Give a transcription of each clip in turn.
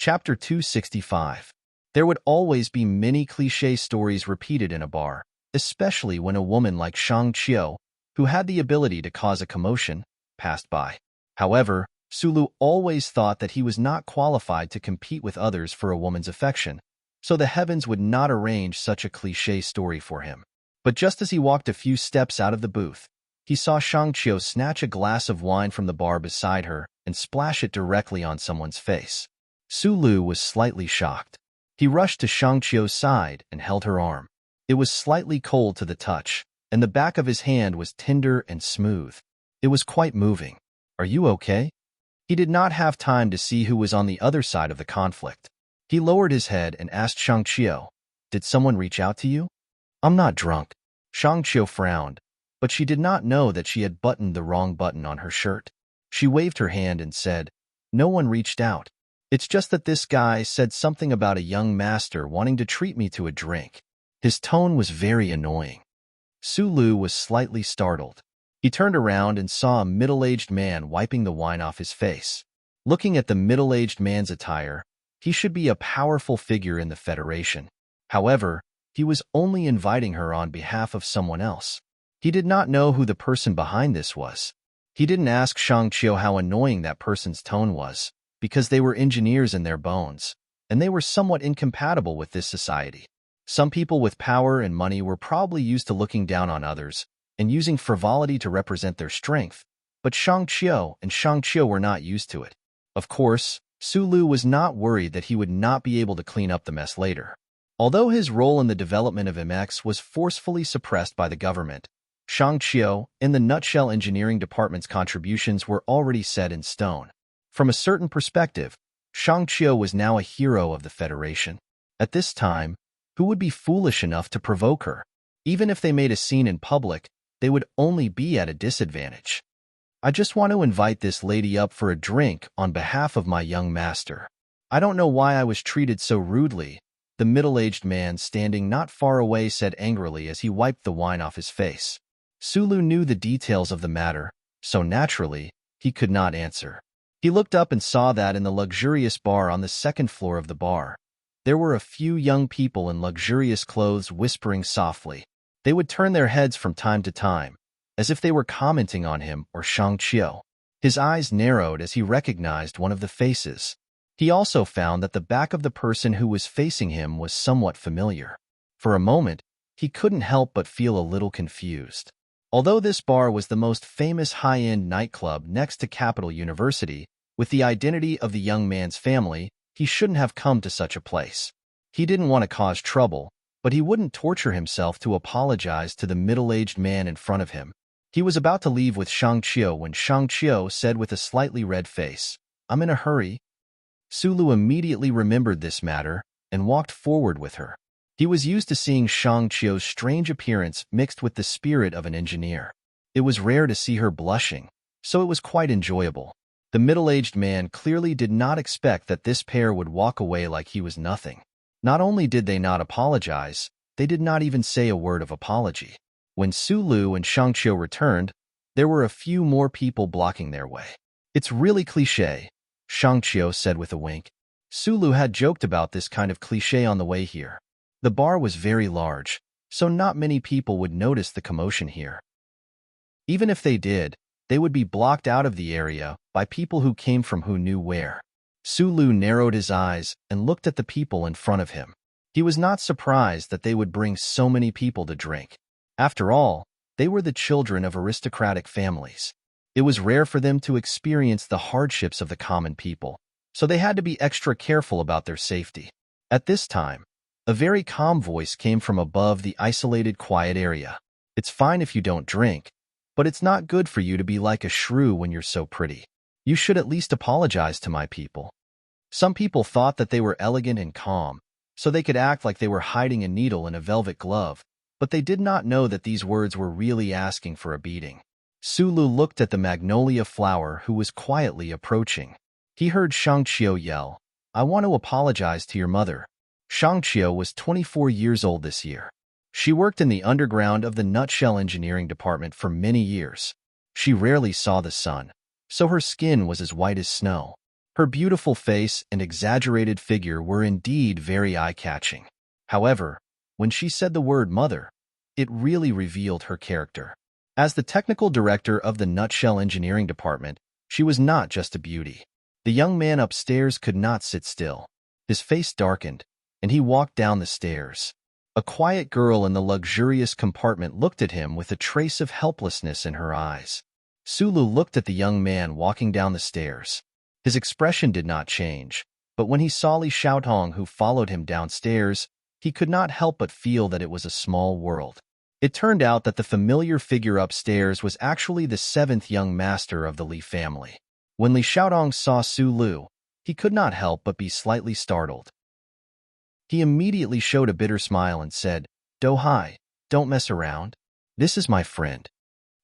Chapter 265. There would always be many cliché stories repeated in a bar, especially when a woman like Shang Qiu, who had the ability to cause a commotion, passed by. However, Sulu always thought that he was not qualified to compete with others for a woman's affection, so the heavens would not arrange such a cliché story for him. But just as he walked a few steps out of the booth, he saw Shang Qiu snatch a glass of wine from the bar beside her and splash it directly on someone's face. Sulu was slightly shocked. He rushed to Shang Qiu's side and held her arm. It was slightly cold to the touch, and the back of his hand was tender and smooth. It was quite moving. "Are you okay?" He did not have time to see who was on the other side of the conflict. He lowered his head and asked Shang Qiu, "Did someone reach out to you?" "I'm not drunk." Shang Qiu frowned, but she did not know that she had buttoned the wrong button on her shirt. She waved her hand and said, "No one reached out. It's just that this guy said something about a young master wanting to treat me to a drink." His tone was very annoying. Sulu was slightly startled. He turned around and saw a middle-aged man wiping the wine off his face. Looking at the middle-aged man's attire, he should be a powerful figure in the Federation. However, he was only inviting her on behalf of someone else. He did not know who the person behind this was. He didn't ask Shang Qiu how annoying that person's tone was, because they were engineers in their bones, and they were somewhat incompatible with this society. Some people with power and money were probably used to looking down on others and using frivolity to represent their strength, but Shang Qiu were not used to it. Of course, Sulu was not worried that he would not be able to clean up the mess later. Although his role in the development of Immerse was forcefully suppressed by the government, Shang Qiu, in the nutshell engineering department's contributions were already set in stone. From a certain perspective, Shang Qiu was now a hero of the Federation. At this time, who would be foolish enough to provoke her? Even if they made a scene in public, they would only be at a disadvantage. "I just want to invite this lady up for a drink on behalf of my young master. I don't know why I was treated so rudely," the middle-aged man standing not far away said angrily as he wiped the wine off his face. Sulu knew the details of the matter, so naturally, he could not answer. He looked up and saw that in the luxurious bar on the second floor of the bar, there were a few young people in luxurious clothes whispering softly. They would turn their heads from time to time, as if they were commenting on him or Shang Qiu. His eyes narrowed as he recognized one of the faces. He also found that the back of the person who was facing him was somewhat familiar. For a moment, he couldn't help but feel a little confused. Although this bar was the most famous high-end nightclub next to Capital University, with the identity of the young man's family, he shouldn't have come to such a place. He didn't want to cause trouble, but he wouldn't torture himself to apologize to the middle-aged man in front of him. He was about to leave with Shang Qiu when Shang Qiu said with a slightly red face, "I'm in a hurry." Sulu immediately remembered this matter and walked forward with her. He was used to seeing Shang Qiu's strange appearance mixed with the spirit of an engineer. It was rare to see her blushing, so it was quite enjoyable. The middle-aged man clearly did not expect that this pair would walk away like he was nothing. Not only did they not apologize, they did not even say a word of apology. When Sulu and Shang Qiu returned, there were a few more people blocking their way. "It's really cliché," Shang Qiu said with a wink. Sulu had joked about this kind of cliché on the way here. The bar was very large, so not many people would notice the commotion here. Even if they did, they would be blocked out of the area by people who came from who knew where. Sulu narrowed his eyes and looked at the people in front of him. He was not surprised that they would bring so many people to drink. After all, they were the children of aristocratic families. It was rare for them to experience the hardships of the common people, so they had to be extra careful about their safety. At this time, a very calm voice came from above the isolated quiet area. "It's fine if you don't drink, but it's not good for you to be like a shrew when you're so pretty. You should at least apologize to my people." Some people thought that they were elegant and calm, so they could act like they were hiding a needle in a velvet glove, but they did not know that these words were really asking for a beating. Sulu looked at the magnolia flower who was quietly approaching. He heard Shang Qiu yell, "I want to apologize to your mother." Shang Qiu was 24 years old this year. She worked in the underground of the nutshell engineering department for many years. She rarely saw the sun, so her skin was as white as snow. Her beautiful face and exaggerated figure were indeed very eye-catching. However, when she said the word mother, it really revealed her character. As the technical director of the Nutshell Engineering Department, she was not just a beauty. The young man upstairs could not sit still. His face darkened, and he walked down the stairs. A quiet girl in the luxurious compartment looked at him with a trace of helplessness in her eyes. Sulu looked at the young man walking down the stairs. His expression did not change, but when he saw Li Xiaotong who followed him downstairs, he could not help but feel that it was a small world. It turned out that the familiar figure upstairs was actually the seventh young master of the Li family. When Li Xiaotong saw Sulu, he could not help but be slightly startled. He immediately showed a bitter smile and said, "Do Hai, don't mess around. This is my friend."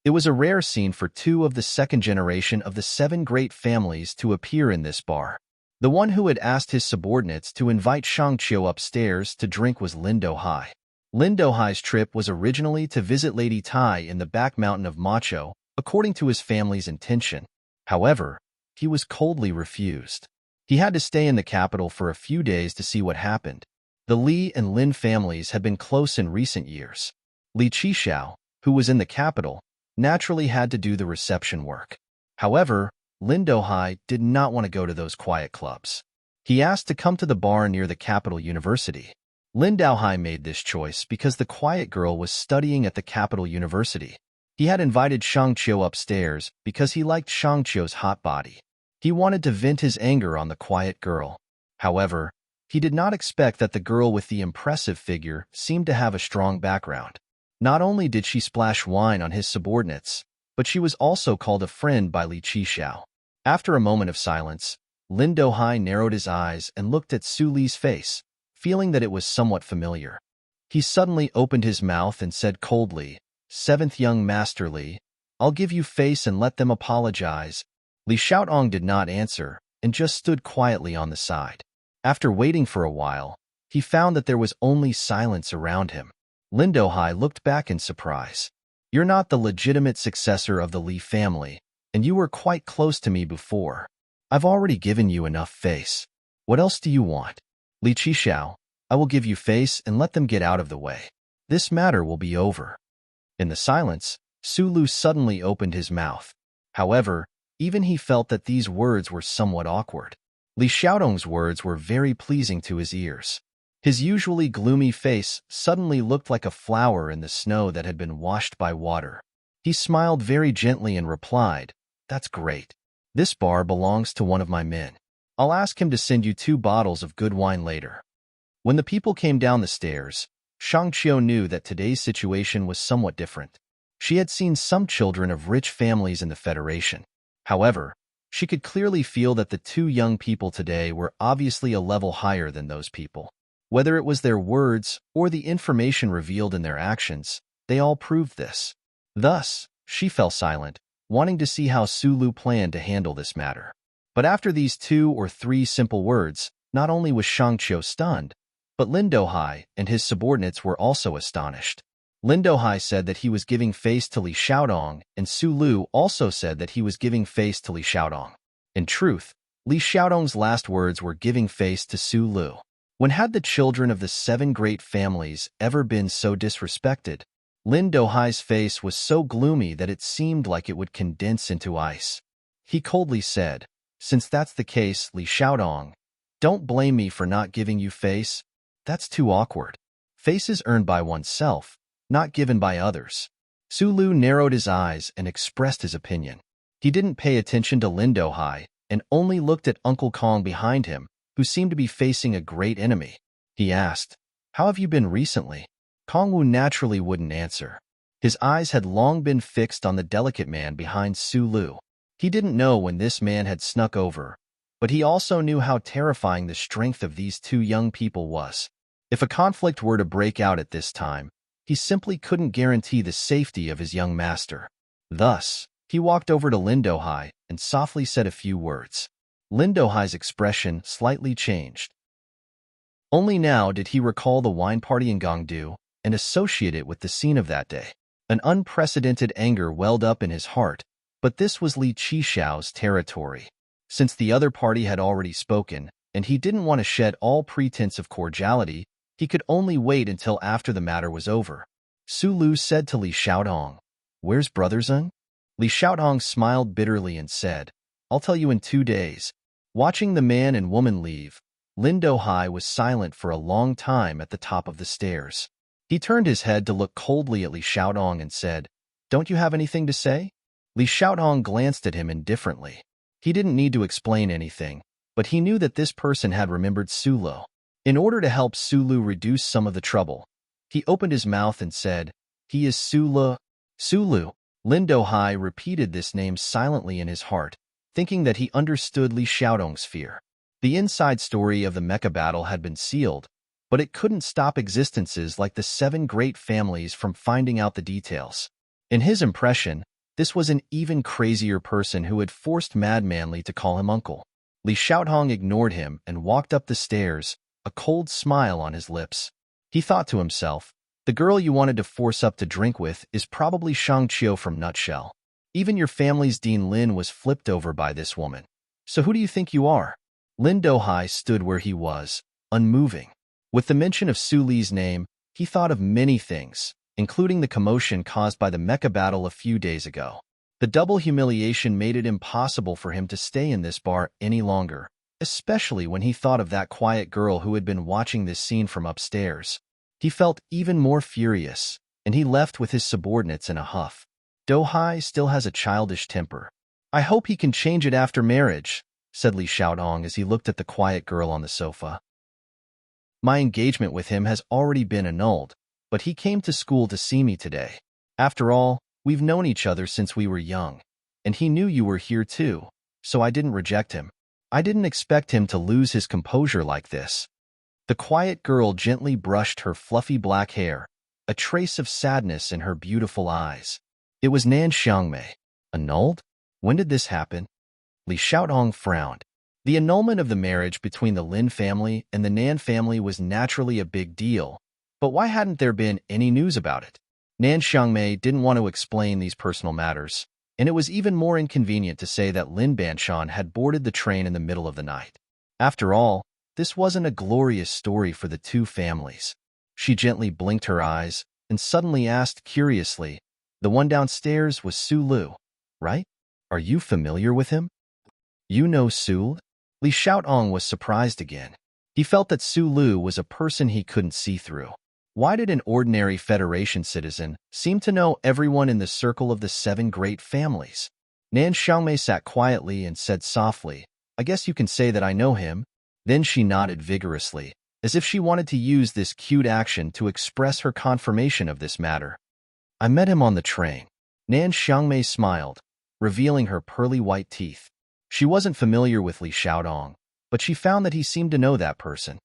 It was a rare scene for two of the second generation of the seven great families to appear in this bar. The one who had asked his subordinates to invite Shang Qiu upstairs to drink was Lin Do Hai. Lin Do Hai's trip was originally to visit Lady Tai in the back mountain of Macho, according to his family's intention. However, he was coldly refused. He had to stay in the capital for a few days to see what happened. The Li and Lin families had been close in recent years. Li Qixiao, who was in the capital, naturally had to do the reception work. However, Lin Do Hai did not want to go to those quiet clubs. He asked to come to the bar near the capital university. Lin Do Hai made this choice because the quiet girl was studying at the capital university. He had invited Shang Qiu upstairs because he liked Shang Qiu's hot body. He wanted to vent his anger on the quiet girl. However, he did not expect that the girl with the impressive figure seemed to have a strong background. Not only did she splash wine on his subordinates, but she was also called a friend by Li Qixiao. After a moment of silence, Lin Do Hai narrowed his eyes and looked at Su Li's face, feeling that it was somewhat familiar. He suddenly opened his mouth and said coldly, "Seventh young master Li, I'll give you face and let them apologize." Li Xiaotong did not answer and just stood quietly on the side. After waiting for a while, he found that there was only silence around him. Lin Do Hai looked back in surprise. "You're not the legitimate successor of the Li family, and you were quite close to me before. I've already given you enough face. What else do you want?" "Li Qixiao, I will give you face and let them get out of the way. This matter will be over." In the silence, Sulu suddenly opened his mouth. However, even he felt that these words were somewhat awkward. Li Xiaotong's words were very pleasing to his ears. His usually gloomy face suddenly looked like a flower in the snow that had been washed by water. He smiled very gently and replied, "That's great. This bar belongs to one of my men. I'll ask him to send you 2 bottles of good wine later." When the people came down the stairs, Shang Qiu knew that today's situation was somewhat different. She had seen some children of rich families in the Federation. However, she could clearly feel that the 2 young people today were obviously a level higher than those people. Whether it was their words or the information revealed in their actions, they all proved this. Thus, she fell silent, wanting to see how Sulu planned to handle this matter. But after these 2 or 3 simple words, not only was Shang Qiu stunned, but Lin Do Hai and his subordinates were also astonished. Lin Do Hai said that he was giving face to Li Xiaotong, and Sulu also said that he was giving face to Li Xiaotong. In truth, Li Xiaotong's last words were giving face to Sulu. When had the children of the 7 great families ever been so disrespected? Lin Do Hai's face was so gloomy that it seemed like it would condense into ice. He coldly said, "Since that's the case, Li Xiaotong, don't blame me for not giving you face. That's too awkward. Face is earned by oneself, not given by others." Sulu narrowed his eyes and expressed his opinion. He didn't pay attention to Lin Do Hai and only looked at Uncle Kong behind him, who seemed to be facing a great enemy. He asked, "How have you been recently?" Kongwu naturally wouldn't answer. His eyes had long been fixed on the delicate man behind Sulu. He didn't know when this man had snuck over, but he also knew how terrifying the strength of these 2 young people was. If a conflict were to break out at this time, he simply couldn't guarantee the safety of his young master. Thus, he walked over to Lin Do Hai and softly said a few words. Lin Do Hai's expression slightly changed. Only now did he recall the wine party in Gongdu and associate it with the scene of that day. An unprecedented anger welled up in his heart, but this was Li Qixiao's territory. Since the other party had already spoken, and he didn't want to shed all pretense of cordiality, he could only wait until after the matter was over. Su Lu said to Li Xiaodong, "Where's Brother Zeng?" Li Xiaodong smiled bitterly and said, "I'll tell you in 2 days." Watching the man and woman leave, Lin Dohai was silent for a long time at the top of the stairs. He turned his head to look coldly at Li Xiaodong and said, "Don't you have anything to say?" Li Xiaodong glanced at him indifferently. He didn't need to explain anything, but he knew that this person had remembered Su Lu. In order to help Su Lu reduce some of the trouble, he opened his mouth and said, "He is Su Lu." Su Lu. Lin Dohai repeated this name silently in his heart, thinking that he understood Li Xiaodong's fear. The inside story of the mecha battle had been sealed, but it couldn't stop existences like the 7 great families from finding out the details. In his impression, this was an even crazier person who had forced Mad Manly to call him uncle. Li Xiaodong ignored him and walked up the stairs, a cold smile on his lips. He thought to himself, "The girl you wanted to force up to drink with is probably Shang Qiu from Nutshell. Even your family's Dean Lin was flipped over by this woman. So who do you think you are?" Lin Dohai stood where he was, unmoving. With the mention of Su Li's name, he thought of many things, including the commotion caused by the mecha battle a few days ago. The double humiliation made it impossible for him to stay in this bar any longer, especially when he thought of that quiet girl who had been watching this scene from upstairs. He felt even more furious, and he left with his subordinates in a huff. Dohai still has a childish temper. "I hope he can change it after marriage," said Li Xiaodong as he looked at the quiet girl on the sofa. "My engagement with him has already been annulled, but he came to school to see me today. After all, we've known each other since we were young, and he knew you were here too, so I didn't reject him. I didn't expect him to lose his composure like this." The quiet girl gently brushed her fluffy black hair, a trace of sadness in her beautiful eyes. "It was Nan Xiangmei. Annulled? When did this happen?" Li Xiaodong frowned. The annulment of the marriage between the Lin family and the Nan family was naturally a big deal, but why hadn't there been any news about it? Nan Xiangmei didn't want to explain these personal matters, and it was even more inconvenient to say that Lin Banshan had boarded the train in the middle of the night. After all, this wasn't a glorious story for the 2 families. She gently blinked her eyes and suddenly asked curiously, "The one downstairs was Su Lu, right? Are you familiar with him?" "You know Su?" Li Xiaodong was surprised again. He felt that Su Lu was a person he couldn't see through. Why did an ordinary Federation citizen seem to know everyone in the circle of the 7 great families? Nan Xiangmei sat quietly and said softly, "I guess you can say that I know him." Then she nodded vigorously, as if she wanted to use this cute action to express her confirmation of this matter. "I met him on the train." Nan Xiangmei smiled, revealing her pearly white teeth. She wasn't familiar with Li Xiaodong, but she found that he seemed to know that person.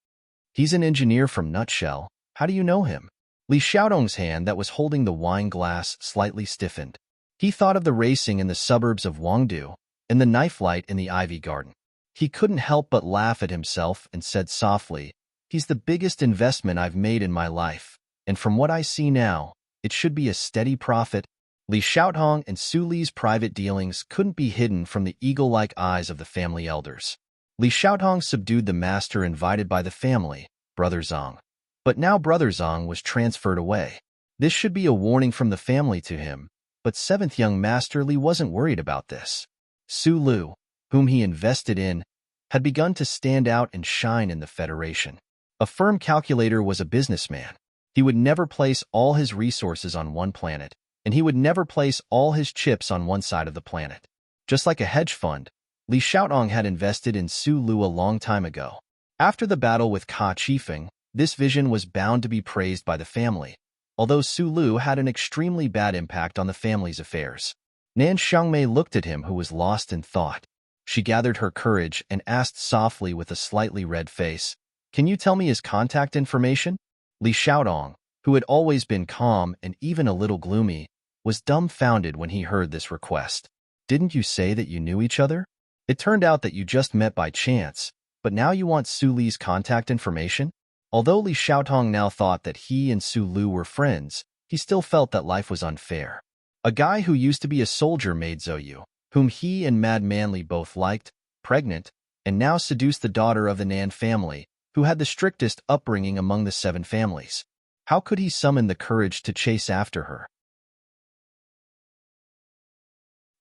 "He's an engineer from Nutshell. How do you know him?" Li Xiaodong's hand that was holding the wine glass slightly stiffened. He thought of the racing in the suburbs of Wangdu and the knife light in the ivy garden. He couldn't help but laugh at himself and said softly, "He's the biggest investment I've made in my life, and from what I see now, it should be a steady profit." Li Xiaodong and Su Li's private dealings couldn't be hidden from the eagle-like eyes of the family elders. Li Xiaodong subdued the master invited by the family, Brother Zeng. But now Brother Zeng was transferred away. This should be a warning from the family to him, but 7th young Master Li wasn't worried about this. Su Lu, whom he invested in, had begun to stand out and shine in the Federation. A firm calculator was a businessman. He would never place all his resources on one planet, and he would never place all his chips on one side of the planet. Just like a hedge fund, Li Xiaodong had invested in Su Lu a long time ago. After the battle with Ka Qifeng, this vision was bound to be praised by the family, although Su Lu had an extremely bad impact on the family's affairs. Nan Xiangmei looked at him who was lost in thought. She gathered her courage and asked softly with a slightly red face, "Can you tell me his contact information?" Li Xiaodong, who had always been calm and even a little gloomy, was dumbfounded when he heard this request. "Didn't you say that you knew each other? It turned out that you just met by chance, but now you want Su Li's contact information?" Although Li Xiaodong now thought that he and Su Lu were friends, he still felt that life was unfair. A guy who used to be a soldier made Zhou Yu, whom he and Mad Manly both liked, pregnant, and now seduced the daughter of the Nan family, who had the strictest upbringing among the 7 families. How could he summon the courage to chase after her?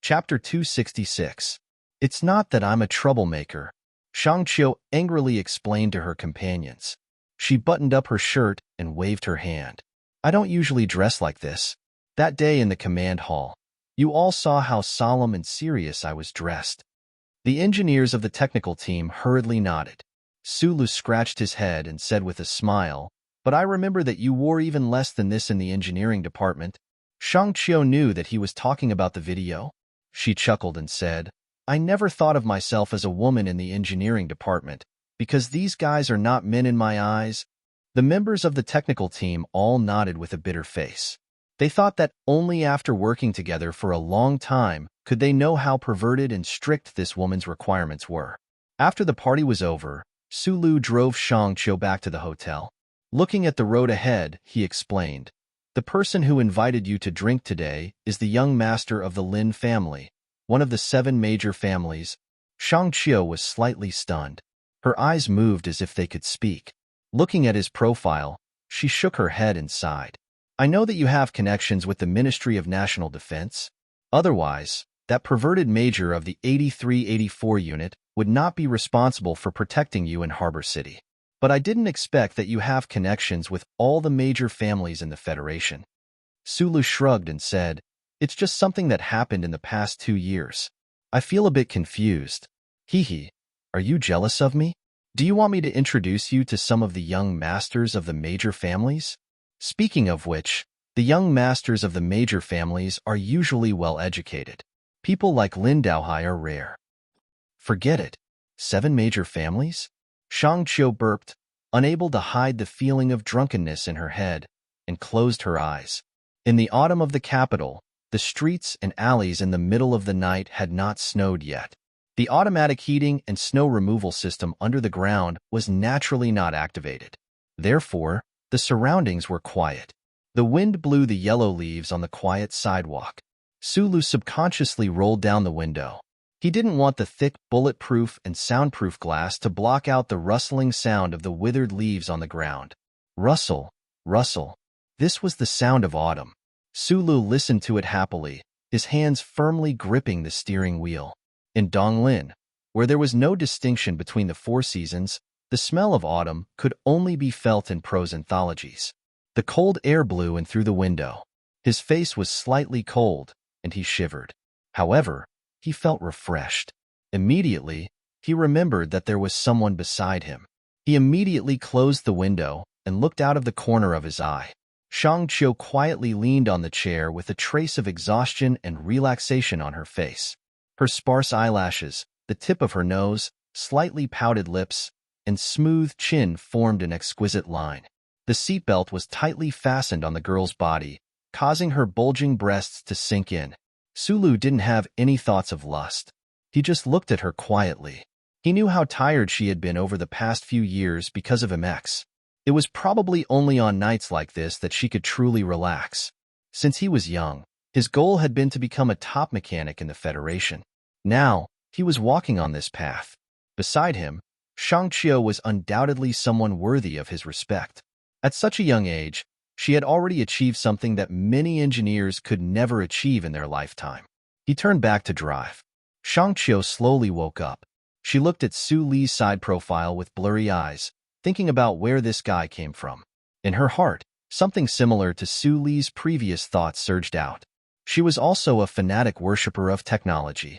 Chapter 266. It's not that I'm a troublemaker, Shangqiu angrily explained to her companions. She buttoned up her shirt and waved her hand. I don't usually dress like this. That day in the command hall, you all saw how solemn and serious I was dressed. The engineers of the technical team hurriedly nodded. Sulu scratched his head and said with a smile, but I remember that you wore even less than this in the engineering department. Shangqiu knew that he was talking about the video. She chuckled and said, I never thought of myself as a woman in the engineering department, because these guys are not men in my eyes. The members of the technical team all nodded with a bitter face. They thought that only after working together for a long time could they know how perverted and strict this woman's requirements were. After the party was over, Sulu drove Shangqiu back to the hotel. Looking at the road ahead, he explained, the person who invited you to drink today is the young master of the Lin family, one of the 7 major families. Shangqiu was slightly stunned. Her eyes moved as if they could speak. Looking at his profile, she shook her head and sighed. I know that you have connections with the Ministry of National Defense. Otherwise, that perverted major of the 83-84 unit would not be responsible for protecting you in Harbor City. But I didn't expect that you have connections with all the major families in the Federation. Sulu shrugged and said, it's just something that happened in the past 2 years. I feel a bit confused. Hee, are you jealous of me? Do you want me to introduce you to some of the young masters of the major families? Speaking of which, the young masters of the major families are usually well-educated. People like Lin Daohai are rare. Forget it. 7 major families? Shangqiu burped, unable to hide the feeling of drunkenness in her head, and closed her eyes. In the autumn of the capital, the streets and alleys in the middle of the night had not snowed yet. The automatic heating and snow removal system under the ground was naturally not activated. Therefore, the surroundings were quiet. The wind blew the yellow leaves on the quiet sidewalk. Sulu subconsciously rolled down the window. He didn't want the thick, bulletproof and soundproof glass to block out the rustling sound of the withered leaves on the ground. Rustle, rustle. This was the sound of autumn. Sulu listened to it happily, his hands firmly gripping the steering wheel. In Donglin, where there was no distinction between the 4 seasons, the smell of autumn could only be felt in prose anthologies. The cold air blew in through the window. His face was slightly cold, and he shivered. However, he felt refreshed. Immediately, he remembered that there was someone beside him. He immediately closed the window and looked out of the corner of his eye. Shangqiu quietly leaned on the chair with a trace of exhaustion and relaxation on her face. Her sparse eyelashes, the tip of her nose, slightly pouted lips, and smooth chin formed an exquisite line. The seatbelt was tightly fastened on the girl's body, causing her bulging breasts to sink in. Sulu didn't have any thoughts of lust. He just looked at her quietly. He knew how tired she had been over the past few years because of Immerse. It was probably only on nights like this that she could truly relax. Since he was young, his goal had been to become a top mechanic in the Federation. Now, he was walking on this path. Beside him, Shangqiu was undoubtedly someone worthy of his respect. At such a young age, she had already achieved something that many engineers could never achieve in their lifetime. He turned back to drive. Shangqiu slowly woke up. She looked at Su Li's side profile with blurry eyes, thinking about where this guy came from. In her heart, something similar to Su Li's previous thoughts surged out. She was also a fanatic worshiper of technology.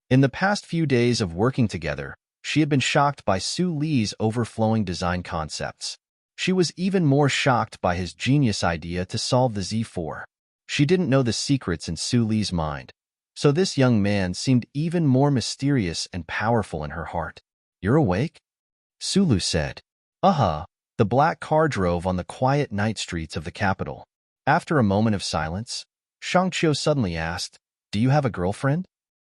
In the past few days of working together, she had been shocked by Su Li's overflowing design concepts. She was even more shocked by his genius idea to solve the Z4. She didn't know the secrets in Su Li's mind, so this young man seemed even more mysterious and powerful in her heart. You're awake? Sulu said. The black car drove on the quiet night streets of the capital. After a moment of silence, Shangqiu suddenly asked, Do you have a girlfriend?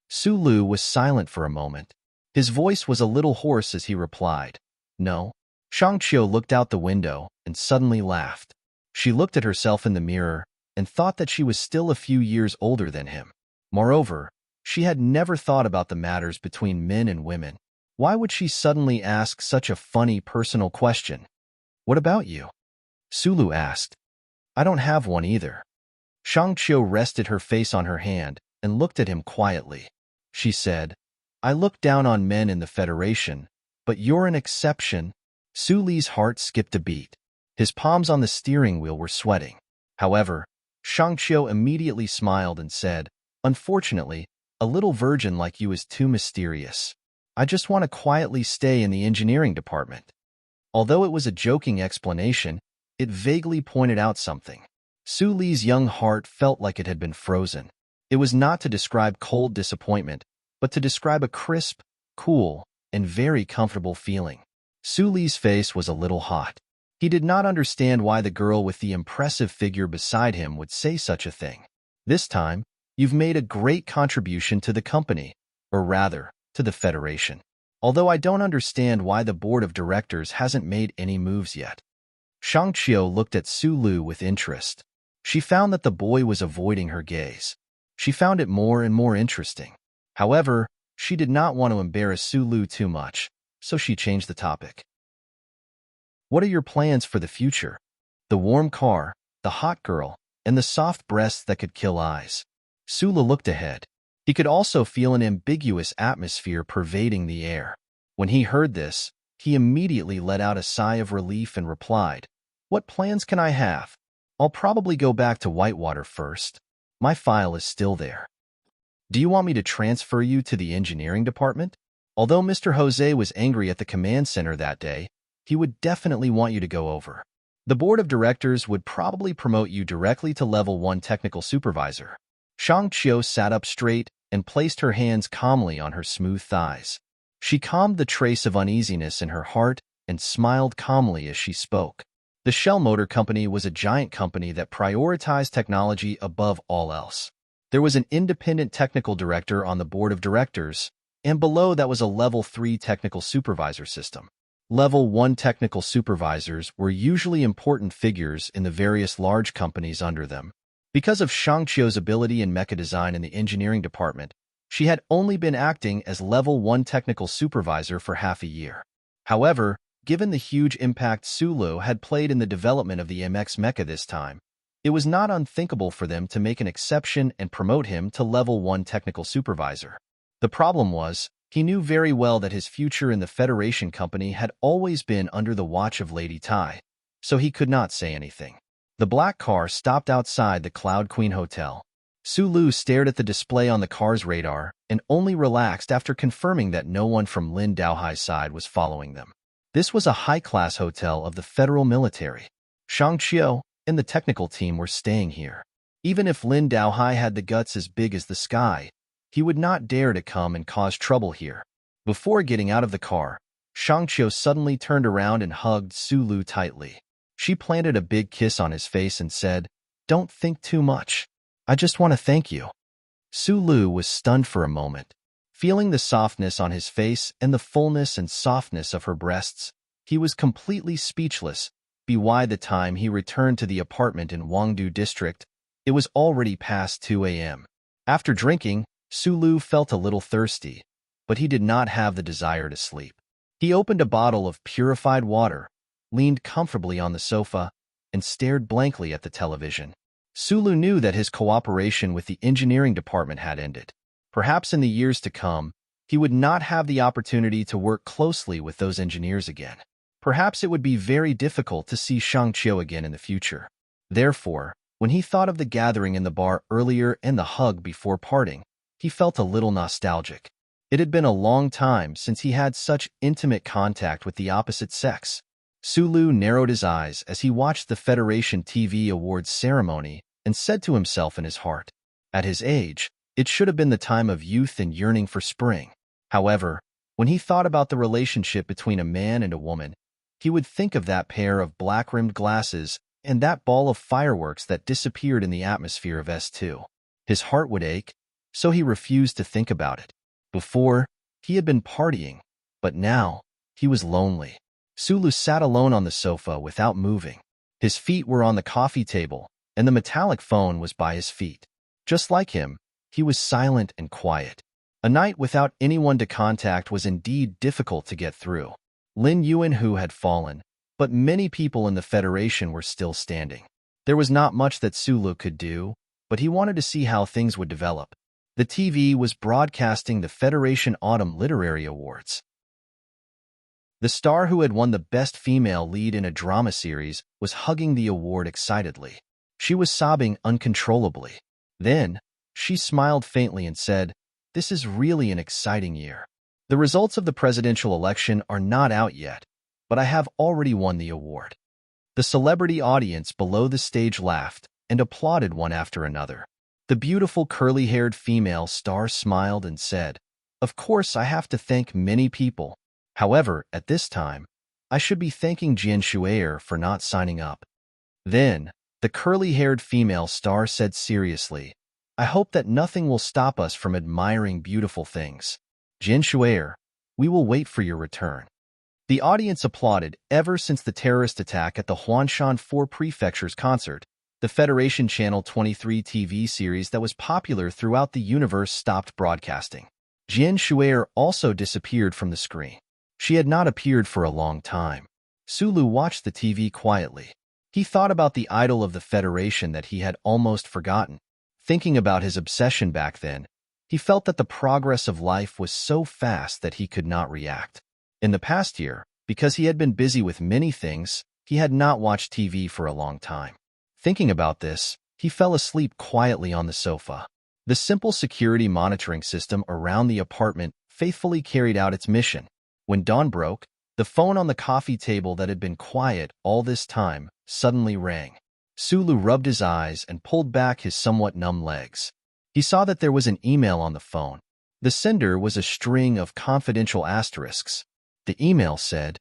Sulu was silent for a moment. His voice was a little hoarse as he replied, No. Shangqiu looked out the window and suddenly laughed. She looked at herself in the mirror and thought that she was still a few years older than him. Moreover, She had never thought about the matters between men and women. Why would she suddenly ask such a funny personal question? What about you? Sulu asked. I don't have one either. Shangqiu rested her face on her hand and looked at him quietly. She said, I look down on men in the Federation, but you're an exception. Su Li's heart skipped a beat. His palms on the steering wheel were sweating. However, Shangqiu immediately smiled and said, Unfortunately, a little virgin like you is too mysterious. I just want to quietly stay in the engineering department. Although it was a joking explanation, it vaguely pointed out something. Su Li's young heart felt like it had been frozen. It was not to describe cold disappointment, but to describe a crisp, cool, and very comfortable feeling. Su Li's face was a little hot. He did not understand why the girl with the impressive figure beside him would say such a thing. This time, you've made a great contribution to the company, or rather, to the Federation. Although I don't understand why the board of directors hasn't made any moves yet. Shangqiu looked at Su Lu with interest. She found that the boy was avoiding her gaze. She found it more and more interesting. However, she did not want to embarrass Su Lu too much, so she changed the topic. What are your plans for the future? The warm car, the hot girl, and the soft breasts that could kill eyes. Sula looked ahead. He could also feel an ambiguous atmosphere pervading the air. When he heard this, he immediately let out a sigh of relief and replied, What plans can I have? I'll probably go back to Whitewater first. My file is still there. Do you want me to transfer you to the engineering department? Although Mr. Jose was angry at the command center that day, he would definitely want you to go over. The board of directors would probably promote you directly to level 1 technical supervisor. Shangqiu sat up straight and placed her hands calmly on her smooth thighs. She calmed the trace of uneasiness in her heart and smiled calmly as she spoke. The Shell Motor Company was a giant company that prioritized technology above all else. There was an independent technical director on the board of directors, and below that was a level 3 technical supervisor system. Level 1 technical supervisors were usually important figures in the various large companies under them. Because of Shangqiu's ability in mecha design in the engineering department, she had only been acting as level 1 technical supervisor for half a year. However, given the huge impact Sulu had played in the development of the MX mecha this time, it was not unthinkable for them to make an exception and promote him to level 1 technical supervisor. The problem was, he knew very well that his future in the Federation company had always been under the watch of Lady Tai, so he could not say anything. The black car stopped outside the Cloud Queen Hotel. Sulu stared at the display on the car's radar and only relaxed after confirming that no one from Lin Daohai's side was following them. This was a high-class hotel of the federal military. Shangqiu and the technical team were staying here. Even if Lin Daohai had the guts as big as the sky, he would not dare to come and cause trouble here. Before getting out of the car, Shangqiu suddenly turned around and hugged Sulu tightly. She planted a big kiss on his face and said, Don't think too much. I just want to thank you. Sulu was stunned for a moment. Feeling the softness on his face and the fullness and softness of her breasts, he was completely speechless. By the time he returned to the apartment in Wangdu District, it was already past 2 a.m. After drinking, Sulu felt a little thirsty, but he did not have the desire to sleep. He opened a bottle of purified water, leaned comfortably on the sofa, and stared blankly at the television. Sulu knew that his cooperation with the engineering department had ended. Perhaps in the years to come, he would not have the opportunity to work closely with those engineers again. Perhaps it would be very difficult to see Shangqiu again in the future. Therefore, when he thought of the gathering in the bar earlier and the hug before parting, he felt a little nostalgic. It had been a long time since he had such intimate contact with the opposite sex. Sulu narrowed his eyes as he watched the Federation TV Awards ceremony and said to himself in his heart, At his age, it should have been the time of youth and yearning for spring. However, when he thought about the relationship between a man and a woman, he would think of that pair of black-rimmed glasses and that ball of fireworks that disappeared in the atmosphere of S2. His heart would ache, so he refused to think about it. Before, he had been partying, but now, he was lonely. Sulu sat alone on the sofa without moving. His feet were on the coffee table, and the metallic phone was by his feet. Just like him, He was silent and quiet. A night without anyone to contact was indeed difficult to get through. Lin Yuanhu had fallen, but many people in the Federation were still standing. There was not much that Sulu could do, but he wanted to see how things would develop. The TV was broadcasting the Federation Autumn Literary Awards. The star who had won the Best Female Lead in a Drama Series was hugging the award excitedly. She was sobbing uncontrollably. Then, she smiled faintly and said, "This is really an exciting year. The results of the presidential election are not out yet, but I have already won the award." The celebrity audience below the stage laughed and applauded one after another. The beautiful curly-haired female star smiled and said, "Of course I have to thank many people. However, at this time, I should be thanking Jian Shuier for not signing up." Then, the curly-haired female star said seriously, "I hope that nothing will stop us from admiring beautiful things. Jian Shuier, we will wait for your return." The audience applauded. Ever since the terrorist attack at the Huanshan 4 Prefectures concert, the Federation Channel 23 TV series that was popular throughout the universe stopped broadcasting. Jian Shuier also disappeared from the screen. She had not appeared for a long time. Sulu watched the TV quietly. He thought about the idol of the Federation that he had almost forgotten. Thinking about his obsession back then, he felt that the progress of life was so fast that he could not react. In the past year, because he had been busy with many things, he had not watched TV for a long time. Thinking about this, he fell asleep quietly on the sofa. The simple security monitoring system around the apartment faithfully carried out its mission. When dawn broke, the phone on the coffee table that had been quiet all this time suddenly rang. Sulu rubbed his eyes and pulled back his somewhat numb legs. He saw that there was an email on the phone. The sender was a string of confidential asterisks. The email said,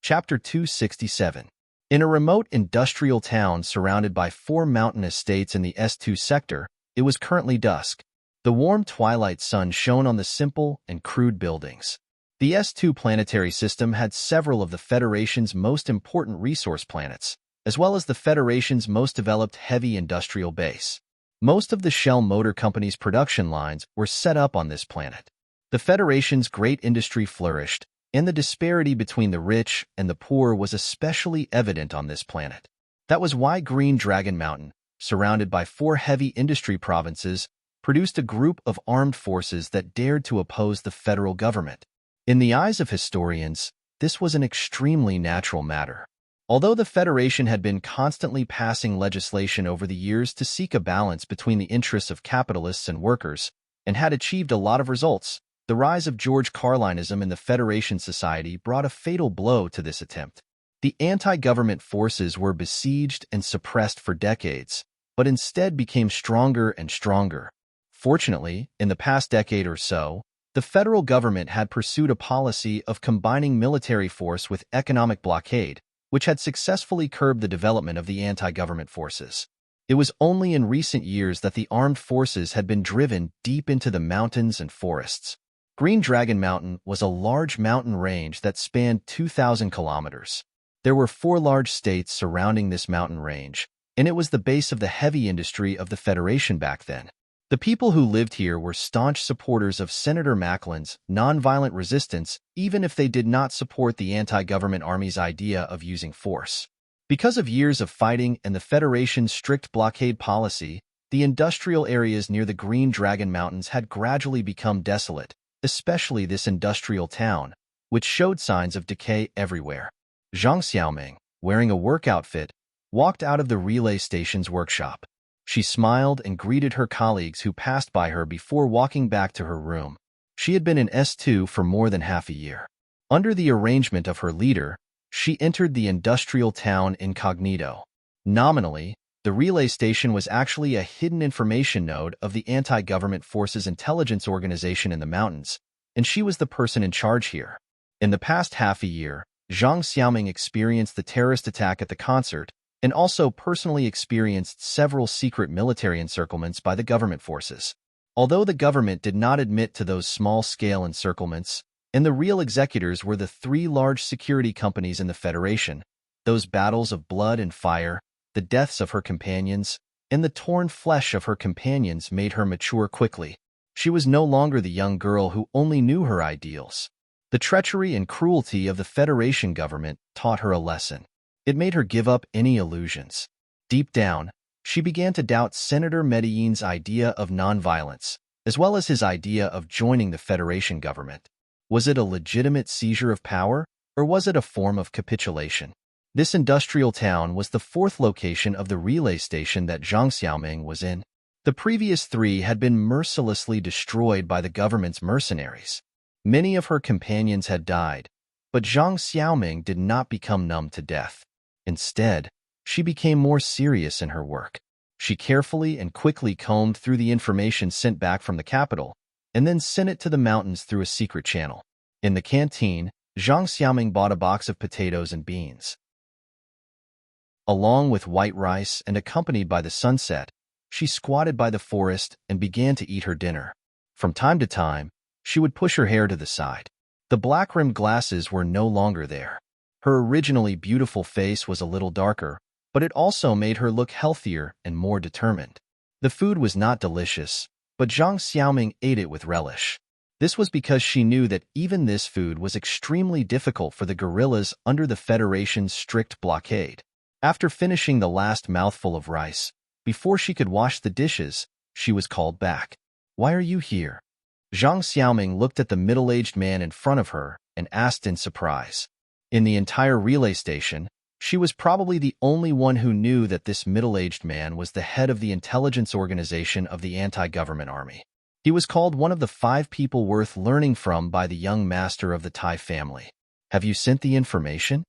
Chapter 267. In a remote industrial town surrounded by 4 mountain estates in the S2 sector, it was currently dusk. The warm twilight sun shone on the simple and crude buildings. The S2 planetary system had several of the Federation's most important resource planets, as well as the Federation's most developed heavy industrial base. Most of the Shell Motor Company's production lines were set up on this planet. The Federation's great industry flourished, and the disparity between the rich and the poor was especially evident on this planet. That was why Green Dragon Mountain, surrounded by 4 heavy industry provinces, produced a group of armed forces that dared to oppose the federal government. In the eyes of historians, this was an extremely natural matter. Although the Federation had been constantly passing legislation over the years to seek a balance between the interests of capitalists and workers, and had achieved a lot of results, the rise of George Carlinism in the Federation society brought a fatal blow to this attempt. The anti-government forces were besieged and suppressed for decades, but instead became stronger and stronger. Fortunately, in the past decade or so, the federal government had pursued a policy of combining military force with economic blockade, which had successfully curbed the development of the anti-government forces. It was only in recent years that the armed forces had been driven deep into the mountains and forests. Green Dragon Mountain was a large mountain range that spanned 2,000 kilometers. There were 4 large states surrounding this mountain range, and it was the base of the heavy industry of the Federation back then. The people who lived here were staunch supporters of Senator Macklin's nonviolent resistance, even if they did not support the anti-government army's idea of using force. Because of years of fighting and the Federation's strict blockade policy, the industrial areas near the Green Dragon Mountains had gradually become desolate, especially this industrial town, which showed signs of decay everywhere. Zhang Xiaoming, wearing a work outfit, walked out of the relay station's workshop. She smiled and greeted her colleagues who passed by her before walking back to her room. She had been in S2 for more than half a year. Under the arrangement of her leader, she entered the industrial town incognito. Nominally, the relay station was actually a hidden information node of the anti-government forces intelligence organization in the mountains, and she was the person in charge here. In the past half a year, Zhang Xiaoming experienced the terrorist attack at the concert, and also personally experienced several secret military encirclements by the government forces. Although the government did not admit to those small-scale encirclements, and the real executors were the 3 large security companies in the Federation, those battles of blood and fire, the deaths of her companions, and the torn flesh of her companions made her mature quickly. She was no longer the young girl who only knew her ideals. The treachery and cruelty of the Federation government taught her a lesson. It made her give up any illusions. Deep down, she began to doubt Senator Medellin's idea of nonviolence, as well as his idea of joining the Federation government. Was it a legitimate seizure of power, or was it a form of capitulation? This industrial town was the fourth location of the relay station that Zhang Xiaoming was in. The previous three had been mercilessly destroyed by the government's mercenaries. Many of her companions had died, but Zhang Xiaoming did not become numb to death. Instead, she became more serious in her work. She carefully and quickly combed through the information sent back from the capital, and then sent it to the mountains through a secret channel. In the canteen, Zhang Xiaoming bought a box of potatoes and beans. Along with white rice and accompanied by the sunset, she squatted by the forest and began to eat her dinner. From time to time, she would push her hair to the side. The black-rimmed glasses were no longer there. Her originally beautiful face was a little darker, but it also made her look healthier and more determined. The food was not delicious, but Zhang Xiaoming ate it with relish. This was because she knew that even this food was extremely difficult for the guerrillas under the Federation's strict blockade. After finishing the last mouthful of rice, before she could wash the dishes, she was called back. "Why are you here?" Zhang Xiaoming looked at the middle-aged man in front of her and asked in surprise. In the entire relay station, she was probably the only one who knew that this middle-aged man was the head of the intelligence organization of the anti-government army. He was called one of the 5 people worth learning from by the young master of the Tai family. "Have you sent the information?"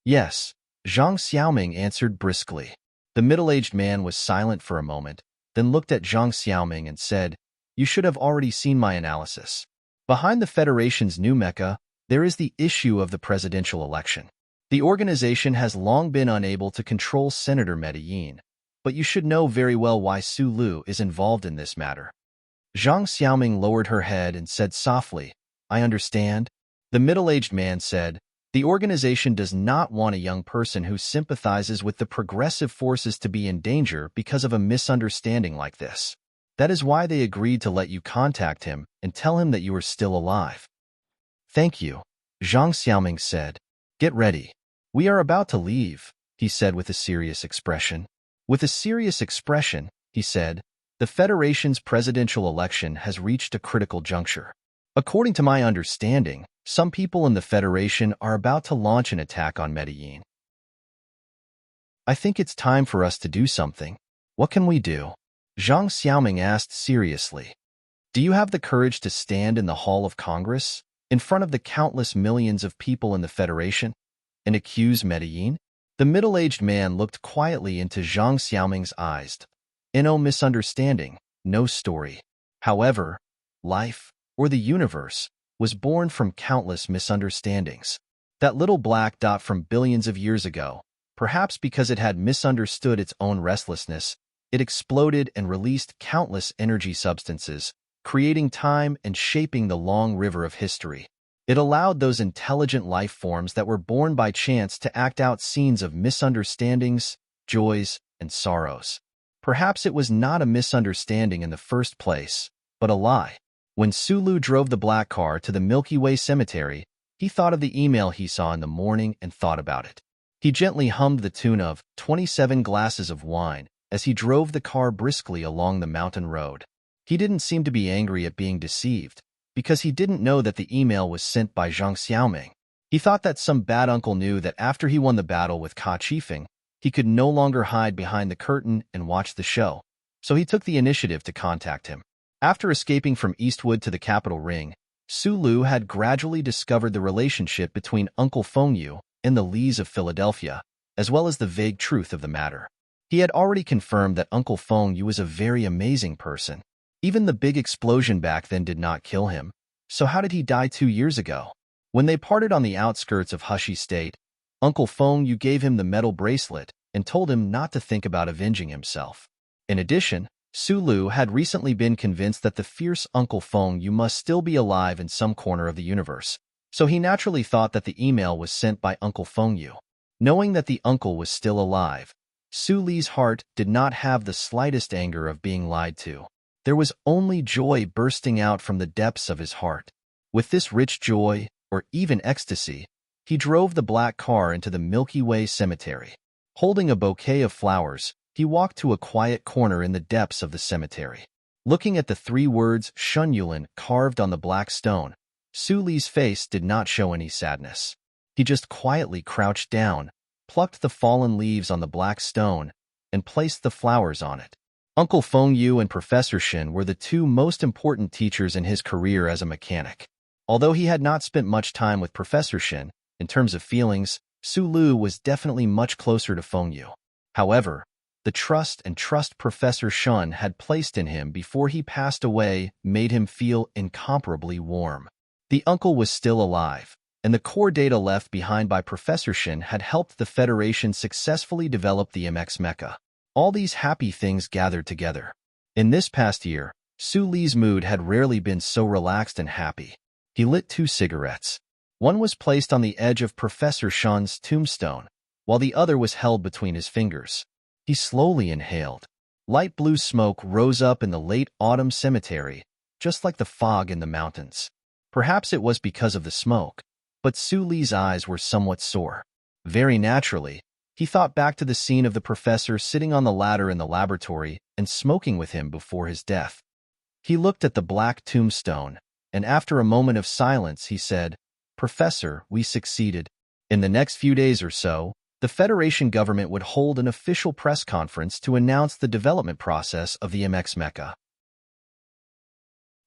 "Yes," Zhang Xiaoming answered briskly. The middle-aged man was silent for a moment, then looked at Zhang Xiaoming and said, "You should have already seen my analysis. Behind the Federation's new Mecca, there is the issue of the presidential election. The organization has long been unable to control Senator Medellin, but you should know very well why Su Lu is involved in this matter." Zhang Xiaoming lowered her head and said softly, "I understand." The middle-aged man said, "The organization does not want a young person who sympathizes with the progressive forces to be in danger because of a misunderstanding like this. That is why they agreed to let you contact him and tell him that you are still alive." "Thank you," Zhang Xiaoming said. "Get ready. We are about to leave," he said with a serious expression. With a serious expression, he said, "The Federation's presidential election has reached a critical juncture. According to my understanding, some people in the Federation are about to launch an attack on Medellin. I think it's time for us to do something. What can we do?" Zhang Xiaoming asked seriously. "Do you have the courage to stand in the Hall of Congress, in front of the countless millions of people in the Federation, and accuse Medellin?" The middle-aged man looked quietly into Zhang Xiaoming's eyes. No misunderstanding, no story. However, life, or the universe, was born from countless misunderstandings. That little black dot from billions of years ago, perhaps because it had misunderstood its own restlessness, it exploded and released countless energy substances, creating time and shaping the long river of history. It allowed those intelligent life forms that were born by chance to act out scenes of misunderstandings, joys, and sorrows. Perhaps it was not a misunderstanding in the first place, but a lie. When Su Lu drove the black car to the Milky Way cemetery, he thought of the email he saw in the morning and thought about it. He gently hummed the tune of 27 Glasses of Wine as he drove the car briskly along the mountain road. He didn't seem to be angry at being deceived, because he didn't know that the email was sent by Zhang Xiaoming. He thought that some bad uncle knew that after he won the battle with Ka Chifeng, he could no longer hide behind the curtain and watch the show, so he took the initiative to contact him. After escaping from Eastwood to the capital ring, Su Lu had gradually discovered the relationship between Uncle Fengyu and the Lees of Philadelphia, as well as the vague truth of the matter. He had already confirmed that Uncle Fengyu was a very amazing person. Even the big explosion back then did not kill him, so how did he die 2 years ago? When they parted on the outskirts of Hushi State, Uncle Fengyu gave him the metal bracelet and told him not to think about avenging himself. In addition, Su Lu had recently been convinced that the fierce Uncle Fengyu must still be alive in some corner of the universe, so he naturally thought that the email was sent by Uncle Fengyu. Knowing that the uncle was still alive, Su Li's heart did not have the slightest anger of being lied to. There was only joy bursting out from the depths of his heart. With this rich joy, or even ecstasy, he drove the black car into the Milky Way cemetery. Holding a bouquet of flowers, he walked to a quiet corner in the depths of the cemetery. Looking at the 3 words Shunyulan carved on the black stone, Su Li's face did not show any sadness. He just quietly crouched down, plucked the fallen leaves on the black stone, and placed the flowers on it. Uncle Feng Yu and Professor Shin were the 2 most important teachers in his career as a mechanic. Although he had not spent much time with Professor Shin, in terms of feelings, Su Lu was definitely much closer to Feng Yu. However, the trust Professor Shun had placed in him before he passed away made him feel incomparably warm. The uncle was still alive, and the core data left behind by Professor Shin had helped the Federation successfully develop the MX Mecha. All these happy things gathered together. In this past year, Su Li's mood had rarely been so relaxed and happy. He lit 2 cigarettes. One was placed on the edge of Professor Shun's tombstone, while the other was held between his fingers. He slowly inhaled. Light blue smoke rose up in the late autumn cemetery, just like the fog in the mountains. Perhaps it was because of the smoke, but Su Li's eyes were somewhat sore. Very naturally, he thought back to the scene of the professor sitting on the ladder in the laboratory and smoking with him before his death. He looked at the black tombstone, and after a moment of silence, he said, "Professor, we succeeded." In the next few days or so, the Federation government would hold an official press conference to announce the development process of the MX Mecha.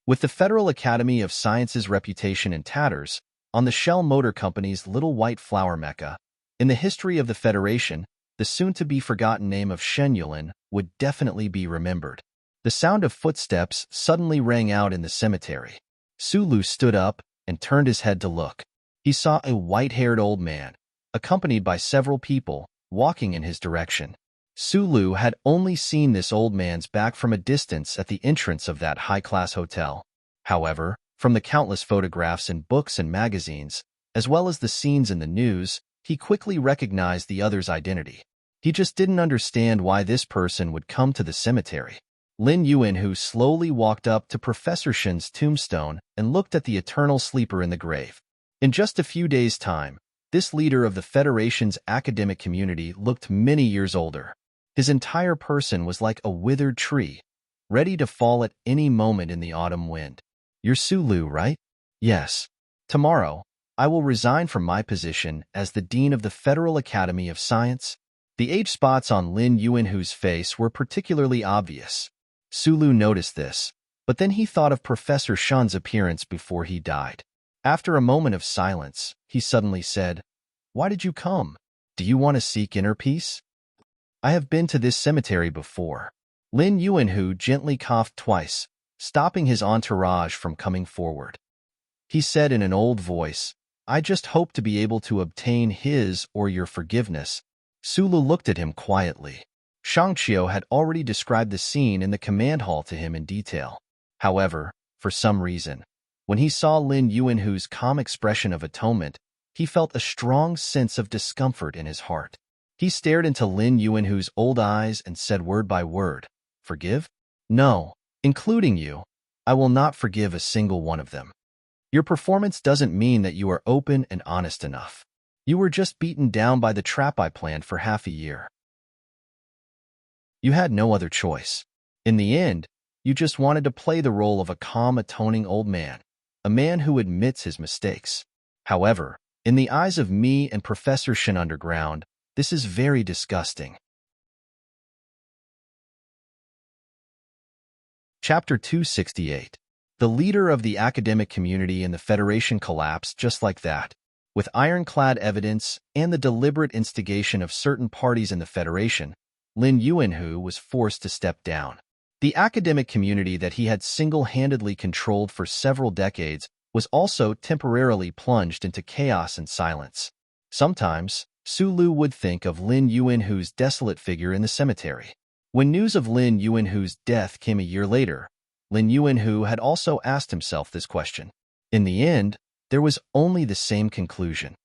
With the Federal Academy of Sciences' reputation in tatters, on the Shell Motor Company's little white flower mecha, in the history of the Federation, the soon-to-be-forgotten name of Shenyulan would definitely be remembered. The sound of footsteps suddenly rang out in the cemetery. Su Lu stood up and turned his head to look. He saw a white-haired old man, accompanied by several people, walking in his direction. Su Lu had only seen this old man's back from a distance at the entrance of that high-class hotel. However, from the countless photographs in books and magazines, as well as the scenes in the news, he quickly recognized the other's identity. He just didn't understand why this person would come to the cemetery. Lin Yuanhu slowly walked up to Professor Shin's tombstone and looked at the eternal sleeper in the grave. In just a few days' time, this leader of the Federation's academic community looked many years older. His entire person was like a withered tree, ready to fall at any moment in the autumn wind. "You're Su Lu, right?" "Yes. Tomorrow, I will resign from my position as the Dean of the Federal Academy of Science." The age spots on Lin Yuanhu's face were particularly obvious. Su Lu noticed this, but then he thought of Professor Shun's appearance before he died. After a moment of silence, he suddenly said, "Why did you come? Do you want to seek inner peace?" "I have been to this cemetery before." Lin Yuanhu gently coughed twice, stopping his entourage from coming forward. He said in an old voice, "I just hope to be able to obtain his or your forgiveness." Su Lu looked at him quietly. Shang Qiu had already described the scene in the command hall to him in detail. However, for some reason, when he saw Lin Yuanhu's calm expression of atonement, he felt a strong sense of discomfort in his heart. He stared into Lin Yuanhu's old eyes and said word by word, "Forgive? No, including you. I will not forgive a single one of them. Your performance doesn't mean that you are open and honest enough. You were just beaten down by the trap I planned for half a year. You had no other choice. In the end, you just wanted to play the role of a calm, atoning old man, a man who admits his mistakes. However, in the eyes of me and Professor Shin Underground, this is very disgusting." Chapter 268. The leader of the academic community in the Federation collapsed just like that. With ironclad evidence and the deliberate instigation of certain parties in the Federation, Lin Yuanhu was forced to step down. The academic community that he had single-handedly controlled for several decades was also temporarily plunged into chaos and silence. Sometimes, Su Lu would think of Lin Yuanhu's desolate figure in the cemetery. When news of Lin Yuanhu's death came a year later, Lin Yuanhu had also asked himself this question. In the end, there was only the same conclusion: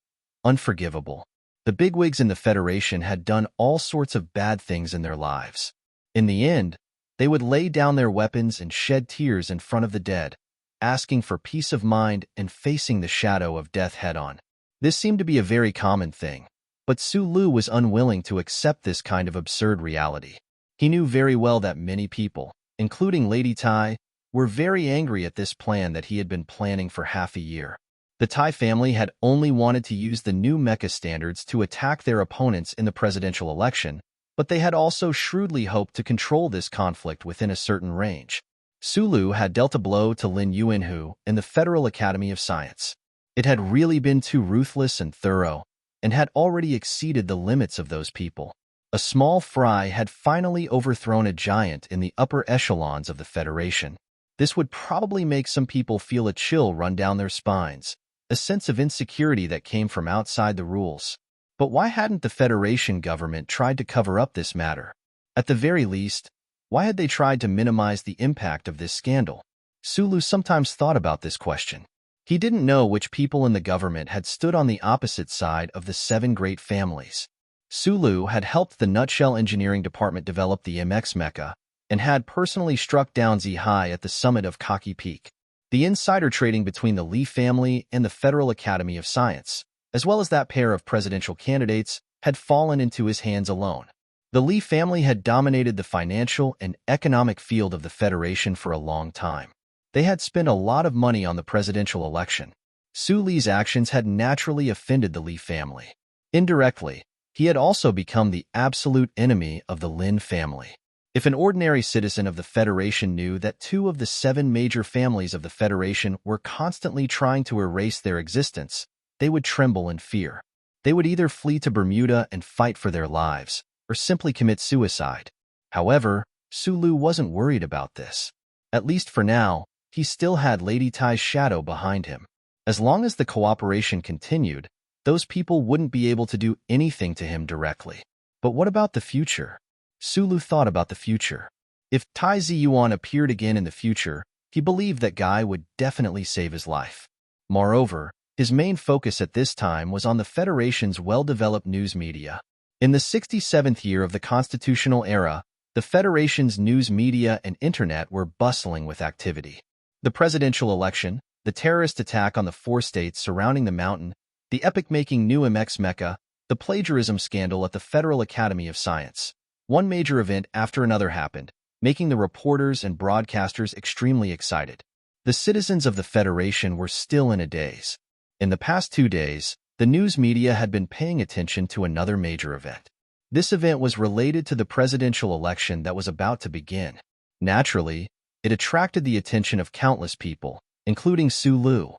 unforgivable. The bigwigs in the Federation had done all sorts of bad things in their lives. In the end, they would lay down their weapons and shed tears in front of the dead, asking for peace of mind and facing the shadow of death head-on. This seemed to be a very common thing, but Sulu was unwilling to accept this kind of absurd reality. He knew very well that many people, including Lady Tai, were very angry at this plan that he had been planning for half a year. The Tai family had only wanted to use the new mecha standards to attack their opponents in the presidential election, but they had also shrewdly hoped to control this conflict within a certain range. Sulu had dealt a blow to Lin Yuanhu in the Federal Academy of Science. It had really been too ruthless and thorough, and had already exceeded the limits of those people. A small fry had finally overthrown a giant in the upper echelons of the Federation. This would probably make some people feel a chill run down their spines, a sense of insecurity that came from outside the rules. But why hadn't the Federation government tried to cover up this matter? At the very least, why had they tried to minimize the impact of this scandal? Sulu sometimes thought about this question. He didn't know which people in the government had stood on the opposite side of the 7 great families. Sulu had helped the Nutshell Engineering Department develop the MX Mecha and had personally struck down Zihai at the summit of Kaki Peak. The insider trading between the Li family and the Federal Academy of Science, as well as that pair of presidential candidates, had fallen into his hands alone. The Li family had dominated the financial and economic field of the Federation for a long time. They had spent a lot of money on the presidential election. Su Li's actions had naturally offended the Li family. Indirectly, he had also become the absolute enemy of the Lin family. If an ordinary citizen of the Federation knew that 2 of the 7 major families of the Federation were constantly trying to erase their existence, they would tremble in fear. They would either flee to Bermuda and fight for their lives, or simply commit suicide. However, Sulu wasn't worried about this. At least for now, he still had Lady Tai's shadow behind him. As long as the cooperation continued, those people wouldn't be able to do anything to him directly. But what about the future? Sulu thought about the future. If Tai Ziyuan appeared again in the future, he believed that Guy would definitely save his life. Moreover, his main focus at this time was on the Federation's well-developed news media. In the 67th year of the constitutional era, the Federation's news media and internet were bustling with activity. The presidential election, the terrorist attack on the 4 states surrounding the mountain, the epic-making new MX Mecha, the plagiarism scandal at the Federal Academy of Science. One major event after another happened, making the reporters and broadcasters extremely excited. The citizens of the Federation were still in a daze. In the past 2 days, the news media had been paying attention to another major event. This event was related to the presidential election that was about to begin. Naturally, it attracted the attention of countless people, including Sulu.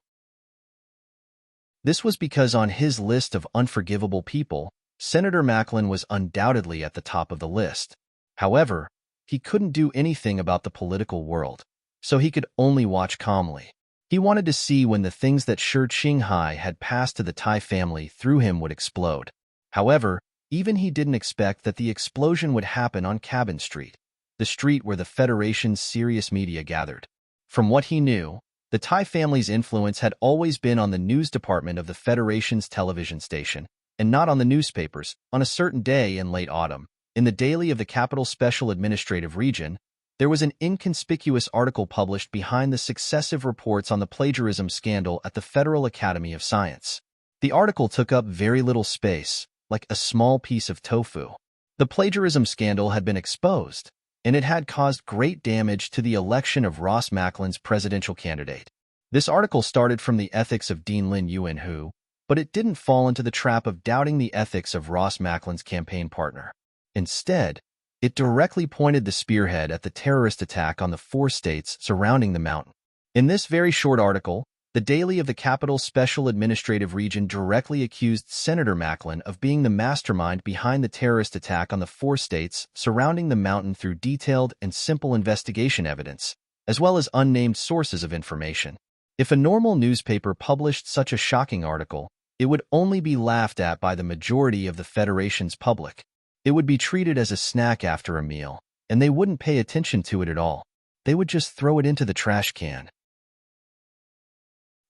This was because on his list of unforgivable people, Senator Macklin was undoubtedly at the top of the list. However, he couldn't do anything about the political world, so he could only watch calmly. He wanted to see when the things that Shi Qinghai had passed to the Tai family through him would explode. However, even he didn't expect that the explosion would happen on Cabin Street, the street where the Federation's serious media gathered. From what he knew, the Tai family's influence had always been on the news department of the Federation's television station, and not on the newspapers. On a certain day in late autumn, in the daily of the Capital Special Administrative Region, there was an inconspicuous article published behind the successive reports on the plagiarism scandal at the Federal Academy of Science. The article took up very little space, like a small piece of tofu. The plagiarism scandal had been exposed, and it had caused great damage to the election of Ross Macklin's presidential candidate. This article started from the ethics of Dean Lin Yuanhu, but it didn't fall into the trap of doubting the ethics of Ross Macklin's campaign partner. Instead, it directly pointed the spearhead at the terrorist attack on the 4 states surrounding the mountain. In this very short article, the Daily of the Capital Special Administrative Region directly accused Senator Macklin of being the mastermind behind the terrorist attack on the 4 states surrounding the mountain through detailed and simple investigation evidence, as well as unnamed sources of information. If a normal newspaper published such a shocking article, it would only be laughed at by the majority of the Federation's public. It would be treated as a snack after a meal, and they wouldn't pay attention to it at all. They would just throw it into the trash can.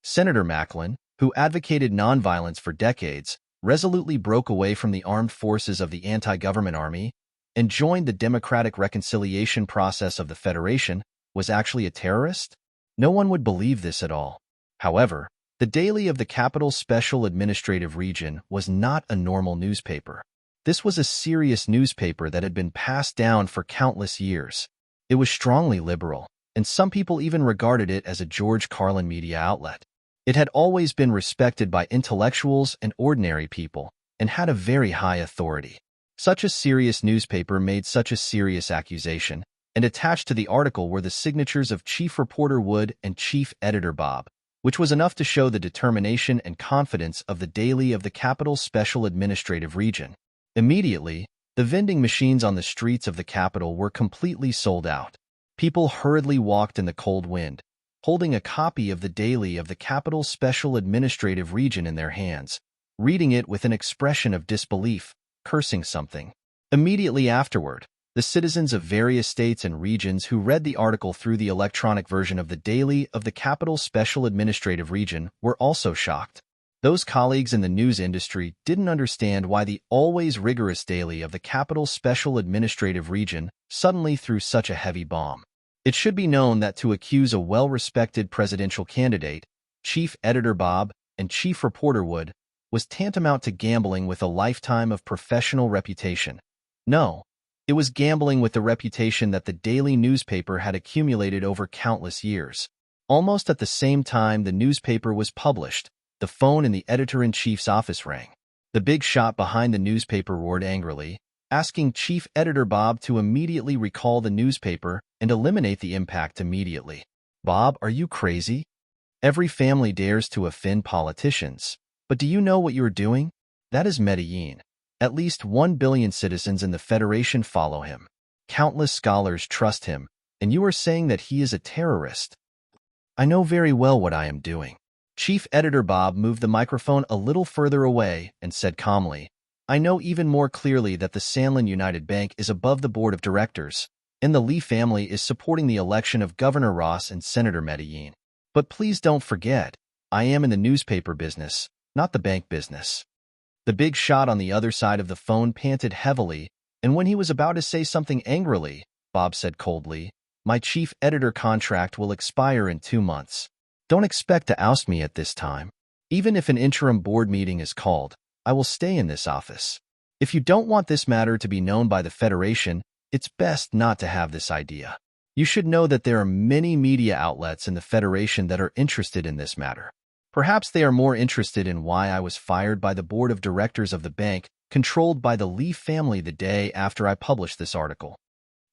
Senator Macklin, who advocated nonviolence for decades, resolutely broke away from the armed forces of the anti-government army and joined the democratic reconciliation process of the Federation, was actually a terrorist? No one would believe this at all. However, the Daily of the Capital Special Administrative Region was not a normal newspaper. This was a serious newspaper that had been passed down for countless years. It was strongly liberal, and some people even regarded it as a George Carlin media outlet. It had always been respected by intellectuals and ordinary people, and had a very high authority. Such a serious newspaper made such a serious accusation, and attached to the article were the signatures of Chief Reporter Wood and Chief Editor Bob, which was enough to show the determination and confidence of the Daily of the Capital Special Administrative Region. Immediately, the vending machines on the streets of the capital were completely sold out. People hurriedly walked in the cold wind, holding a copy of the Daily of the Capital Special Administrative Region in their hands, reading it with an expression of disbelief, cursing something. Immediately afterward, the citizens of various states and regions who read the article through the electronic version of the Daily of the Capital Special Administrative Region were also shocked. Those colleagues in the news industry didn't understand why the always rigorous Daily of the Capital Special Administrative Region suddenly threw such a heavy bomb. It should be known that to accuse a well-respected presidential candidate, Chief Editor Bob and Chief Reporter Wood, was tantamount to gambling with a lifetime of professional reputation. No, it was gambling with the reputation that the daily newspaper had accumulated over countless years. Almost at the same time the newspaper was published, the phone in the editor-in-chief's office rang. The big shot behind the newspaper roared angrily, asking Chief Editor Bob to immediately recall the newspaper and eliminate the impact immediately. Bob, are you crazy? Every family dares to offend politicians. But do you know what you are doing? That is Medellin. At least 1 billion citizens in the Federation follow him. Countless scholars trust him, and you are saying that he is a terrorist. I know very well what I am doing. Chief Editor Bob moved the microphone a little further away and said calmly, I know even more clearly that the Sanlin United Bank is above the board of directors, and the Lee family is supporting the election of Governor Ross and Senator Medellin. But please don't forget, I am in the newspaper business, not the bank business. The big shot on the other side of the phone panted heavily, and when he was about to say something angrily, Bob said coldly, My chief editor contract will expire in 2 months. Don't expect to oust me at this time. Even if an interim board meeting is called, I will stay in this office. If you don't want this matter to be known by the Federation, it's best not to have this idea. You should know that there are many media outlets in the Federation that are interested in this matter. Perhaps they are more interested in why I was fired by the board of directors of the bank controlled by the Lee family the day after I published this article.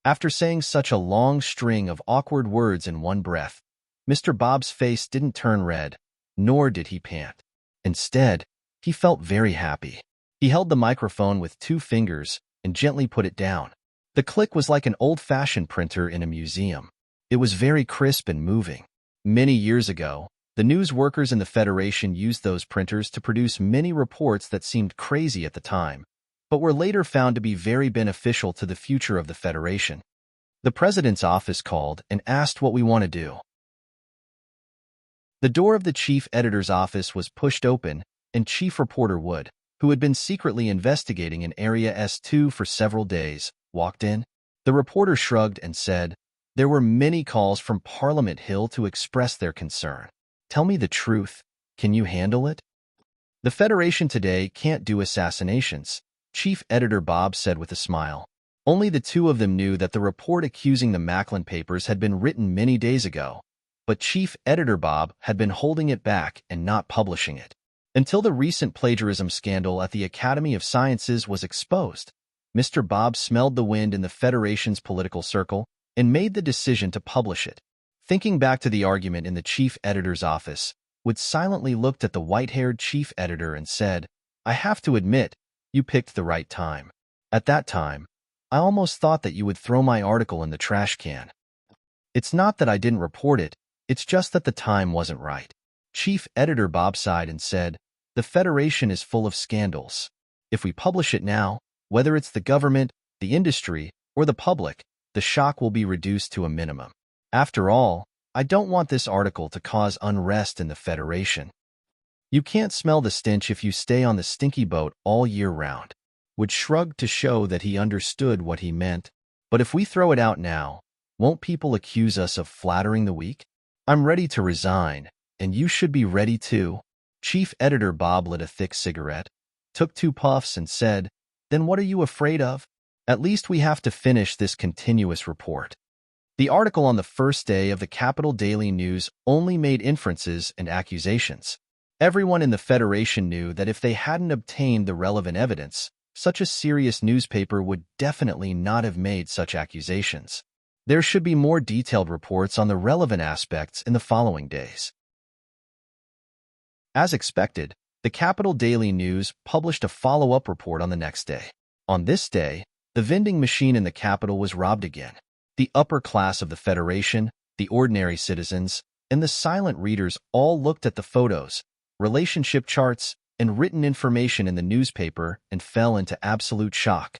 After saying such a long string of awkward words in one breath, Mr. Bob's face didn't turn red, nor did he pant. Instead, he felt very happy. He held the microphone with 2 fingers and gently put it down. The click was like an old-fashioned printer in a museum. It was very crisp and moving. Many years ago, the news workers in the Federation used those printers to produce many reports that seemed crazy at the time, but were later found to be very beneficial to the future of the Federation. The president's office called and asked what we want to do. The door of the chief editor's office was pushed open, and Chief Reporter Wood, who had been secretly investigating in Area S2 for several days, walked in. The reporter shrugged and said, There were many calls from Parliament Hill to express their concern. Tell me the truth. Can you handle it? The Federation today can't do assassinations, Chief Editor Bob said with a smile. Only the 2 of them knew that the report accusing the Macklin papers had been written many days ago, but Chief Editor Bob had been holding it back and not publishing it. Until the recent plagiarism scandal at the Academy of Sciences was exposed, Mr. Bob smelled the wind in the Federation's political circle and made the decision to publish it. Thinking back to the argument in the chief editor's office, Wood silently looked at the white-haired chief editor and said, I have to admit, you picked the right time. At that time, I almost thought that you would throw my article in the trash can. It's not that I didn't report it, it's just that the time wasn't right. Chief Editor Bob sighed and said, The Federation is full of scandals. If we publish it now, whether it's the government, the industry, or the public, the shock will be reduced to a minimum. After all, I don't want this article to cause unrest in the Federation. You can't smell the stench if you stay on the stinky boat all year round. Would shrug to show that he understood what he meant. But if we throw it out now, won't people accuse us of flattering the weak? I'm ready to resign, and you should be ready too. Chief Editor Bob lit a thick cigarette, took 2 puffs and said, "Then what are you afraid of? At least we have to finish this continuous report." The article on the first day of the Capital Daily News only made inferences and accusations. Everyone in the Federation knew that if they hadn't obtained the relevant evidence, such a serious newspaper would definitely not have made such accusations. There should be more detailed reports on the relevant aspects in the following days. As expected, the Capital Daily News published a follow-up report on the next day. On this day, the vending machine in the capital was robbed again. The upper class of the Federation, the ordinary citizens, and the silent readers all looked at the photos, relationship charts, and written information in the newspaper and fell into absolute shock.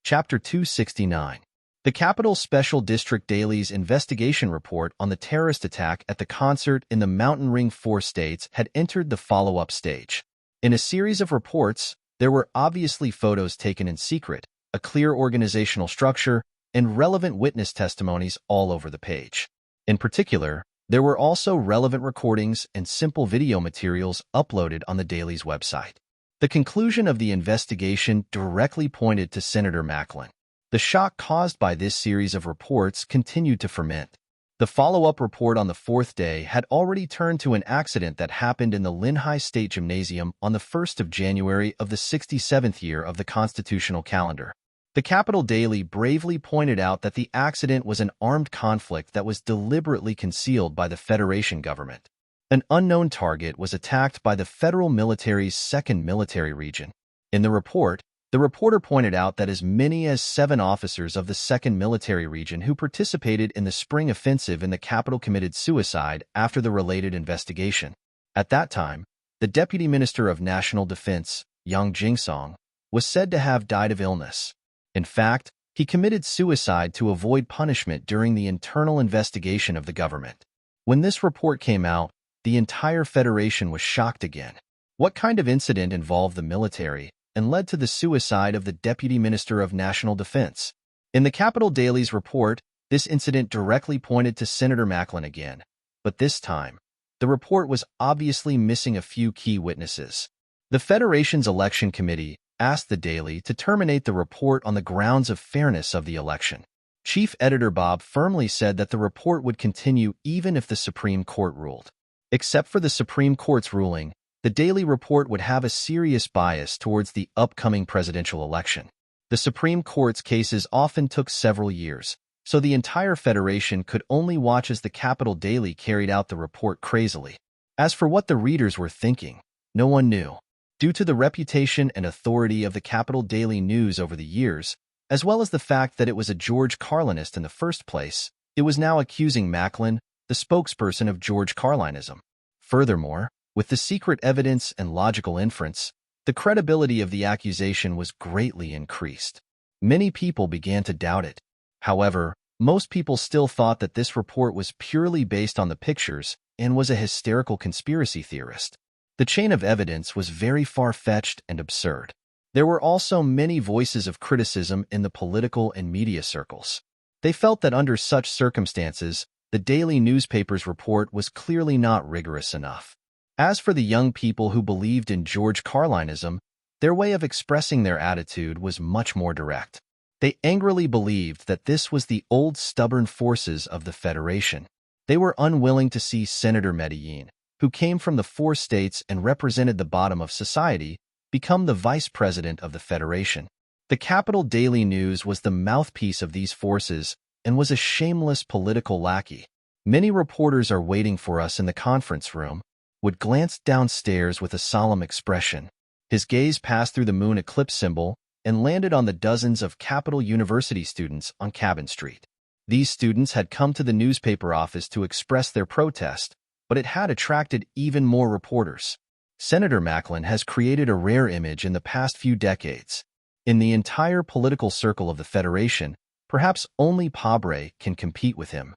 Chapter 269. The Capital Special District Daily's investigation report on the terrorist attack at the concert in the Mountain Ring 4 states had entered the follow-up stage. In a series of reports, there were obviously photos taken in secret, a clear organizational structure, and relevant witness testimonies all over the page. In particular, there were also relevant recordings and simple video materials uploaded on the Daily's website. The conclusion of the investigation directly pointed to Senator Macklin. The shock caused by this series of reports continued to ferment. The follow-up report on the 4th day had already turned to an accident that happened in the Linhai State Gymnasium on the 1st of January of the 67th year of the constitutional calendar. The Capital Daily bravely pointed out that the accident was an armed conflict that was deliberately concealed by the Federation government. An unknown target was attacked by the federal military's 2nd Military Region. In the report, the reporter pointed out that as many as 7 officers of the 2nd Military Region who participated in the spring offensive in the capital committed suicide after the related investigation. At that time, the Deputy Minister of National Defense, Yang Jingsong, was said to have died of illness. In fact, he committed suicide to avoid punishment during the internal investigation of the government. When this report came out, the entire Federation was shocked again. What kind of incident involved the military and led to the suicide of the Deputy Minister of National Defense? In the Capital Daily's report, this incident directly pointed to Senator Macklin again, but this time, the report was obviously missing a few key witnesses. The Federation's election committee asked the Daily to terminate the report on the grounds of fairness of the election. Chief Editor Bob firmly said that the report would continue even if the Supreme Court ruled. Except for the Supreme Court's ruling, the Daily report would have a serious bias towards the upcoming presidential election. The Supreme Court's cases often took several years, so the entire Federation could only watch as the Capital Daily carried out the report crazily. As for what the readers were thinking, no one knew. Due to the reputation and authority of the Capital Daily News over the years, as well as the fact that it was a George Carlinist in the first place, it was now accusing Macklin, the spokesperson of George Carlinism. Furthermore, with the secret evidence and logical inference, the credibility of the accusation was greatly increased. Many people began to doubt it. However, most people still thought that this report was purely based on the pictures and was a hysterical conspiracy theorist. The chain of evidence was very far-fetched and absurd. There were also many voices of criticism in the political and media circles. They felt that under such circumstances, the daily newspaper's report was clearly not rigorous enough. As for the young people who believed in George Carlinism, their way of expressing their attitude was much more direct. They angrily believed that this was the old stubborn forces of the Federation. They were unwilling to see Senator Medellin, who came from the 4 states and represented the bottom of society, become the vice president of the Federation. The Capital Daily News was the mouthpiece of these forces and was a shameless political lackey. Many reporters are waiting for us in the conference room, would glance downstairs with a solemn expression. His gaze passed through the moon eclipse symbol and landed on the dozens of Capital University students on Cabin Street. These students had come to the newspaper office to express their protest, but it had attracted even more reporters. Senator Macklin has created a rare image in the past few decades. In the entire political circle of the Federation, perhaps only Pabre can compete with him.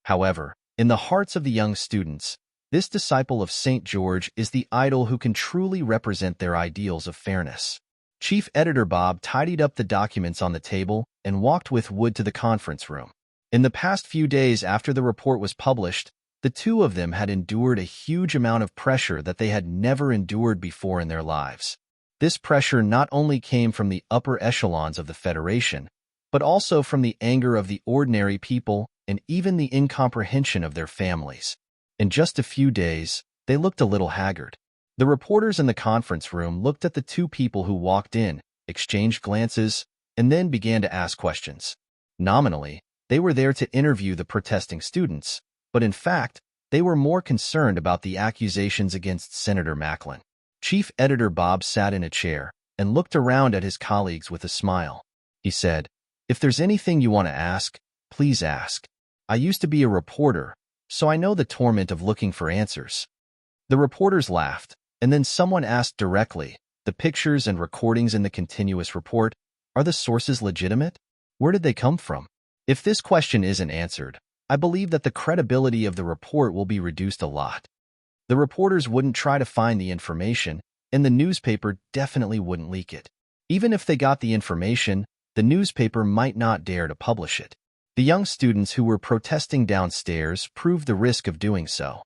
However, in the hearts of the young students, this disciple of St. George is the idol who can truly represent their ideals of fairness. Chief Editor Bob tidied up the documents on the table and walked with Wood to the conference room. In the past few days after the report was published, the two of them had endured a huge amount of pressure that they had never endured before in their lives. This pressure not only came from the upper echelons of the Federation, but also from the anger of the ordinary people and even the incomprehension of their families. In just a few days, they looked a little haggard. The reporters in the conference room looked at the two people who walked in, exchanged glances, and then began to ask questions. Nominally, they were there to interview the protesting students, but in fact, they were more concerned about the accusations against Senator Macklin. Chief Editor Bob sat in a chair and looked around at his colleagues with a smile. He said, "If there's anything you want to ask, please ask. I used to be a reporter, so I know the torment of looking for answers." The reporters laughed, and then someone asked directly, "The pictures and recordings in the continuous report, are the sources legitimate? Where did they come from?" If this question isn't answered, I believe that the credibility of the report will be reduced a lot. The reporters wouldn't try to find the information, and the newspaper definitely wouldn't leak it. Even if they got the information, the newspaper might not dare to publish it. The young students who were protesting downstairs proved the risk of doing so.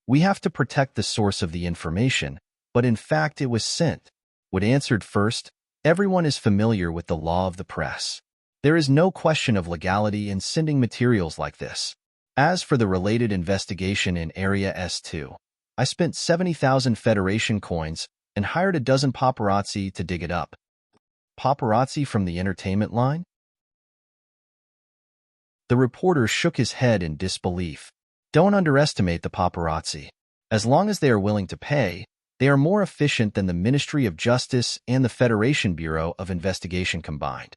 "We have to protect the source of the information, but in fact it was sent." Wood answered first, "Everyone is familiar with the law of the press. There is no question of legality in sending materials like this. As for the related investigation in Area S2, I spent 70,000 Federation coins and hired a dozen paparazzi to dig it up." Paparazzi from the entertainment line? The reporter shook his head in disbelief. Don't underestimate the paparazzi. As long as they are willing to pay, they are more efficient than the Ministry of Justice and the Federation Bureau of Investigation combined.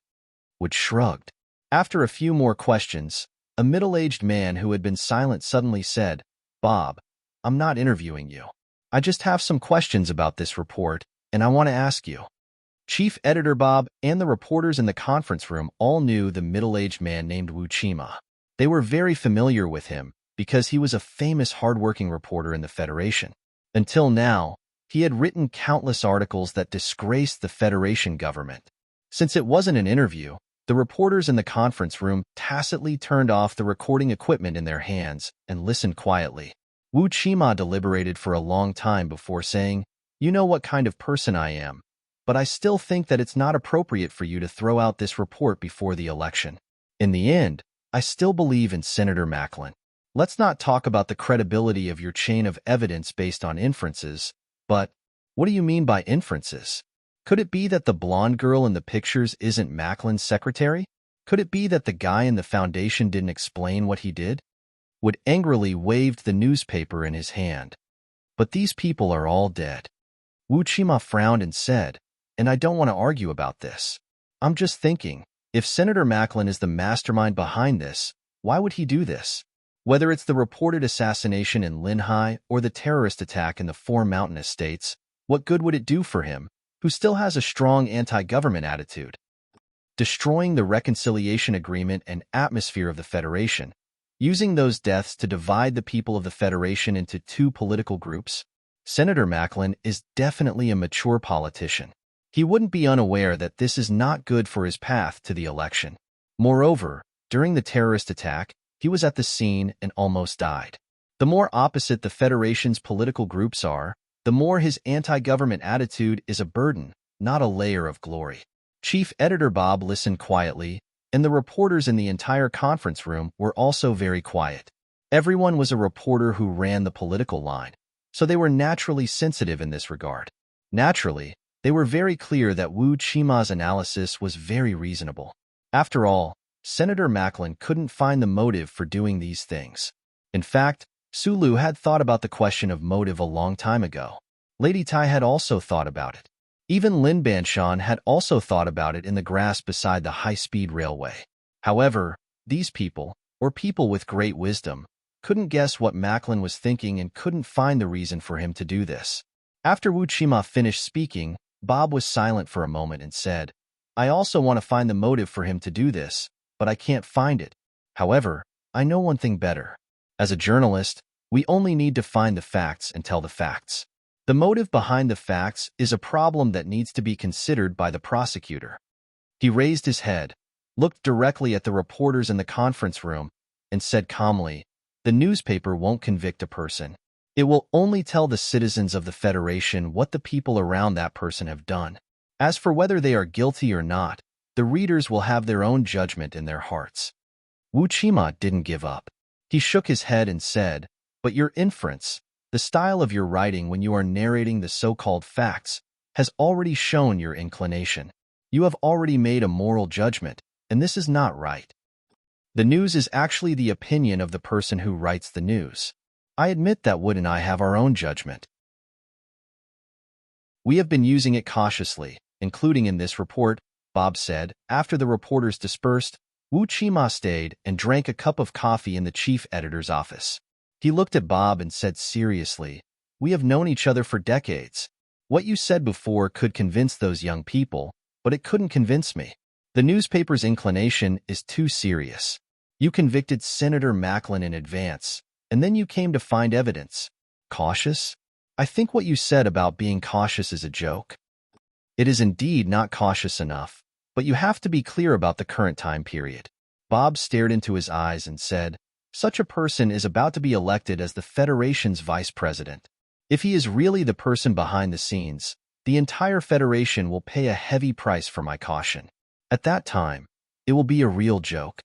Wood shrugged. After a few more questions, a middle-aged man who had been silent suddenly said, "Bob, I'm not interviewing you. I just have some questions about this report, and I want to ask you." Chief Editor Bob and the reporters in the conference room all knew the middle-aged man named Wu Chima. They were very familiar with him because he was a famous hard-working reporter in the Federation. Until now, he had written countless articles that disgraced the Federation government. Since it wasn't an interview, the reporters in the conference room tacitly turned off the recording equipment in their hands and listened quietly. Wu Chima deliberated for a long time before saying, "You know what kind of person I am, but I still think that it's not appropriate for you to throw out this report before the election. In the end, I still believe in Senator Macklin. Let's not talk about the credibility of your chain of evidence based on inferences, but what do you mean by inferences? Could it be that the blonde girl in the pictures isn't Macklin's secretary? Could it be that the guy in the foundation didn't explain what he did?" Wood angrily waved the newspaper in his hand. "But these people are all dead." Wu Chima frowned and said, "And I don't want to argue about this. I'm just thinking, if Senator Macklin is the mastermind behind this, why would he do this? Whether it's the reported assassination in Linhai or the terrorist attack in the Four Mountain Estates, what good would it do for him, who still has a strong anti-government attitude? Destroying the reconciliation agreement and atmosphere of the Federation, using those deaths to divide the people of the Federation into two political groups? Senator Macklin is definitely a mature politician. He wouldn't be unaware that this is not good for his path to the election. Moreover, during the terrorist attack, he was at the scene and almost died. The more opposite the Federation's political groups are, the more his anti-government attitude is a burden, not a layer of glory." Chief Editor Bob listened quietly, and the reporters in the entire conference room were also very quiet. Everyone was a reporter who ran the political line, so they were naturally sensitive in this regard. Naturally, they were very clear that Wu Chima's analysis was very reasonable. After all, Senator Macklin couldn't find the motive for doing these things. In fact, Sulu had thought about the question of motive a long time ago. Lady Tai had also thought about it. Even Lin Banshan had also thought about it in the grass beside the high-speed railway. However, these people, or people with great wisdom, couldn't guess what Macklin was thinking and couldn't find the reason for him to do this. After Wu Chima finished speaking, Bob was silent for a moment and said, "I also want to find the motive for him to do this, but I can't find it. However, I know one thing better. As a journalist, we only need to find the facts and tell the facts. The motive behind the facts is a problem that needs to be considered by the prosecutor. He raised his head, looked directly at the reporters in the conference room, and said calmly, "The newspaper won't convict a person. It will only tell the citizens of the Federation what the people around that person have done. As for whether they are guilty or not, the readers will have their own judgment in their hearts." Wu Qima didn't give up. He shook his head and said, "But your inference, the style of your writing when you are narrating the so-called facts, has already shown your inclination. You have already made a moral judgment, and this is not right. The news is actually the opinion of the person who writes the news. I admit that Wood and I have our own judgment. We have been using it cautiously, including in this report," Bob said. After the reporters dispersed, Wu Qima stayed and drank a cup of coffee in the chief editor's office. He looked at Bob and said seriously, "We have known each other for decades. What you said before could convince those young people, but it couldn't convince me. The newspaper's inclination is too serious. You convicted Senator Macklin in advance, and then you came to find evidence. Cautious? I think what you said about being cautious is a joke. It is indeed not cautious enough, but you have to be clear about the current time period." Bob stared into his eyes and said, "Such a person is about to be elected as the Federation's vice president. If he is really the person behind the scenes, the entire Federation will pay a heavy price for my caution. At that time, it will be a real joke.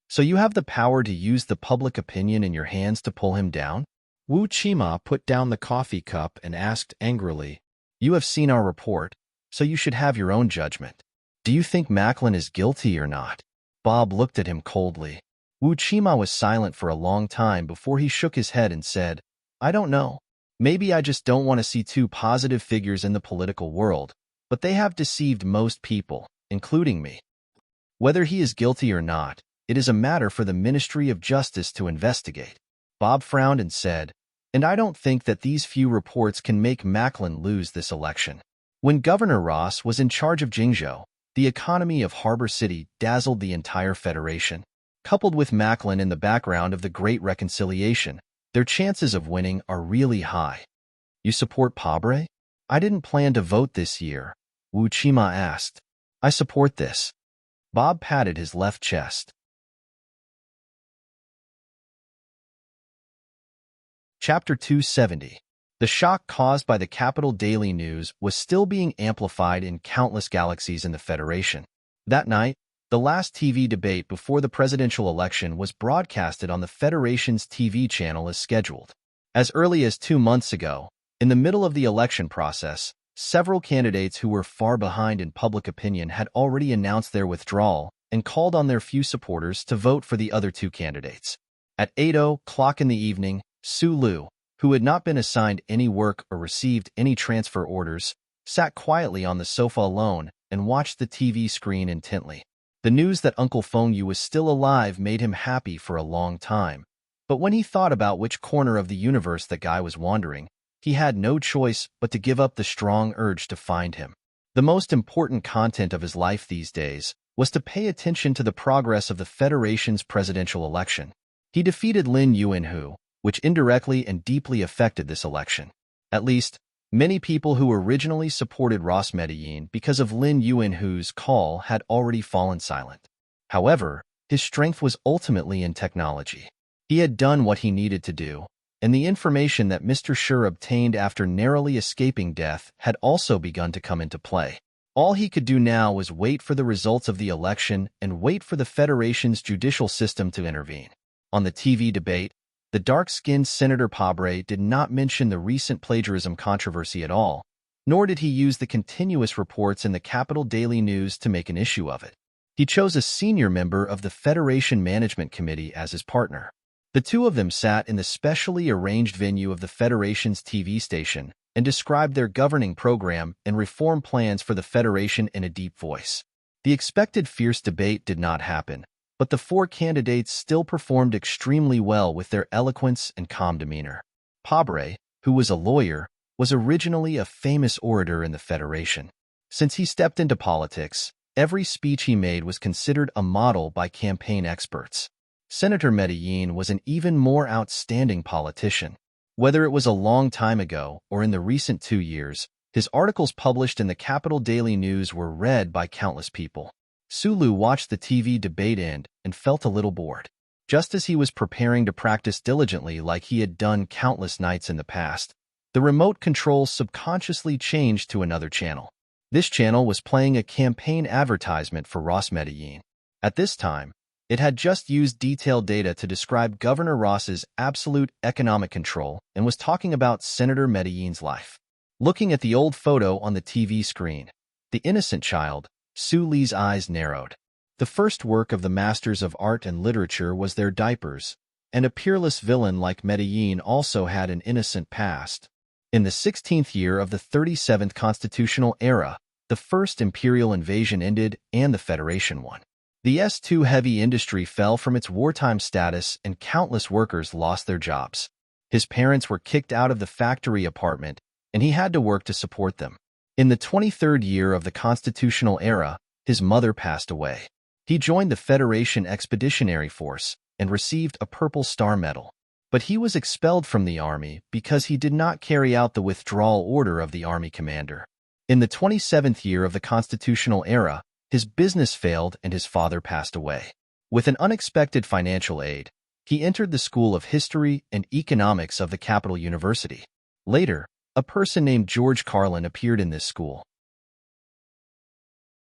So you have the power to use the public opinion in your hands to pull him down?" Wu Qima put down the coffee cup and asked angrily, "You have seen our report, so you should have your own judgment. Do you think Macklin is guilty or not?" Bob looked at him coldly. Wu Qima was silent for a long time before he shook his head and said, "I don't know. Maybe I just don't want to see two positive figures in the political world, but they have deceived most people, including me. Whether he is guilty or not, it is a matter for the Ministry of Justice to investigate." Bob frowned and said, "And I don't think that these few reports can make Macklin lose this election. When Governor Ross was in charge of Jingzhou, the economy of Harbor City dazzled the entire Federation. Coupled with Macklin in the background of the Great Reconciliation, their chances of winning are really high." "You support Pabre?" "I didn't plan to vote this year," Wu Qima asked. "I support this." Bob patted his left chest. Chapter 270. The shock caused by the Capital Daily News was still being amplified in countless galaxies in the Federation. That night, the last TV debate before the presidential election was broadcasted on the Federation's TV channel as scheduled. As early as 2 months ago, in the middle of the election process, several candidates who were far behind in public opinion had already announced their withdrawal and called on their few supporters to vote for the other two candidates. At 8:00 in the evening, Su Lu, who had not been assigned any work or received any transfer orders, sat quietly on the sofa alone and watched the TV screen intently. The news that Uncle Fengyu was still alive made him happy for a long time, but when he thought about which corner of the universe that guy was wandering, he had no choice but to give up the strong urge to find him. The most important content of his life these days was to pay attention to the progress of the Federation's presidential election. He defeated Lin Yuanhu, which indirectly and deeply affected this election. At least, many people who originally supported Ross Medellin because of Lin Yuanhu's call had already fallen silent. However, his strength was ultimately in technology. He had done what he needed to do, and the information that Mr. Schur obtained after narrowly escaping death had also begun to come into play. All he could do now was wait for the results of the election and wait for the Federation's judicial system to intervene. On the TV debate, the dark-skinned Senator Pabre did not mention the recent plagiarism controversy at all, nor did he use the continuous reports in the Capital Daily News to make an issue of it. He chose a senior member of the Federation Management Committee as his partner. The two of them sat in the specially arranged venue of the Federation's TV station and described their governing program and reform plans for the Federation in a deep voice. The expected fierce debate did not happen, but the four candidates still performed extremely well with their eloquence and calm demeanor. Pabre, who was a lawyer, was originally a famous orator in the Federation. Since he stepped into politics, every speech he made was considered a model by campaign experts. Senator Medellin was an even more outstanding politician. Whether it was a long time ago or in the recent 2 years, his articles published in the Capital Daily News were read by countless people. Sulu watched the TV debate end and felt a little bored. Just as he was preparing to practice diligently like he had done countless nights in the past, the remote control subconsciously changed to another channel. This channel was playing a campaign advertisement for Ross Medellin. At this time, it had just used detailed data to describe Governor Ross's absolute economic control and was talking about Senator Medellin's life. Looking at the old photo on the TV screen, the innocent child, Suli's eyes narrowed. The first work of the masters of art and literature was their diapers, and a peerless villain like Medellin also had an innocent past. In the 16th year of the 37th constitutional era, the first imperial invasion ended and the Federation won. The S2 heavy industry fell from its wartime status and countless workers lost their jobs. His parents were kicked out of the factory apartment, and he had to work to support them. In the 23rd year of the constitutional era, his mother passed away. He joined the Federation Expeditionary Force and received a Purple Star Medal. But he was expelled from the army because he did not carry out the withdrawal order of the army commander. In the 27th year of the constitutional era, his business failed and his father passed away. With an unexpected financial aid, he entered the School of History and Economics of the Capital University. Later, a person named George Carlin appeared in this school.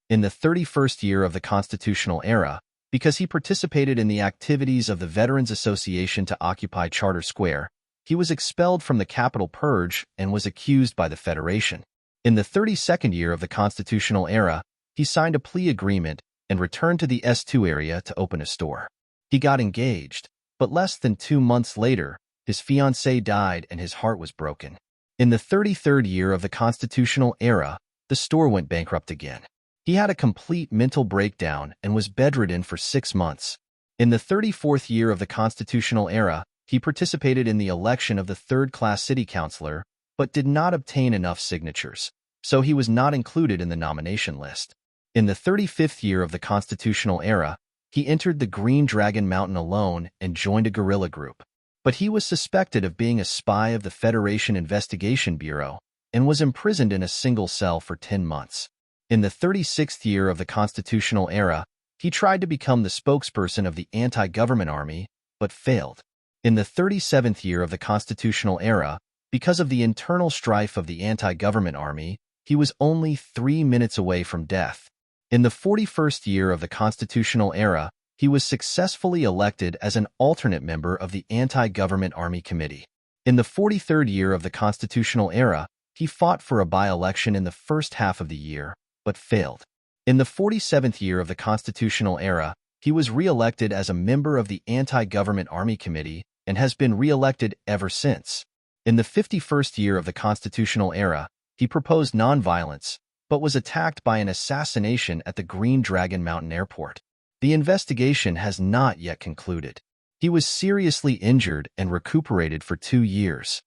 In the 31st year of the constitutional era, because he participated in the activities of the Veterans Association to occupy Charter Square, he was expelled from the Capitol Purge and was accused by the Federation. In the 32nd year of the constitutional era, he signed a plea agreement and returned to the S2 area to open a store. He got engaged, but less than 2 months later, his fiancée died and his heart was broken. In the 33rd year of the constitutional era, the store went bankrupt again. He had a complete mental breakdown and was bedridden for 6 months. In the 34th year of the constitutional era, he participated in the election of the third-class city councilor, but did not obtain enough signatures, so he was not included in the nomination list. In the 35th year of the constitutional era, he entered the Green Dragon Mountain alone and joined a guerrilla group. But he was suspected of being a spy of the Federation Investigation Bureau and was imprisoned in a single cell for 10 months. In the 36th year of the constitutional era, he tried to become the spokesperson of the anti-government army, but failed. In the 37th year of the constitutional era, because of the internal strife of the anti-government army, he was only 3 minutes away from death. In the 41st year of the constitutional era, he was successfully elected as an alternate member of the Anti-Government Army Committee. In the 43rd year of the constitutional era, he fought for a by-election in the first half of the year, but failed. In the 47th year of the constitutional era, he was re-elected as a member of the Anti-Government Army Committee and has been re-elected ever since. In the 51st year of the constitutional era, he proposed nonviolence, but was attacked by an assassination at the Green Dragon Mountain Airport. The investigation has not yet concluded. He was seriously injured and recuperated for 2 years.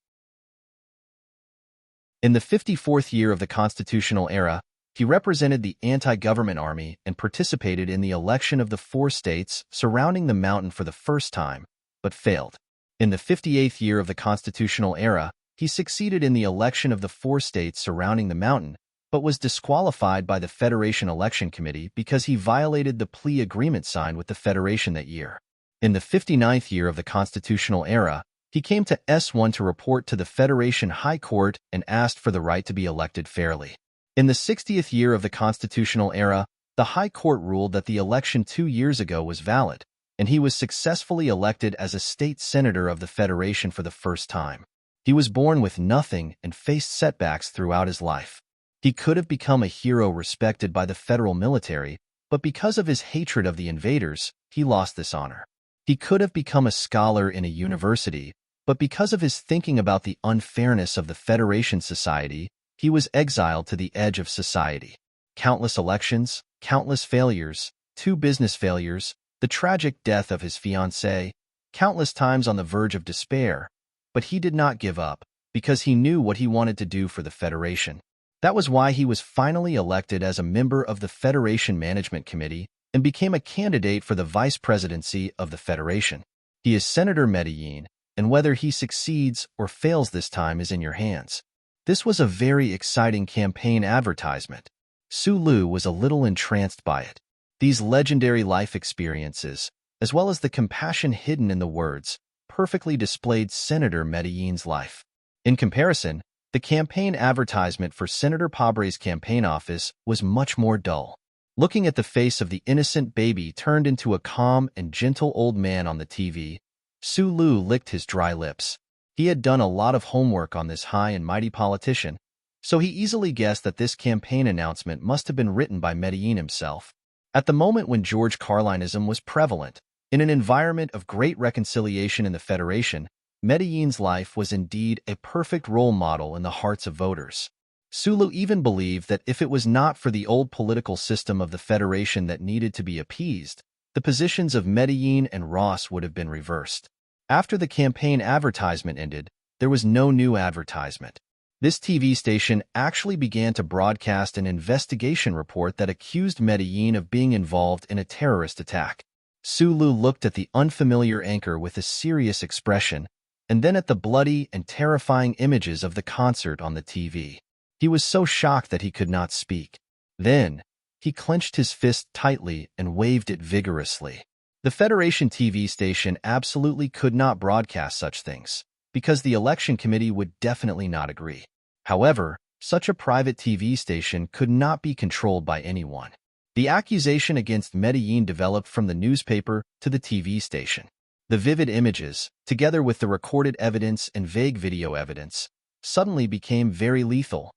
In the 54th year of the constitutional era, he represented the anti-government army and participated in the election of the 4 states surrounding the mountain for the first time, but failed. In the 58th year of the constitutional era, he succeeded in the election of the 4 states surrounding the mountain, but was disqualified by the Federation Election Committee because he violated the plea agreement signed with the Federation that year. In the 59th year of the constitutional era, he came to S1 to report to the Federation High Court and asked for the right to be elected fairly. In the 60th year of the constitutional era, the High Court ruled that the election 2 years ago was valid, and he was successfully elected as a state senator of the Federation for the first time. He was born with nothing and faced setbacks throughout his life. He could have become a hero respected by the federal military, but because of his hatred of the invaders, he lost this honor. He could have become a scholar in a university, but because of his thinking about the unfairness of the Federation society, he was exiled to the edge of society. Countless elections, countless failures, 2 business failures, the tragic death of his fiancée, countless times on the verge of despair, but he did not give up, because he knew what he wanted to do for the Federation. That was why he was finally elected as a member of the Federation Management Committee and became a candidate for the vice presidency of the Federation. He is Senator Medellin, and whether he succeeds or fails this time is in your hands. This was a very exciting campaign advertisement. Sulu was a little entranced by it. These legendary life experiences, as well as the compassion hidden in the words, perfectly displayed Senator Medellin's life. In comparison, the campaign advertisement for Senator Pobre's campaign office was much more dull. Looking at the face of the innocent baby turned into a calm and gentle old man on the TV, Sulu licked his dry lips. He had done a lot of homework on this high and mighty politician, so he easily guessed that this campaign announcement must have been written by Medellin himself. At the moment when George Carlinism was prevalent, in an environment of great reconciliation in the Federation, Medellin's life was indeed a perfect role model in the hearts of voters. Sulu even believed that if it was not for the old political system of the Federation that needed to be appeased, the positions of Medellin and Ross would have been reversed. After the campaign advertisement ended, there was no new advertisement. This TV station actually began to broadcast an investigation report that accused Medellin of being involved in a terrorist attack. Sulu looked at the unfamiliar anchor with a serious expression, and then at the bloody and terrifying images of the concert on the TV. He was so shocked that he could not speak. Then, he clenched his fist tightly and waved it vigorously. The Federation TV station absolutely could not broadcast such things, because the election committee would definitely not agree. However, such a private TV station could not be controlled by anyone. The accusation against Medellin developed from the newspaper to the TV station. The vivid images, together with the recorded evidence and vague video evidence, suddenly became very lethal.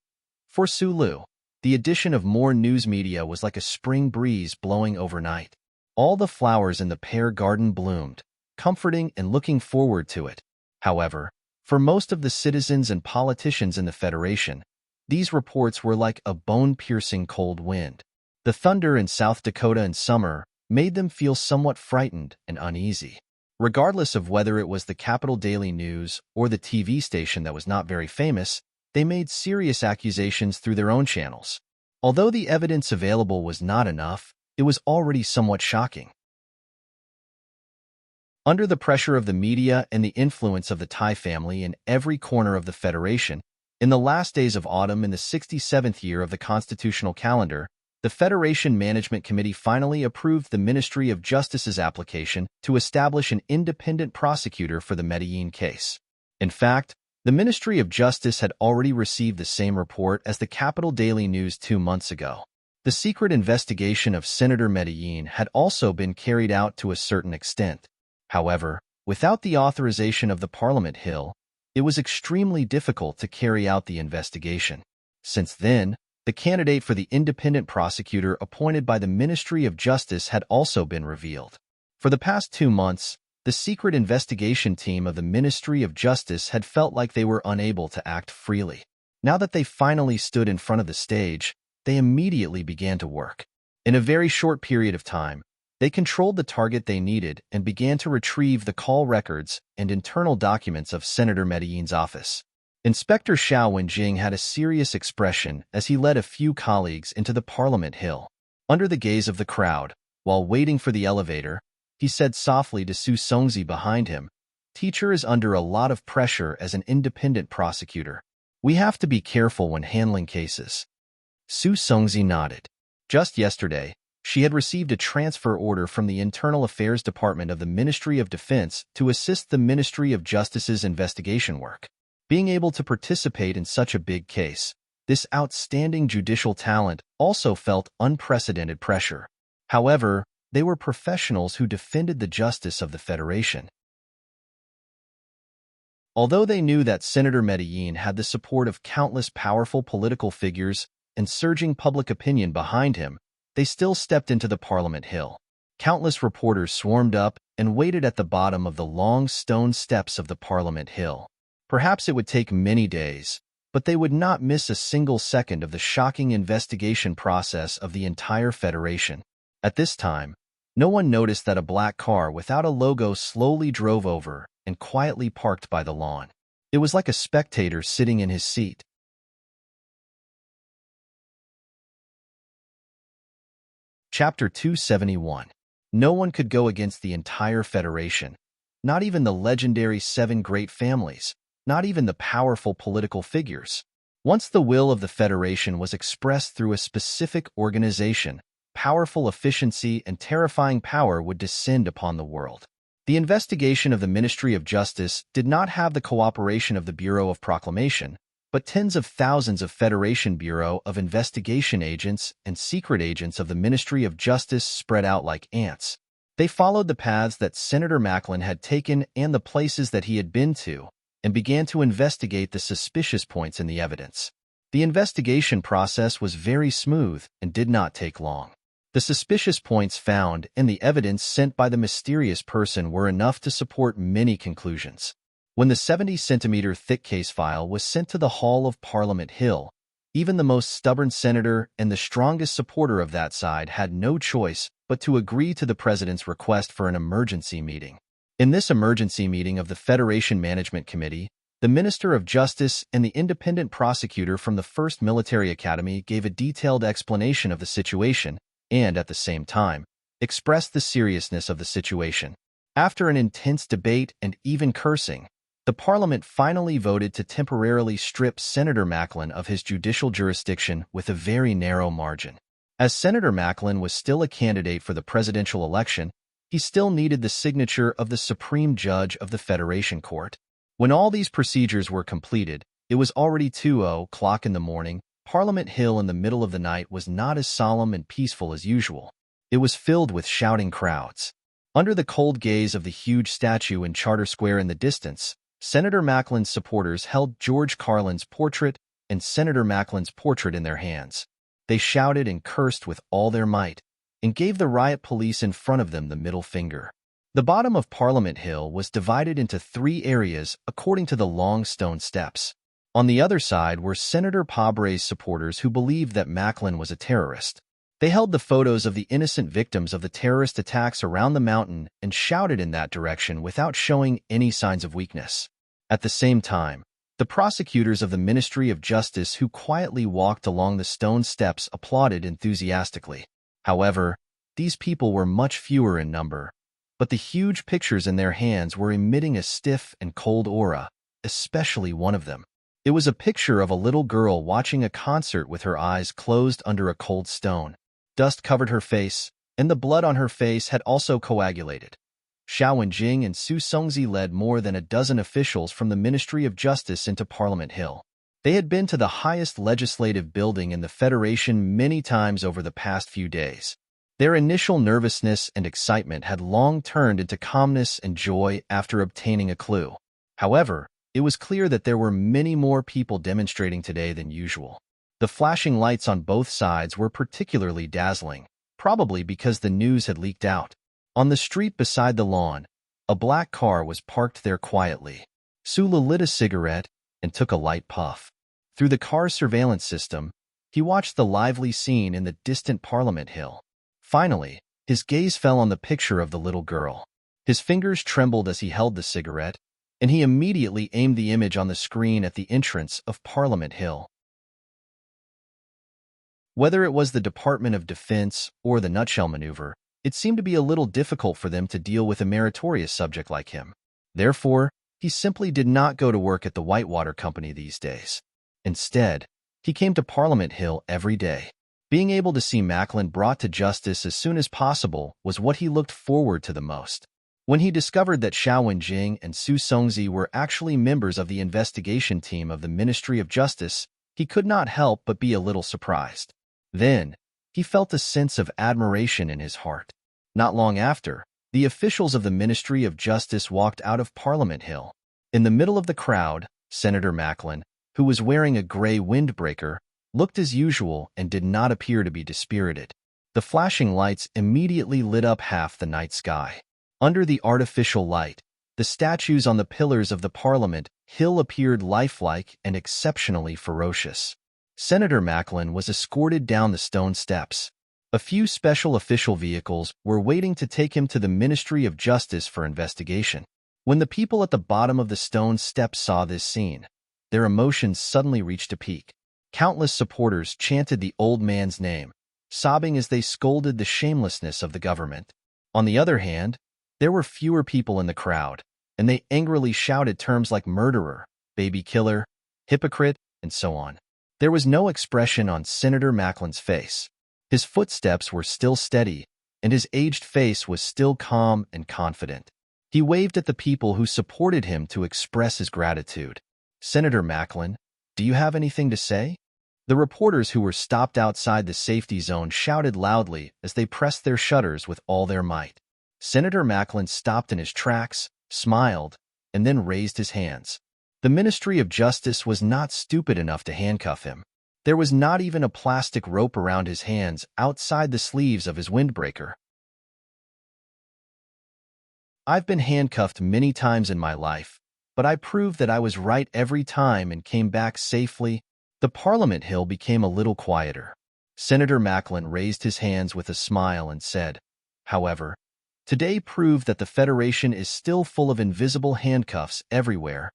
For Sulu, the addition of more news media was like a spring breeze blowing overnight. All the flowers in the pear garden bloomed, comforting and looking forward to it. However, for most of the citizens and politicians in the Federation, these reports were like a bone-piercing cold wind. The thunder in South Dakota in summer made them feel somewhat frightened and uneasy. Regardless of whether it was the Capital Daily News or the TV station that was not very famous, they made serious accusations through their own channels. Although the evidence available was not enough, it was already somewhat shocking. Under the pressure of the media and the influence of the Thai family in every corner of the Federation, in the last days of autumn in the 67th year of the constitutional calendar, the Federation Management Committee finally approved the Ministry of Justice's application to establish an independent prosecutor for the Medellin case. In fact, the Ministry of Justice had already received the same report as the Capital Daily News 2 months ago. The secret investigation of Senator Medellin had also been carried out to a certain extent. However, without the authorization of the Parliament Hill, it was extremely difficult to carry out the investigation. Since then, the candidate for the independent prosecutor appointed by the Ministry of Justice had also been revealed. For the past 2 months, the secret investigation team of the Ministry of Justice had felt like they were unable to act freely. Now that they finally stood in front of the stage, they immediately began to work. In a very short period of time, they controlled the target they needed and began to retrieve the call records and internal documents of Senator Medellin's office. Inspector Xiao Wenjing had a serious expression as he led a few colleagues into the Parliament Hill. Under the gaze of the crowd, while waiting for the elevator, he said softly to Su Songzi behind him, "Teacher is under a lot of pressure as an independent prosecutor. We have to be careful when handling cases." Su Songzi nodded. Just yesterday, she had received a transfer order from the Internal Affairs Department of the Ministry of Defense to assist the Ministry of Justice's investigation work. Being able to participate in such a big case, this outstanding judicial talent also felt unprecedented pressure. However, they were professionals who defended the justice of the Federation. Although they knew that Senator Medellin had the support of countless powerful political figures and surging public opinion behind him, they still stepped into the Parliament Hill. Countless reporters swarmed up and waited at the bottom of the long stone steps of the Parliament Hill. Perhaps it would take many days, but they would not miss a single second of the shocking investigation process of the entire Federation. At this time, no one noticed that a black car without a logo slowly drove over and quietly parked by the lawn. It was like a spectator sitting in his seat. Chapter 271. No one could go against the entire Federation, not even the legendary 7 great families, not even the powerful political figures. Once the will of the Federation was expressed through a specific organization, powerful efficiency and terrifying power would descend upon the world. The investigation of the Ministry of Justice did not have the cooperation of the Bureau of Proclamation, but tens of thousands of Federation Bureau of Investigation agents and secret agents of the Ministry of Justice spread out like ants. They followed the paths that Senator Macklin had taken and the places that he had been to, and began to investigate the suspicious points in the evidence. The investigation process was very smooth and did not take long. The suspicious points found and the evidence sent by the mysterious person were enough to support many conclusions. When the 70-centimeter thick case file was sent to the Hall of Parliament Hill, even the most stubborn senator and the strongest supporter of that side had no choice but to agree to the president's request for an emergency meeting. In this emergency meeting of the Federation Management Committee, the Minister of Justice and the independent prosecutor from the 1st Military Academy gave a detailed explanation of the situation and, at the same time, expressed the seriousness of the situation. After an intense debate and even cursing, the Parliament finally voted to temporarily strip Senator Macklin of his judicial jurisdiction with a very narrow margin. As Senator Macklin was still a candidate for the presidential election, he still needed the signature of the Supreme Judge of the Federation Court. When all these procedures were completed, it was already 2:00 in the morning. Parliament Hill in the middle of the night was not as solemn and peaceful as usual. It was filled with shouting crowds. Under the cold gaze of the huge statue in Charter Square in the distance, Senator Macklin's supporters held George Carlin's portrait and Senator Macklin's portrait in their hands. They shouted and cursed with all their might, and gave the riot police in front of them the middle finger. The bottom of Parliament Hill was divided into 3 areas according to the long stone steps. On the other side were Senator Pabre's supporters who believed that Macklin was a terrorist. They held the photos of the innocent victims of the terrorist attacks around the mountain and shouted in that direction without showing any signs of weakness. At the same time, the prosecutors of the Ministry of Justice who quietly walked along the stone steps applauded enthusiastically. However, these people were much fewer in number, but the huge pictures in their hands were emitting a stiff and cold aura, especially one of them. It was a picture of a little girl watching a concert with her eyes closed under a cold stone. Dust covered her face, and the blood on her face had also coagulated. Xiao Wenjing and Su Songzi led more than a dozen officials from the Ministry of Justice into Parliament Hill. They had been to the highest legislative building in the Federation many times over the past few days. Their initial nervousness and excitement had long turned into calmness and joy after obtaining a clue. However, it was clear that there were many more people demonstrating today than usual. The flashing lights on both sides were particularly dazzling, probably because the news had leaked out. On the street beside the lawn, a black car was parked there quietly. Sula lit a cigarette and took a light puff. Through the car's surveillance system, he watched the lively scene in the distant Parliament Hill. Finally, his gaze fell on the picture of the little girl. His fingers trembled as he held the cigarette, and he immediately aimed the image on the screen at the entrance of Parliament Hill. Whether it was the Department of Defense or the nutshell maneuver, it seemed to be a little difficult for them to deal with a meritorious subject like him. Therefore, he simply did not go to work at the Whitewater Company these days. Instead, he came to Parliament Hill every day. Being able to see Macklin brought to justice as soon as possible was what he looked forward to the most. When he discovered that Xiao Wenjing and Su Songzi were actually members of the investigation team of the Ministry of Justice, he could not help but be a little surprised. Then, he felt a sense of admiration in his heart. Not long after, the officials of the Ministry of Justice walked out of Parliament Hill. In the middle of the crowd, Senator Macklin, who was wearing a gray windbreaker, looked as usual and did not appear to be dispirited. The flashing lights immediately lit up half the night sky. Under the artificial light, the statues on the pillars of the Parliament Hill appeared lifelike and exceptionally ferocious. Senator Macklin was escorted down the stone steps. A few special official vehicles were waiting to take him to the Ministry of Justice for investigation. When the people at the bottom of the stone steps saw this scene, their emotions suddenly reached a peak. Countless supporters chanted the old man's name, sobbing as they scolded the shamelessness of the government. On the other hand, there were fewer people in the crowd, and they angrily shouted terms like murderer, baby killer, hypocrite, and so on. There was no expression on Senator Macklin's face. His footsteps were still steady, and his aged face was still calm and confident. He waved at the people who supported him to express his gratitude. "Senator Macklin, do you have anything to say?" The reporters who were stopped outside the safety zone shouted loudly as they pressed their shutters with all their might. Senator Macklin stopped in his tracks, smiled, and then raised his hands. The Ministry of Justice was not stupid enough to handcuff him. There was not even a plastic rope around his hands outside the sleeves of his windbreaker. "I've been handcuffed many times in my life, but I proved that I was right every time and came back safely." The Parliament Hill became a little quieter. Senator Macklin raised his hands with a smile and said, "However, today proved that the Federation is still full of invisible handcuffs everywhere.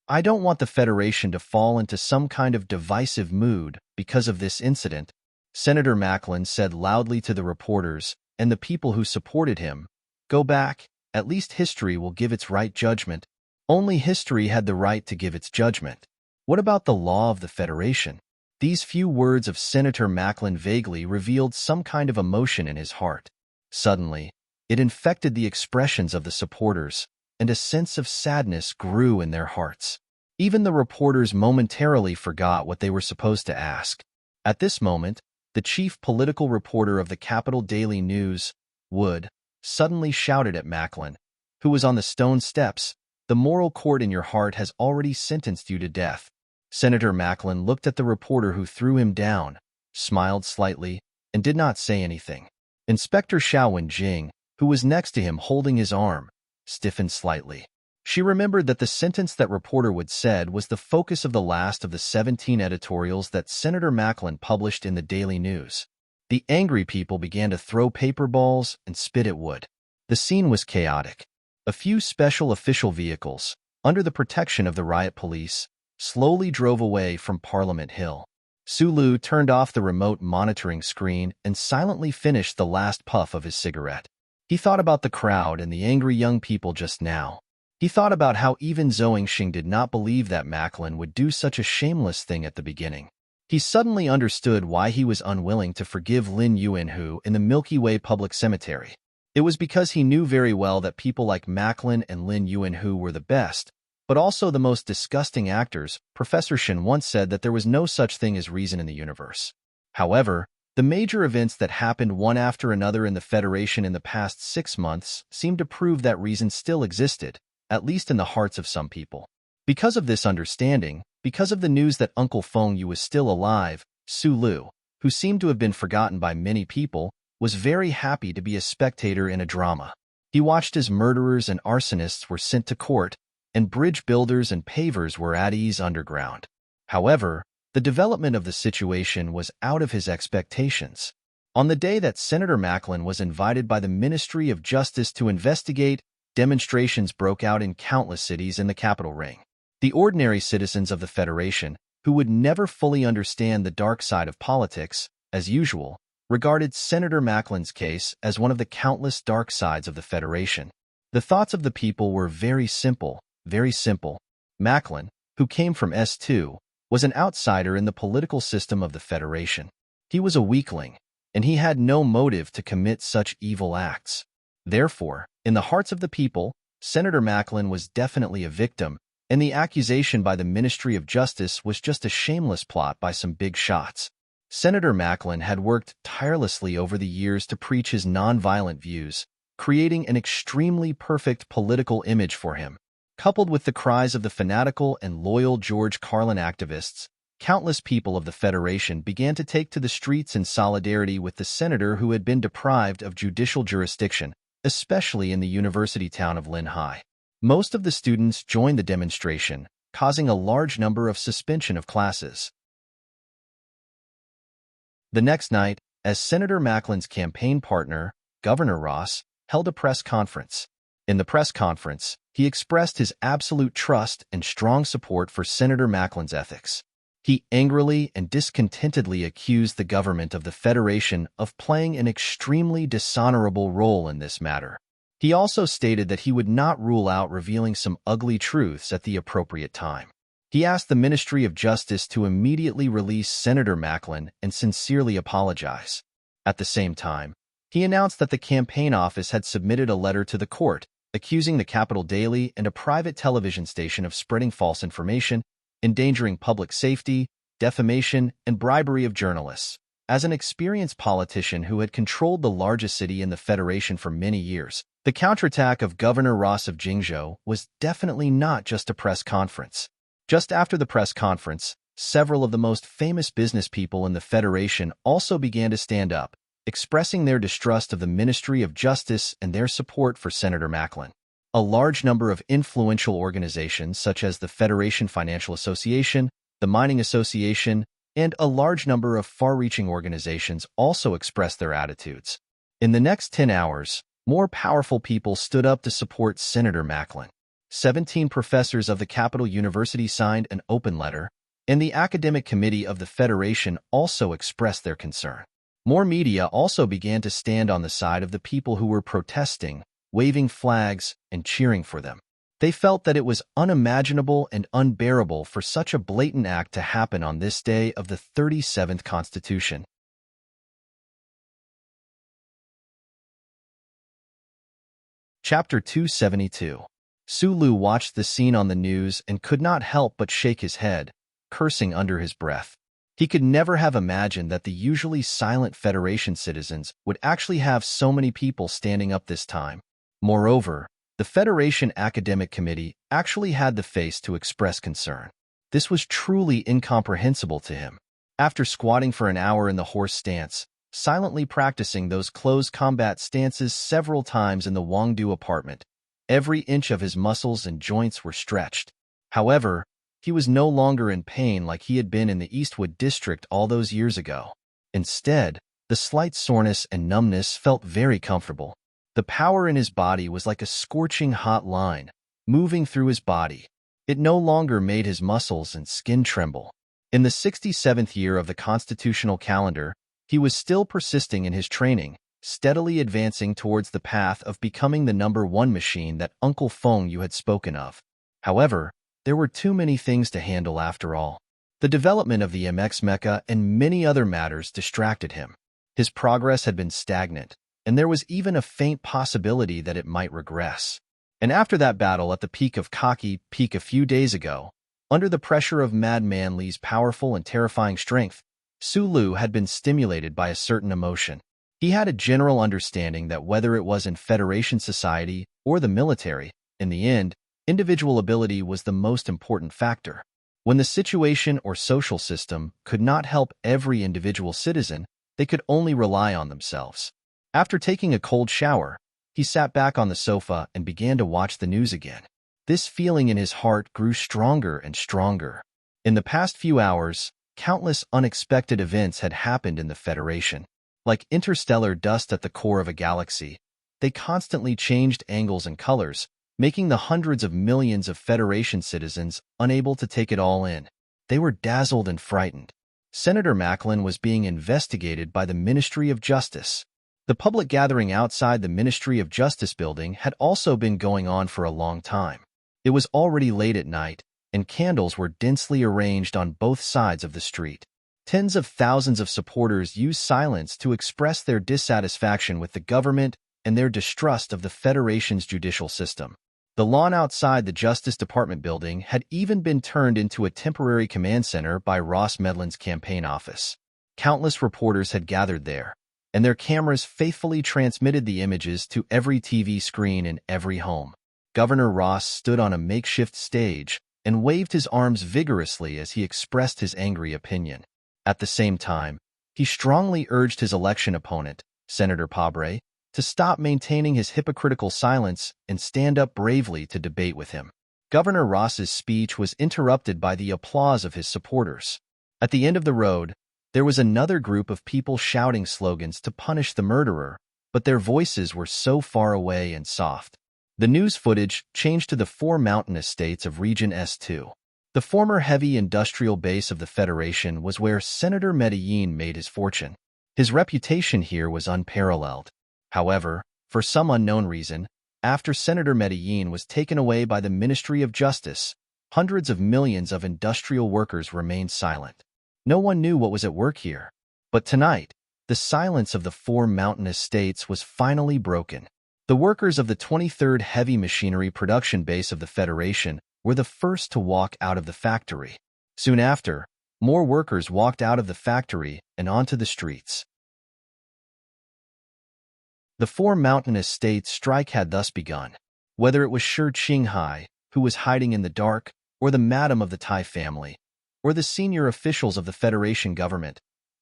I don't want the Federation to fall into some kind of divisive mood because of this incident." Senator Macklin said loudly to the reporters and the people who supported him, "Go back, at least history will give its right judgment." Only history had the right to give its judgment. What about the law of the Federation? These few words of Senator Macklin vaguely revealed some kind of emotion in his heart. Suddenly, it infected the expressions of the supporters, and a sense of sadness grew in their hearts. Even the reporters momentarily forgot what they were supposed to ask. At this moment, the chief political reporter of the Capital Daily News, Wood, suddenly shouted at Macklin, who was on the stone steps, "The moral court in your heart has already sentenced you to death." Senator Macklin looked at the reporter who threw him down, smiled slightly, and did not say anything. Inspector Xiaowen Jing, who was next to him holding his arm, stiffened slightly. She remembered that the sentence that reporter Wood said was the focus of the last of the 17 editorials that Senator Macklin published in the Daily News. The angry people began to throw paper balls and spit at Wood. The scene was chaotic. A few special official vehicles, under the protection of the riot police, slowly drove away from Parliament Hill. Sulu turned off the remote monitoring screen and silently finished the last puff of his cigarette. He thought about the crowd and the angry young people just now. He thought about how even Zhou Xing did not believe that Macklin would do such a shameless thing at the beginning. He suddenly understood why he was unwilling to forgive Lin Yuanhu in the Milky Way Public Cemetery. It was because he knew very well that people like Macklin and Lin Yuanhu were the best, but also the most disgusting actors. Professor Shen once said that there was no such thing as reason in the universe. However, the major events that happened one after another in the Federation in the past 6 months seemed to prove that reason still existed, at least in the hearts of some people. Because of this understanding, because of the news that Uncle Feng Yu was still alive, Su Lu, who seemed to have been forgotten by many people, was very happy to be a spectator in a drama. He watched as murderers and arsonists were sent to court, and bridge builders and pavers were at ease underground. However, the development of the situation was out of his expectations. On the day that Senator Macklin was invited by the Ministry of Justice to investigate, demonstrations broke out in countless cities in the capital ring. The ordinary citizens of the Federation, who would never fully understand the dark side of politics, as usual, regarded Senator Macklin's case as one of the countless dark sides of the Federation. The thoughts of the people were very simple, very simple. Macklin, who came from S2, was an outsider in the political system of the Federation. He was a weakling, and he had no motive to commit such evil acts. Therefore, in the hearts of the people, Senator Macklin was definitely a victim, and the accusation by the Ministry of Justice was just a shameless plot by some big shots. Senator Macklin had worked tirelessly over the years to preach his nonviolent views, creating an extremely perfect political image for him. Coupled with the cries of the fanatical and loyal George Carlin activists, countless people of the Federation began to take to the streets in solidarity with the senator who had been deprived of judicial jurisdiction, especially in the university town of Linhai. Most of the students joined the demonstration, causing a large number of suspension of classes. The next night, as Senator Macklin's campaign partner, Governor Ross, held a press conference. In the press conference, he expressed his absolute trust and strong support for Senator Macklin's ethics. He angrily and discontentedly accused the government of the Federation of playing an extremely dishonorable role in this matter. He also stated that he would not rule out revealing some ugly truths at the appropriate time. He asked the Ministry of Justice to immediately release Senator Macklin and sincerely apologize. At the same time, he announced that the campaign office had submitted a letter to the court accusing the Capital Daily and a private television station of spreading false information, endangering public safety, defamation, and bribery of journalists. As an experienced politician who had controlled the largest city in the Federation for many years, the counterattack of Governor Ross of Jingzhou was definitely not just a press conference. Just after the press conference, several of the most famous business people in the Federation also began to stand up, expressing their distrust of the Ministry of Justice and their support for Senator Macklin. A large number of influential organizations such as the Federation Financial Association, the Mining Association, and a large number of far-reaching organizations also expressed their attitudes. In the next 10 hours, more powerful people stood up to support Senator Macklin. 17 professors of the Capital University signed an open letter, and the Academic Committee of the Federation also expressed their concern. More media also began to stand on the side of the people who were protesting, waving flags, and cheering for them. They felt that it was unimaginable and unbearable for such a blatant act to happen on this day of the 37th Constitution. Chapter 272. Su Lu watched the scene on the news and could not help but shake his head, cursing under his breath. He could never have imagined that the usually silent Federation citizens would actually have so many people standing up this time. Moreover, the Federation Academic Committee actually had the face to express concern. This was truly incomprehensible to him. After squatting for an hour in the horse stance, silently practicing those close combat stances several times in the Wangdu apartment, every inch of his muscles and joints were stretched. However, he was no longer in pain like he had been in the Eastwood district all those years ago. Instead, the slight soreness and numbness felt very comfortable. The power in his body was like a scorching hot line, moving through his body. It no longer made his muscles and skin tremble. In the 67th year of the constitutional calendar, he was still persisting in his training, steadily advancing towards the path of becoming the #1 machine that Uncle Feng Yu had spoken of. However, there were too many things to handle after all. The development of the MX Mecha and many other matters distracted him. His progress had been stagnant, and there was even a faint possibility that it might regress. And after that battle at the peak of Kaki Peak a few days ago, under the pressure of Madman Li's powerful and terrifying strength, Su Lu had been stimulated by a certain emotion. He had a general understanding that whether it was in Federation society or the military, in the end, individual ability was the most important factor. When the situation or social system could not help every individual citizen, they could only rely on themselves. After taking a cold shower, he sat back on the sofa and began to watch the news again. This feeling in his heart grew stronger and stronger. In the past few hours, countless unexpected events had happened in the Federation. Like interstellar dust at the core of a galaxy, they constantly changed angles and colors, making the hundreds of millions of Federation citizens unable to take it all in. They were dazzled and frightened. Senator Macklin was being investigated by the Ministry of Justice. The public gathering outside the Ministry of Justice building had also been going on for a long time. It was already late at night, and candles were densely arranged on both sides of the street. Tens of thousands of supporters used silence to express their dissatisfaction with the government and their distrust of the Federation's judicial system. The lawn outside the Justice Department building had even been turned into a temporary command center by Ross Medlin's campaign office. Countless reporters had gathered there, and their cameras faithfully transmitted the images to every TV screen in every home. Governor Ross stood on a makeshift stage and waved his arms vigorously as he expressed his angry opinion. At the same time, he strongly urged his election opponent, Senator Pabre, to stop maintaining his hypocritical silence and stand up bravely to debate with him. Governor Ross's speech was interrupted by the applause of his supporters. At the end of the road, there was another group of people shouting slogans to punish the murderer, but their voices were so far away and soft. The news footage changed to the 4 mountain estates of Region S2. The former heavy industrial base of the Federation was where Senator Medellin made his fortune. His reputation here was unparalleled. However, for some unknown reason, after Senator Medellin was taken away by the Ministry of Justice, hundreds of millions of industrial workers remained silent. No one knew what was at work here. But tonight, the silence of the four mountainous states was finally broken. The workers of the 23rd Heavy Machinery Production Base of the Federation were the first to walk out of the factory. Soon after, more workers walked out of the factory and onto the streets. The four mountainous states' strike had thus begun. Whether it was Shi Qinghai, who was hiding in the dark, or the madam of the Tai family, or the senior officials of the Federation government,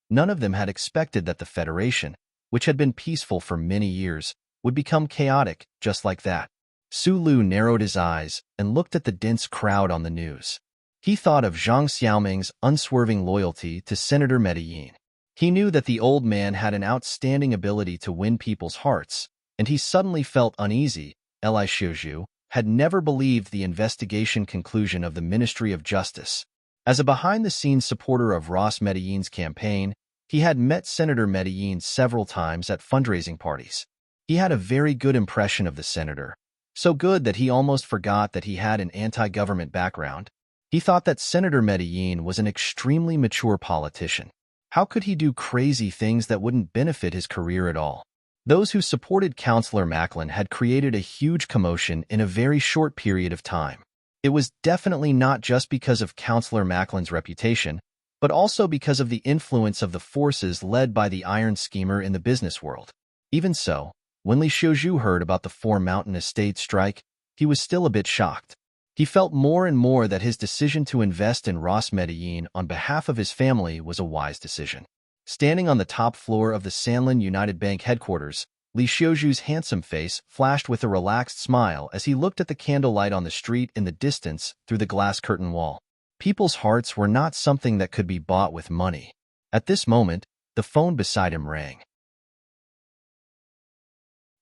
none of them had expected that the Federation, which had been peaceful for many years, would become chaotic just like that. Su Lu narrowed his eyes and looked at the dense crowd on the news. He thought of Zhang Xiaoming's unswerving loyalty to Senator Medellin. He knew that the old man had an outstanding ability to win people's hearts, and he suddenly felt uneasy. Li Xiuzhu had never believed the investigation conclusion of the Ministry of Justice. As a behind-the-scenes supporter of Ross Medellin's campaign, he had met Senator Medellin several times at fundraising parties. He had a very good impression of the senator, so good that he almost forgot that he had an anti-government background. He thought that Senator Medellin was an extremely mature politician. How could he do crazy things that wouldn't benefit his career at all? Those who supported Councillor Macklin had created a huge commotion in a very short period of time. It was definitely not just because of Councillor Macklin's reputation, but also because of the influence of the forces led by the iron schemer in the business world. Even so, when Li Xiuzhu heard about the four mountain estate strike, he was still a bit shocked. He felt more and more that his decision to invest in Ross Medellin on behalf of his family was a wise decision. Standing on the top floor of the Sanlin United Bank headquarters, Li Xiuzhu's handsome face flashed with a relaxed smile as he looked at the candlelight on the street in the distance through the glass curtain wall. People's hearts were not something that could be bought with money. At this moment, the phone beside him rang.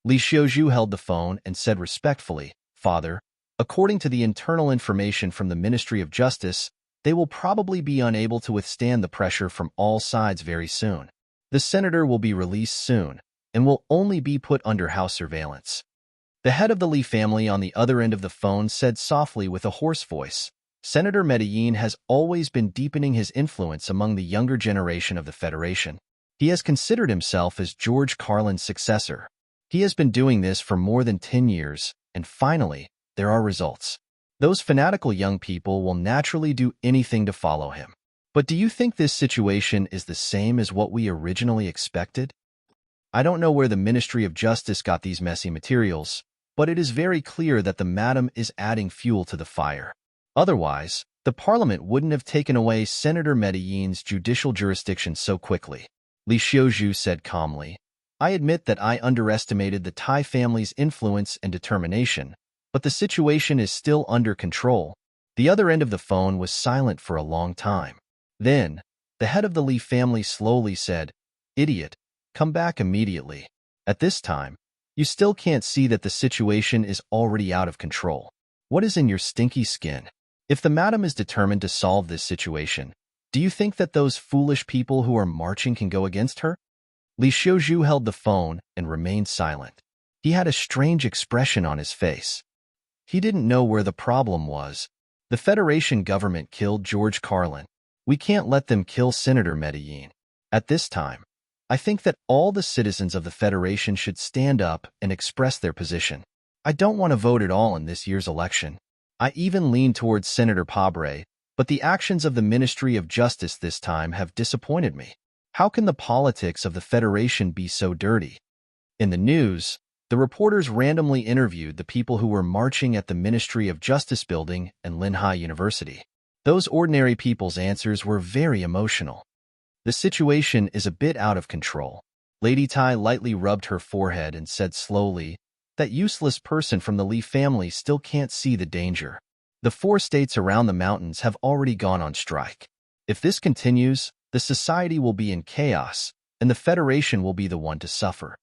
Li Xiuzhu held the phone and said respectfully, "Father, according to the internal information from the Ministry of Justice, they will probably be unable to withstand the pressure from all sides very soon. The senator will be released soon and will only be put under house surveillance." The head of the Li family on the other end of the phone said softly with a hoarse voice, "Senator Medellin has always been deepening his influence among the younger generation of the Federation. He has considered himself as George Carlin's successor. He has been doing this for more than 10 years, and finally, there are results. Those fanatical young people will naturally do anything to follow him. But do you think this situation is the same as what we originally expected? I don't know where the Ministry of Justice got these messy materials, but it is very clear that the madam is adding fuel to the fire. Otherwise, the Parliament wouldn't have taken away Senator Medellin's judicial jurisdiction so quickly." Li Xiuzhu said calmly, "I admit that I underestimated the Tai family's influence and determination, but the situation is still under control." The other end of the phone was silent for a long time. Then, the head of the Li family slowly said, "Idiot, come back immediately. At this time, you still can't see that the situation is already out of control. What is in your stinky skin? If the madam is determined to solve this situation, do you think that those foolish people who are marching can go against her?" Li Xiuzhu held the phone and remained silent. He had a strange expression on his face. He didn't know where the problem was. The Federation government killed George Carlin. We can't let them kill Senator Medellin. At this time, I think that all the citizens of the Federation should stand up and express their position. I don't want to vote at all in this year's election. I even lean towards Senator Pabre, but the actions of the Ministry of Justice this time have disappointed me. How can the politics of the Federation be so dirty? In the news, the reporters randomly interviewed the people who were marching at the Ministry of Justice building and Linhai University. Those ordinary people's answers were very emotional. The situation is a bit out of control. Lady Tai lightly rubbed her forehead and said slowly, "That useless person from the Li family still can't see the danger. The 4 states around the mountains have already gone on strike. If this continues, the society will be in chaos, and the Federation will be the one to suffer."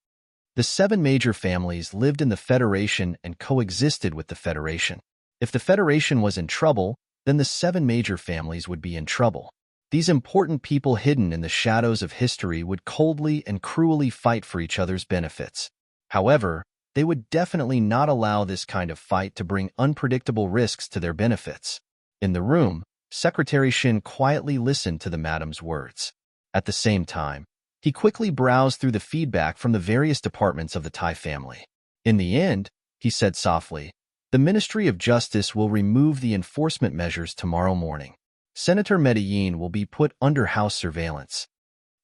The 7 major families lived in the Federation and coexisted with the Federation. If the Federation was in trouble, then the 7 major families would be in trouble. These important people hidden in the shadows of history would coldly and cruelly fight for each other's benefits. However, they would definitely not allow this kind of fight to bring unpredictable risks to their benefits. In the room, Secretary Shin quietly listened to the madam's words. At the same time, he quickly browsed through the feedback from the various departments of the Tai family. In the end, he said softly, the Ministry of Justice will remove the enforcement measures tomorrow morning. Senator Medellin will be put under house surveillance.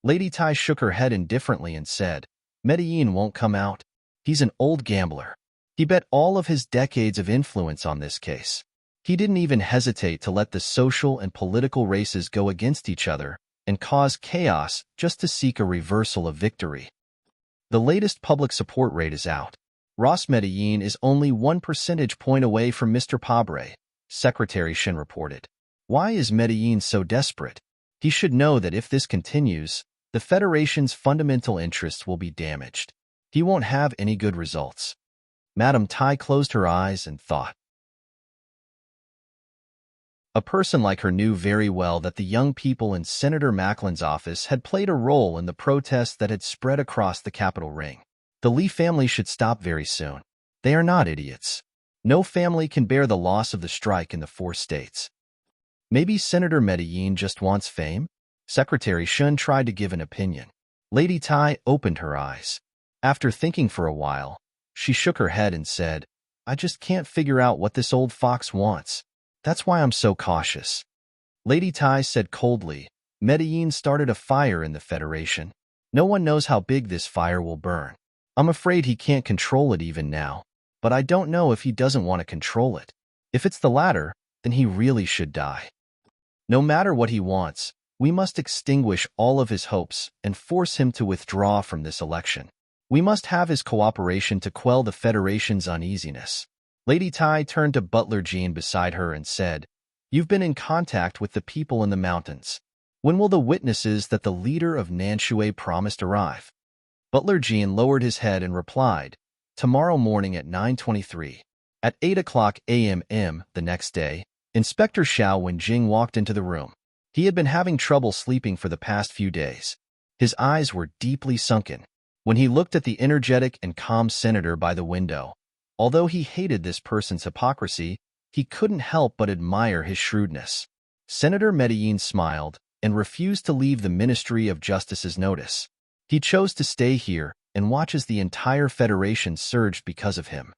Lady Tai shook her head indifferently and said, Medellin won't come out. He's an old gambler. He bet all of his decades of influence on this case. He didn't even hesitate to let the social and political races go against each other and cause chaos just to seek a reversal of victory. The latest public support rate is out. Ross Medellin is only 1 percentage point away from Mr. Pabre, Secretary Shin reported. Why is Medellin so desperate? He should know that if this continues, the Federation's fundamental interests will be damaged. He won't have any good results. Madame Tai closed her eyes and thought. A person like her knew very well that the young people in Senator Macklin's office had played a role in the protests that had spread across the Capitol ring. The Lee family should stop very soon. They are not idiots. No family can bear the loss of the strike in the 4 states. Maybe Senator Medellin just wants fame? Secretary Shun tried to give an opinion. Lady Tai opened her eyes. After thinking for a while, she shook her head and said, I just can't figure out what this old fox wants. That's why I'm so cautious. Lady Tai said coldly, Medellin started a fire in the Federation. No one knows how big this fire will burn. I'm afraid he can't control it even now, but I don't know if he doesn't want to control it. If it's the latter, then he really should die. No matter what he wants, we must extinguish all of his hopes and force him to withdraw from this election. We must have his cooperation to quell the Federation's uneasiness. Lady Tai turned to Butler Jean beside her and said, You've been in contact with the people in the mountains. When will the witnesses that the leader of Nanshui promised arrive? Butler Jean lowered his head and replied, Tomorrow morning at 9:23. At 8:00 a.m. the next day, Inspector Xiao Wenjing walked into the room. He had been having trouble sleeping for the past few days. His eyes were deeply sunken. When he looked at the energetic and calm senator by the window, although he hated this person's hypocrisy, he couldn't help but admire his shrewdness. Senator Medellin smiled and refused to leave the Ministry of Justice's notice. He chose to stay here and watch as the entire Federation surged because of him.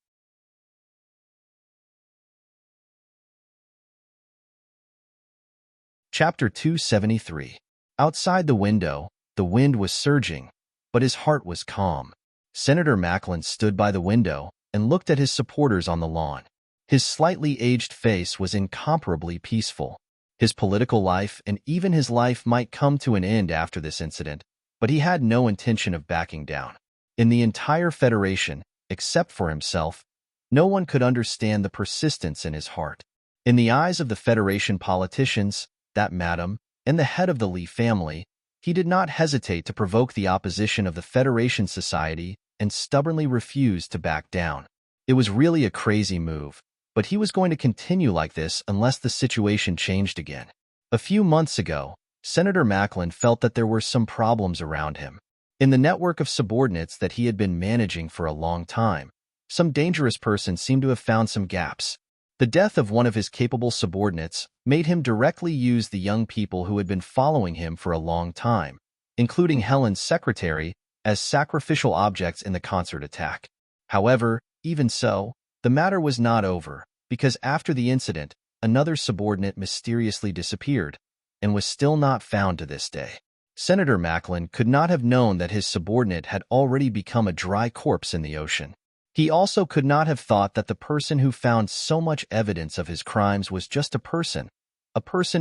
Chapter 273. Outside the window, the wind was surging, but his heart was calm. Senator Macklin stood by the window and looked at his supporters on the lawn. His slightly aged face was incomparably peaceful. His political life and even his life might come to an end after this incident, but he had no intention of backing down. In the entire Federation, except for himself, no one could understand the persistence in his heart. In the eyes of the Federation politicians, that madam, and the head of the Lee family, he did not hesitate to provoke the opposition of the Federation Society and stubbornly refused to back down. It was really a crazy move, but he was going to continue like this unless the situation changed again. A few months ago, Senator Macklin felt that there were some problems around him. In the network of subordinates that he had been managing for a long time, some dangerous person seemed to have found some gaps. The death of one of his capable subordinates made him directly use the young people who had been following him for a long time, including Helen's secretary, as sacrificial objects in the concert attack. However, even so, the matter was not over, because after the incident, another subordinate mysteriously disappeared and was still not found to this day. Senator Macklin could not have known that his subordinate had already become a dry corpse in the ocean. He also could not have thought that the person who found so much evidence of his crimes was just a person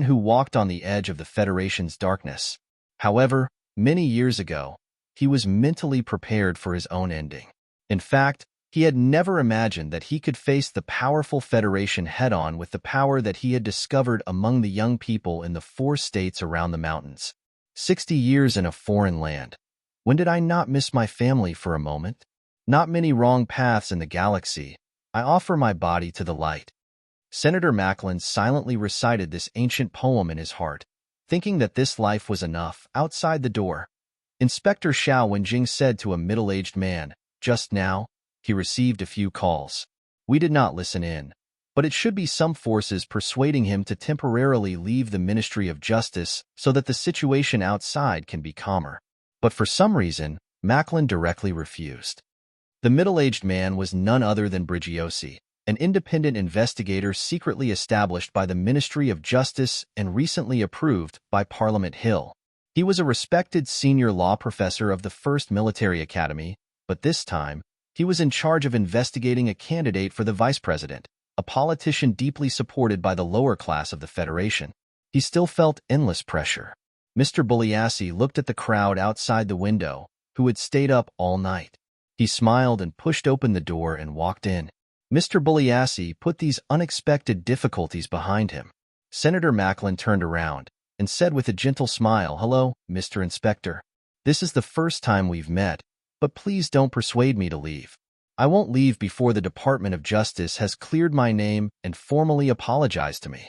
who walked on the edge of the Federation's darkness. However, many years ago, he was mentally prepared for his own ending. In fact, he had never imagined that he could face the powerful Federation head-on with the power that he had discovered among the young people in the 4 states around the mountains. 60 years in a foreign land. When did I not miss my family for a moment? Not many wrong paths in the galaxy. I offer my body to the light. Senator Macklin silently recited this ancient poem in his heart, thinking that this life was enough. Outside the door, Inspector Xiao Wenjing said to a middle-aged man, "Just now, he received a few calls. We did not listen in, but it should be some forces persuading him to temporarily leave the Ministry of Justice so that the situation outside can be calmer." But for some reason, Macklin directly refused. The middle-aged man was none other than Brigiosi, an independent investigator secretly established by the Ministry of Justice and recently approved by Parliament Hill. He was a respected senior law professor of the First Military Academy, but this time, he was in charge of investigating a candidate for the vice president, a politician deeply supported by the lower class of the Federation. He still felt endless pressure. Mr. Bugliassi looked at the crowd outside the window, who had stayed up all night. He smiled and pushed open the door and walked in. Mr. Bugliassi put these unexpected difficulties behind him. Senator Macklin turned around and said with a gentle smile, "Hello, Mr. Inspector. This is the first time we've met, but please don't persuade me to leave. I won't leave before the Department of Justice has cleared my name and formally apologized to me."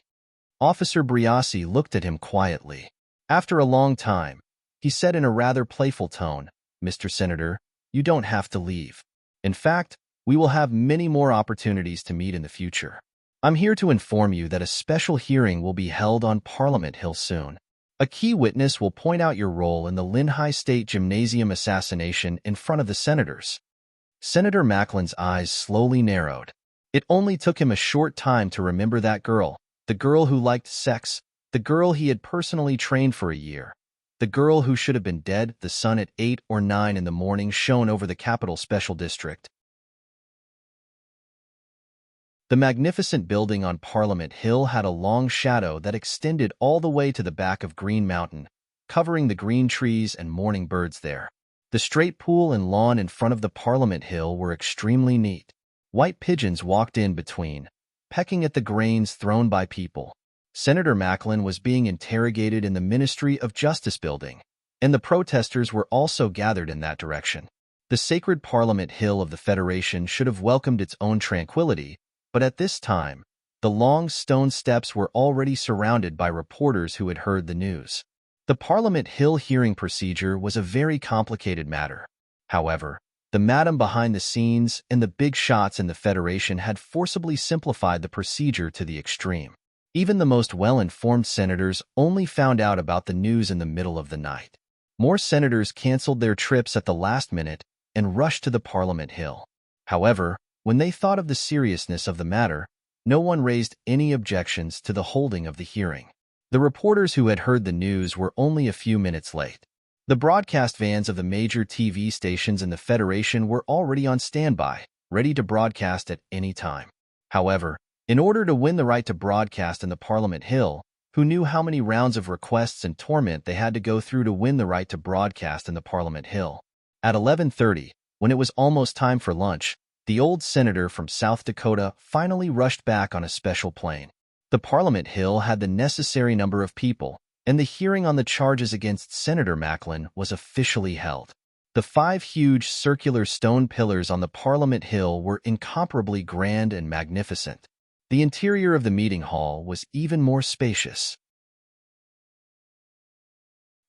Officer Briassi looked at him quietly. After a long time, he said in a rather playful tone, "Mr. Senator, you don't have to leave. In fact, we will have many more opportunities to meet in the future. I'm here to inform you that a special hearing will be held on Parliament Hill soon. A key witness will point out your role in the Linhai State Gymnasium assassination in front of the senators." Senator Macklin's eyes slowly narrowed. It only took him a short time to remember that girl, the girl who liked sex, the girl he had personally trained for a year, the girl who should have been dead. The sun at 8 or 9 in the morning shone over the capital special district. The magnificent building on Parliament Hill had a long shadow that extended all the way to the back of Green Mountain, covering the green trees and morning birds there. The straight pool and lawn in front of the Parliament Hill were extremely neat. White pigeons walked in between, pecking at the grains thrown by people. Senator Macklin was being interrogated in the Ministry of Justice building, and the protesters were also gathered in that direction. The sacred Parliament Hill of the Federation should have welcomed its own tranquility, but at this time, the long stone steps were already surrounded by reporters who had heard the news. The Parliament Hill hearing procedure was a very complicated matter. However, the madam behind the scenes and the big shots in the Federation had forcibly simplified the procedure to the extreme. Even the most well-informed senators only found out about the news in the middle of the night. More senators canceled their trips at the last minute and rushed to the Parliament Hill. However, when they thought of the seriousness of the matter, no one raised any objections to the holding of the hearing. The reporters who had heard the news were only a few minutes late. The broadcast vans of the major TV stations in the Federation were already on standby, ready to broadcast at any time. However, in order to win the right to broadcast in the Parliament Hill, who knew how many rounds of requests and torment they had to go through to win the right to broadcast in the Parliament Hill? At 11:30, when it was almost time for lunch, the old senator from South Dakota finally rushed back on a special plane. The Parliament Hill had the necessary number of people, and the hearing on the charges against Senator Macklin was officially held. The 5 huge circular stone pillars on the Parliament Hill were incomparably grand and magnificent. The interior of the meeting hall was even more spacious.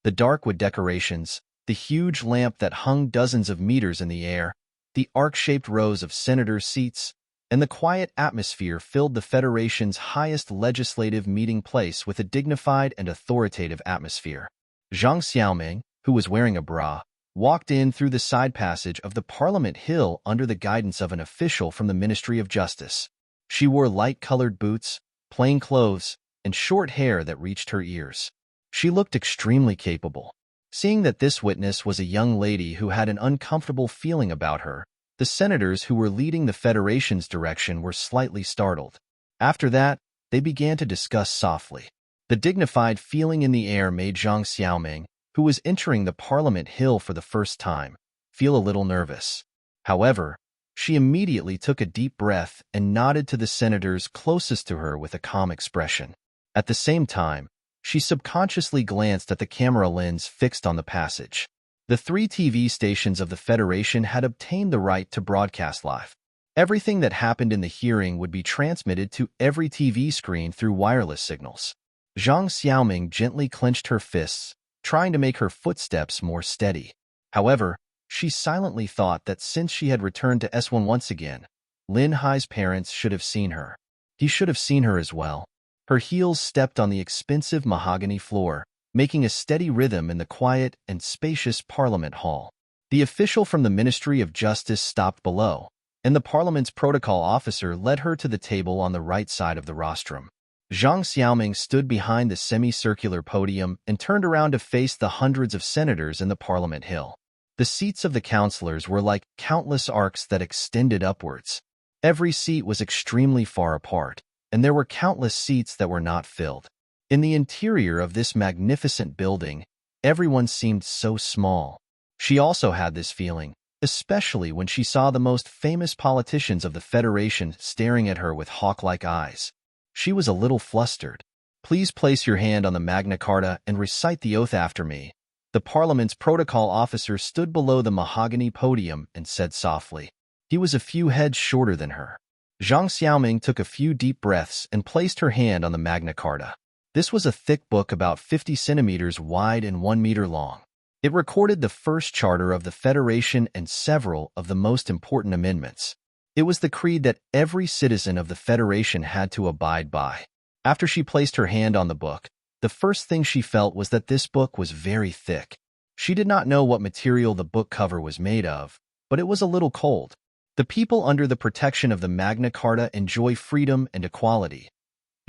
The dark wood decorations, the huge lamp that hung dozens of meters in the air, the arc-shaped rows of senators' seats, and the quiet atmosphere filled the Federation's highest legislative meeting place with a dignified and authoritative atmosphere. Zhang Xiaoming, who was wearing a bra, walked in through the side passage of the Parliament Hill under the guidance of an official from the Ministry of Justice. She wore light-colored boots, plain clothes, and short hair that reached her ears. She looked extremely capable. Seeing that this witness was a young lady who had an uncomfortable feeling about her, the senators who were leading the Federation's direction were slightly startled. After that, they began to discuss softly. The dignified feeling in the air made Zhang Xiaoming, who was entering the Parliament Hill for the first time, feel a little nervous. However, she immediately took a deep breath and nodded to the senators closest to her with a calm expression. At the same time, she subconsciously glanced at the camera lens fixed on the passage. The 3 TV stations of the Federation had obtained the right to broadcast live. Everything that happened in the hearing would be transmitted to every TV screen through wireless signals. Zhang Xiaoming gently clenched her fists, trying to make her footsteps more steady. However, she silently thought that since she had returned to S1 once again, Lin Hai's parents should have seen her. He should have seen her as well. Her heels stepped on the expensive mahogany floor, making a steady rhythm in the quiet and spacious Parliament Hall. The official from the Ministry of Justice stopped below, and the Parliament's protocol officer led her to the table on the right side of the rostrum. Zhang Xiaoming stood behind the semicircular podium and turned around to face the hundreds of senators in the Parliament Hill. The seats of the councillors were like countless arcs that extended upwards. Every seat was extremely far apart, and there were countless seats that were not filled. In the interior of this magnificent building, everyone seemed so small. She also had this feeling, especially when she saw the most famous politicians of the Federation staring at her with hawk-like eyes. She was a little flustered. "Please place your hand on the Magna Carta and recite the oath after me." The Parliament's protocol officer stood below the mahogany podium and said softly. He was a few heads shorter than her. Zhang Xiaoming took a few deep breaths and placed her hand on the Magna Carta. This was a thick book about 50 centimeters wide and 1 meter long. It recorded the first charter of the Federation and several of the most important amendments. It was the creed that every citizen of the Federation had to abide by. After she placed her hand on the book, the first thing she felt was that this book was very thick. She did not know what material the book cover was made of, but it was a little cold. The people under the protection of the Magna Carta enjoy freedom and equality.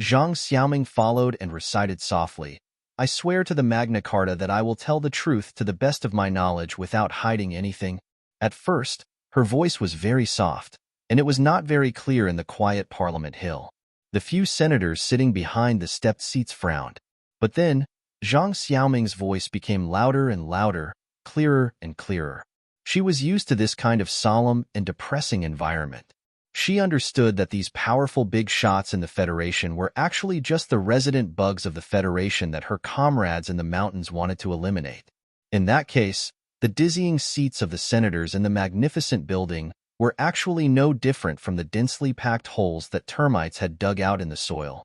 Zhang Xiaoming followed and recited softly, "I swear to the Magna Carta that I will tell the truth to the best of my knowledge without hiding anything." At first, her voice was very soft, and it was not very clear in the quiet Parliament Hill. The few senators sitting behind the stepped seats frowned. But then, Zhang Xiaoming's voice became louder and louder, clearer and clearer. She was used to this kind of solemn and depressing environment. She understood that these powerful big shots in the Federation were actually just the resident bugs of the Federation that her comrades in the mountains wanted to eliminate. In that case, the dizzying seats of the senators in the magnificent building were actually no different from the densely packed holes that termites had dug out in the soil.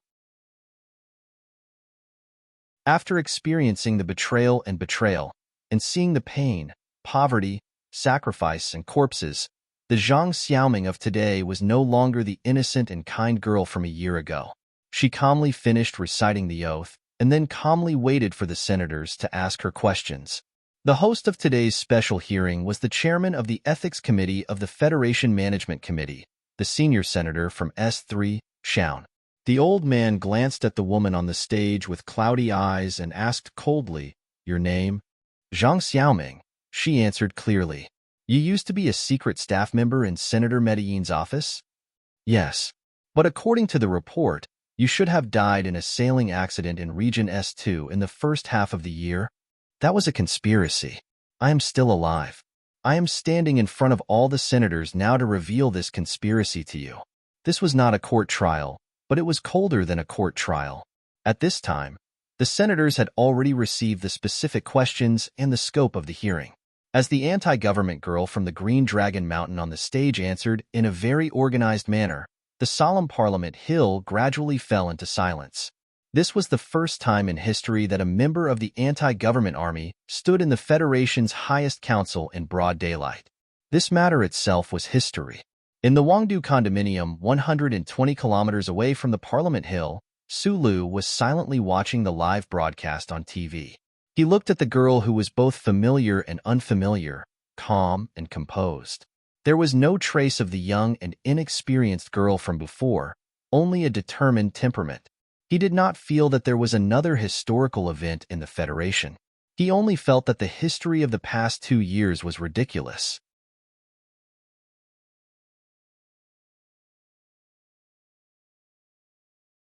After experiencing the betrayal, and seeing the pain, poverty, sacrifice, and corpses, the Zhang Xiaoming of today was no longer the innocent and kind girl from a year ago. She calmly finished reciting the oath, and then calmly waited for the senators to ask her questions. The host of today's special hearing was the chairman of the Ethics Committee of the Federation Management Committee, the senior senator from S3, Shaun. The old man glanced at the woman on the stage with cloudy eyes and asked coldly, "Your name?" "Zhang Xiaoming," she answered clearly. "You used to be a secret staff member in Senator Medellin's office?" "Yes. But according to the report, you should have died in a sailing accident in Region S2 in the first half of the year. That was a conspiracy. I am still alive. I am standing in front of all the senators now to reveal this conspiracy to you. This was not a court trial, but it was colder than a court trial. At this time, the senators had already received the specific questions and the scope of the hearing. As the anti-government girl from the Green Dragon Mountain on the stage answered in a very organized manner, the solemn Parliament Hill gradually fell into silence. This was the first time in history that a member of the anti-government army stood in the Federation's highest council in broad daylight. This matter itself was history. In the Wangdu condominium 120 kilometers away from the Parliament Hill, Su Lu was silently watching the live broadcast on TV. He looked at the girl who was both familiar and unfamiliar, calm and composed. There was no trace of the young and inexperienced girl from before, only a determined temperament. He did not feel that there was another historical event in the Federation. He only felt that the history of the past 2 years was ridiculous.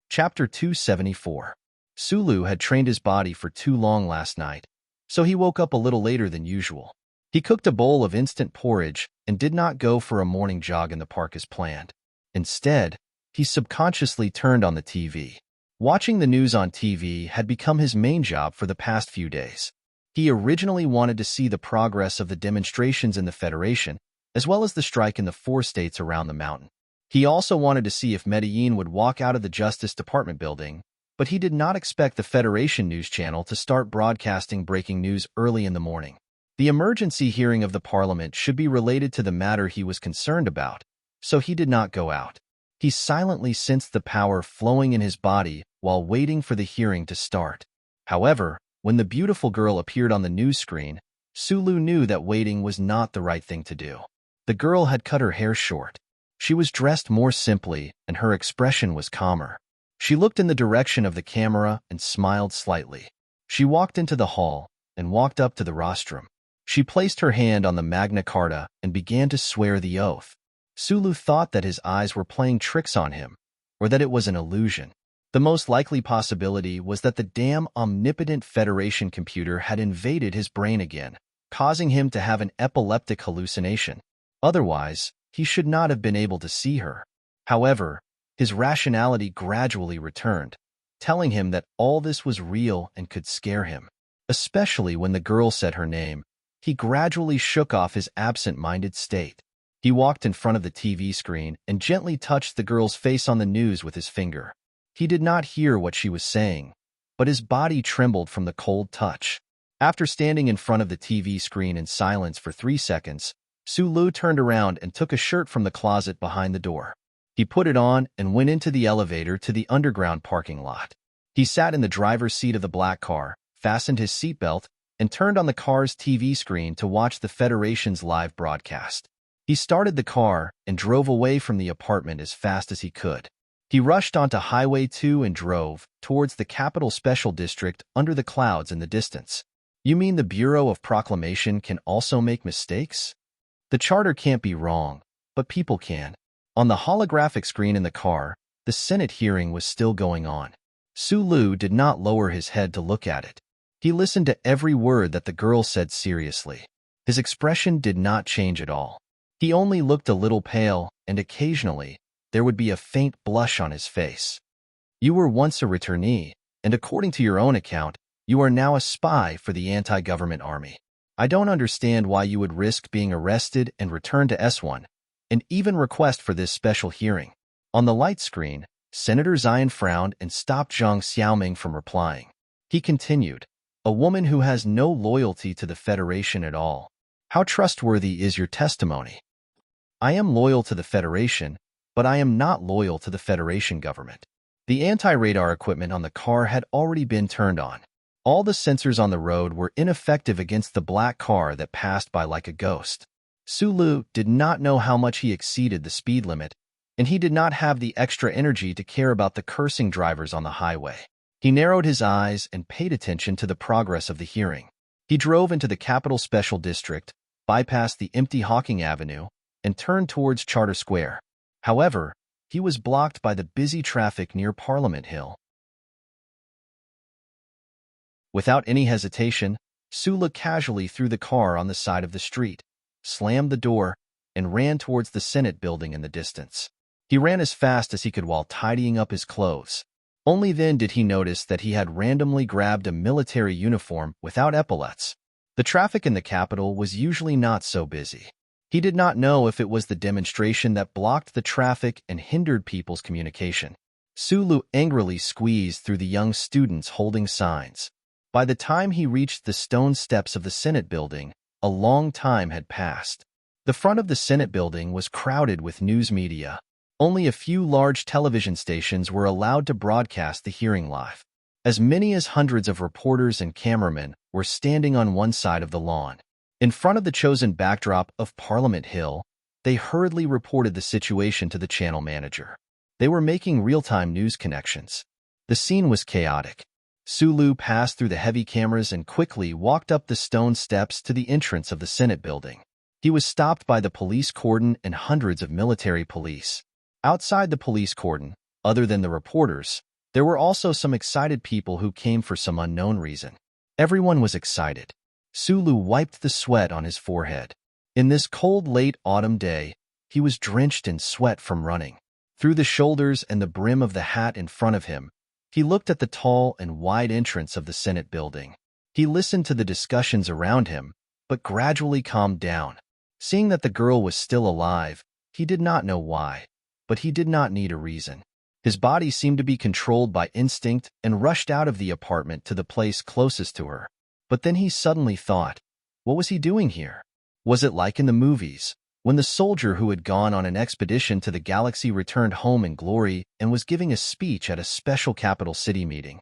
Chapter 274. Sulu had trained his body for too long last night, so he woke up a little later than usual. He cooked a bowl of instant porridge and did not go for a morning jog in the park as planned. Instead, he subconsciously turned on the TV. Watching the news on TV had become his main job for the past few days. He originally wanted to see the progress of the demonstrations in the Federation, as well as the strike in the 4 states around the mountain. He also wanted to see if Medellin would walk out of the Justice Department building, but he did not expect the Federation News Channel to start broadcasting breaking news early in the morning. The emergency hearing of the parliament should be related to the matter he was concerned about, so he did not go out. He silently sensed the power flowing in his body while waiting for the hearing to start. However, when the beautiful girl appeared on the news screen, Sulu knew that waiting was not the right thing to do. The girl had cut her hair short. She was dressed more simply, and her expression was calmer. She looked in the direction of the camera and smiled slightly. She walked into the hall and walked up to the rostrum. She placed her hand on the Magna Carta and began to swear the oath. Sulu thought that his eyes were playing tricks on him, or that it was an illusion. The most likely possibility was that the damn omnipotent Federation computer had invaded his brain again, causing him to have an epileptic hallucination. Otherwise, he should not have been able to see her. However, his rationality gradually returned, telling him that all this was real and could scare him. Especially when the girl said her name, he gradually shook off his absent-minded state. He walked in front of the TV screen and gently touched the girl's face on the news with his finger. He did not hear what she was saying, but his body trembled from the cold touch. After standing in front of the TV screen in silence for 3 seconds, Sulu turned around and took a shirt from the closet behind the door. He put it on and went into the elevator to the underground parking lot. He sat in the driver's seat of the black car, fastened his seatbelt, and turned on the car's TV screen to watch the Federation's live broadcast. He started the car and drove away from the apartment as fast as he could. He rushed onto Highway 2 and drove towards the Capital Special District under the clouds in the distance. You mean the Bureau of Proclamation can also make mistakes? The charter can't be wrong, but people can. On the holographic screen in the car, the Senate hearing was still going on. Sulu did not lower his head to look at it. He listened to every word that the girl said seriously. His expression did not change at all. He only looked a little pale, and occasionally, there would be a faint blush on his face. You were once a returnee, and according to your own account, you are now a spy for the anti-government army. I don't understand why you would risk being arrested and returned to S1, and even request for this special hearing. On the light screen, Senator Zion frowned and stopped Zhang Xiaoming from replying. He continued, a woman who has no loyalty to the Federation at all. How trustworthy is your testimony? I am loyal to the Federation, but I am not loyal to the Federation government. The anti-radar equipment on the car had already been turned on. All the sensors on the road were ineffective against the black car that passed by like a ghost. Sulu did not know how much he exceeded the speed limit, and he did not have the extra energy to care about the cursing drivers on the highway. He narrowed his eyes and paid attention to the progress of the hearing. He drove into the Capital Special District, bypassed the empty Hawking Avenue, and turned towards Charter Square. However, he was blocked by the busy traffic near Parliament Hill. Without any hesitation, Sulu casually threw the car on the side of the street, slammed the door, and ran towards the Senate building in the distance. He ran as fast as he could while tidying up his clothes. Only then did he notice that he had randomly grabbed a military uniform without epaulets. The traffic in the capital was usually not so busy. He did not know if it was the demonstration that blocked the traffic and hindered people's communication. Sulu angrily squeezed through the young students holding signs. By the time he reached the stone steps of the Senate building, a long time had passed. The front of the Senate building was crowded with news media. Only a few large television stations were allowed to broadcast the hearing live. As many as hundreds of reporters and cameramen were standing on one side of the lawn. In front of the chosen backdrop of Parliament Hill, they hurriedly reported the situation to the channel manager. They were making real-time news connections. The scene was chaotic. Sulu passed through the heavy cameras and quickly walked up the stone steps to the entrance of the Senate building. He was stopped by the police cordon and hundreds of military police. Outside the police cordon, other than the reporters, there were also some excited people who came for some unknown reason. Everyone was excited. Sulu wiped the sweat on his forehead. In this cold late autumn day, he was drenched in sweat from running. Through the shoulders and the brim of the hat in front of him, he looked at the tall and wide entrance of the Senate building. He listened to the discussions around him, but gradually calmed down. Seeing that the girl was still alive, he did not know why, but he did not need a reason. His body seemed to be controlled by instinct and rushed out of the apartment to the place closest to her. But then he suddenly thought, what was he doing here? Was it like in the movies, when the soldier who had gone on an expedition to the galaxy returned home in glory and was giving a speech at a special capital city meeting?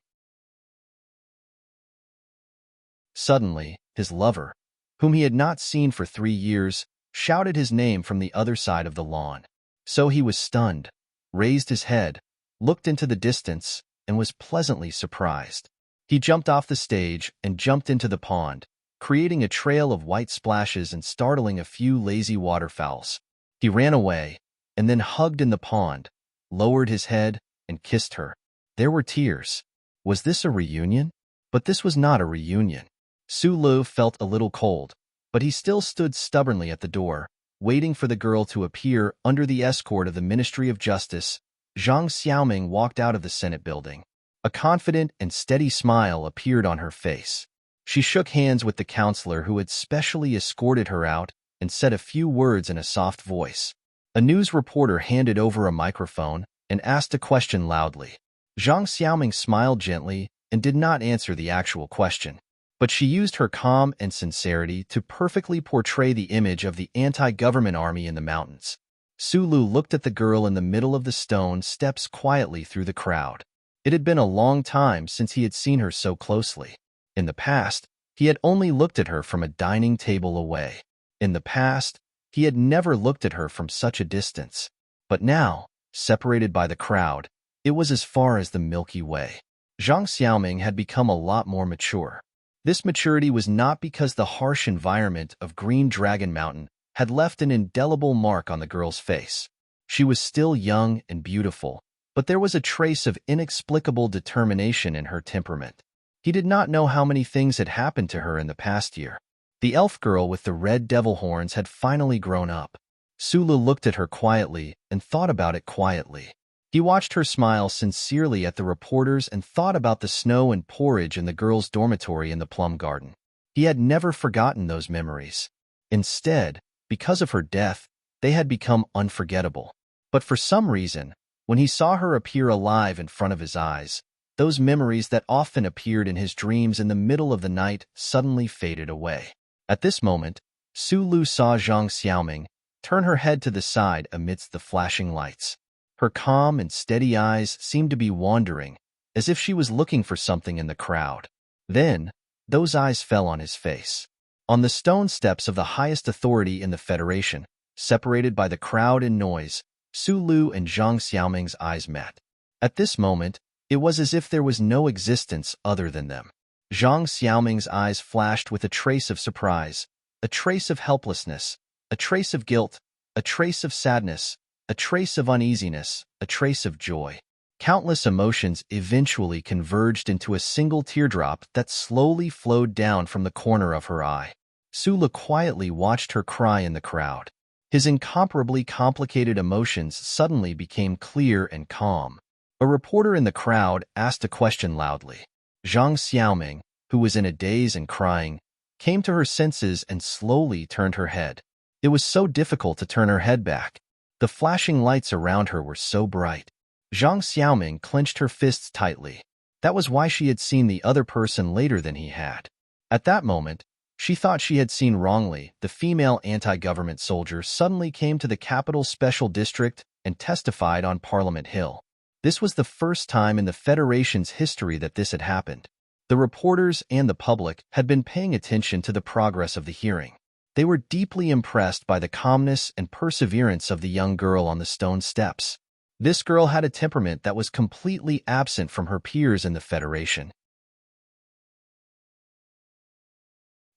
Suddenly, his lover, whom he had not seen for 3 years, shouted his name from the other side of the lawn. So he was stunned, raised his head, looked into the distance, and was pleasantly surprised. He jumped off the stage and jumped into the pond, creating a trail of white splashes and startling a few lazy waterfowls. He ran away, and then hugged in the pond, lowered his head, and kissed her. There were tears. Was this a reunion? But this was not a reunion. Sulu felt a little cold, but he still stood stubbornly at the door, waiting for the girl to appear under the escort of the Ministry of Justice. Zhang Xiaoming walked out of the Senate building. A confident and steady smile appeared on her face. She shook hands with the counselor who had specially escorted her out and said a few words in a soft voice. A news reporter handed over a microphone and asked a question loudly. Zhang Xiaoming smiled gently and did not answer the actual question, but she used her calm and sincerity to perfectly portray the image of the anti-government army in the mountains. Sulu looked at the girl in the middle of the stone steps quietly through the crowd. It had been a long time since he had seen her so closely. In the past, he had only looked at her from a dining table away. In the past, he had never looked at her from such a distance. But now, separated by the crowd, it was as far as the Milky Way. Zhang Xiaoming had become a lot more mature. This maturity was not because the harsh environment of Green Dragon Mountain had left an indelible mark on the girl's face. She was still young and beautiful, but there was a trace of inexplicable determination in her temperament. He did not know how many things had happened to her in the past year. The elf girl with the red devil horns had finally grown up. Sulu looked at her quietly and thought about it quietly. He watched her smile sincerely at the reporters and thought about the snow and porridge in the girls' dormitory in the plum garden. He had never forgotten those memories. Instead, because of her death, they had become unforgettable. But for some reason, when he saw her appear alive in front of his eyes, those memories that often appeared in his dreams in the middle of the night suddenly faded away. At this moment, Sulu saw Zhang Xiaoming turn her head to the side amidst the flashing lights. Her calm and steady eyes seemed to be wandering, as if she was looking for something in the crowd. Then, those eyes fell on his face. On the stone steps of the highest authority in the Federation, separated by the crowd and noise, Sulu and Zhang Xiaoming's eyes met. At this moment, it was as if there was no existence other than them. Zhang Xiaoming's eyes flashed with a trace of surprise, a trace of helplessness, a trace of guilt, a trace of sadness, a trace of uneasiness, a trace of joy. Countless emotions eventually converged into a single teardrop that slowly flowed down from the corner of her eye. Sulu quietly watched her cry in the crowd. His incomparably complicated emotions suddenly became clear and calm. A reporter in the crowd asked a question loudly. Zhang Xiaoming, who was in a daze and crying, came to her senses and slowly turned her head. It was so difficult to turn her head back. The flashing lights around her were so bright. Zhang Xiaoming clenched her fists tightly. That was why she had seen the other person later than he had. At that moment, she thought she had seen wrongly. The female anti-government soldier suddenly came to the capital special district and testified on Parliament Hill. This was the first time in the Federation's history that this had happened. The reporters and the public had been paying attention to the progress of the hearing. They were deeply impressed by the calmness and perseverance of the young girl on the stone steps. This girl had a temperament that was completely absent from her peers in the Federation.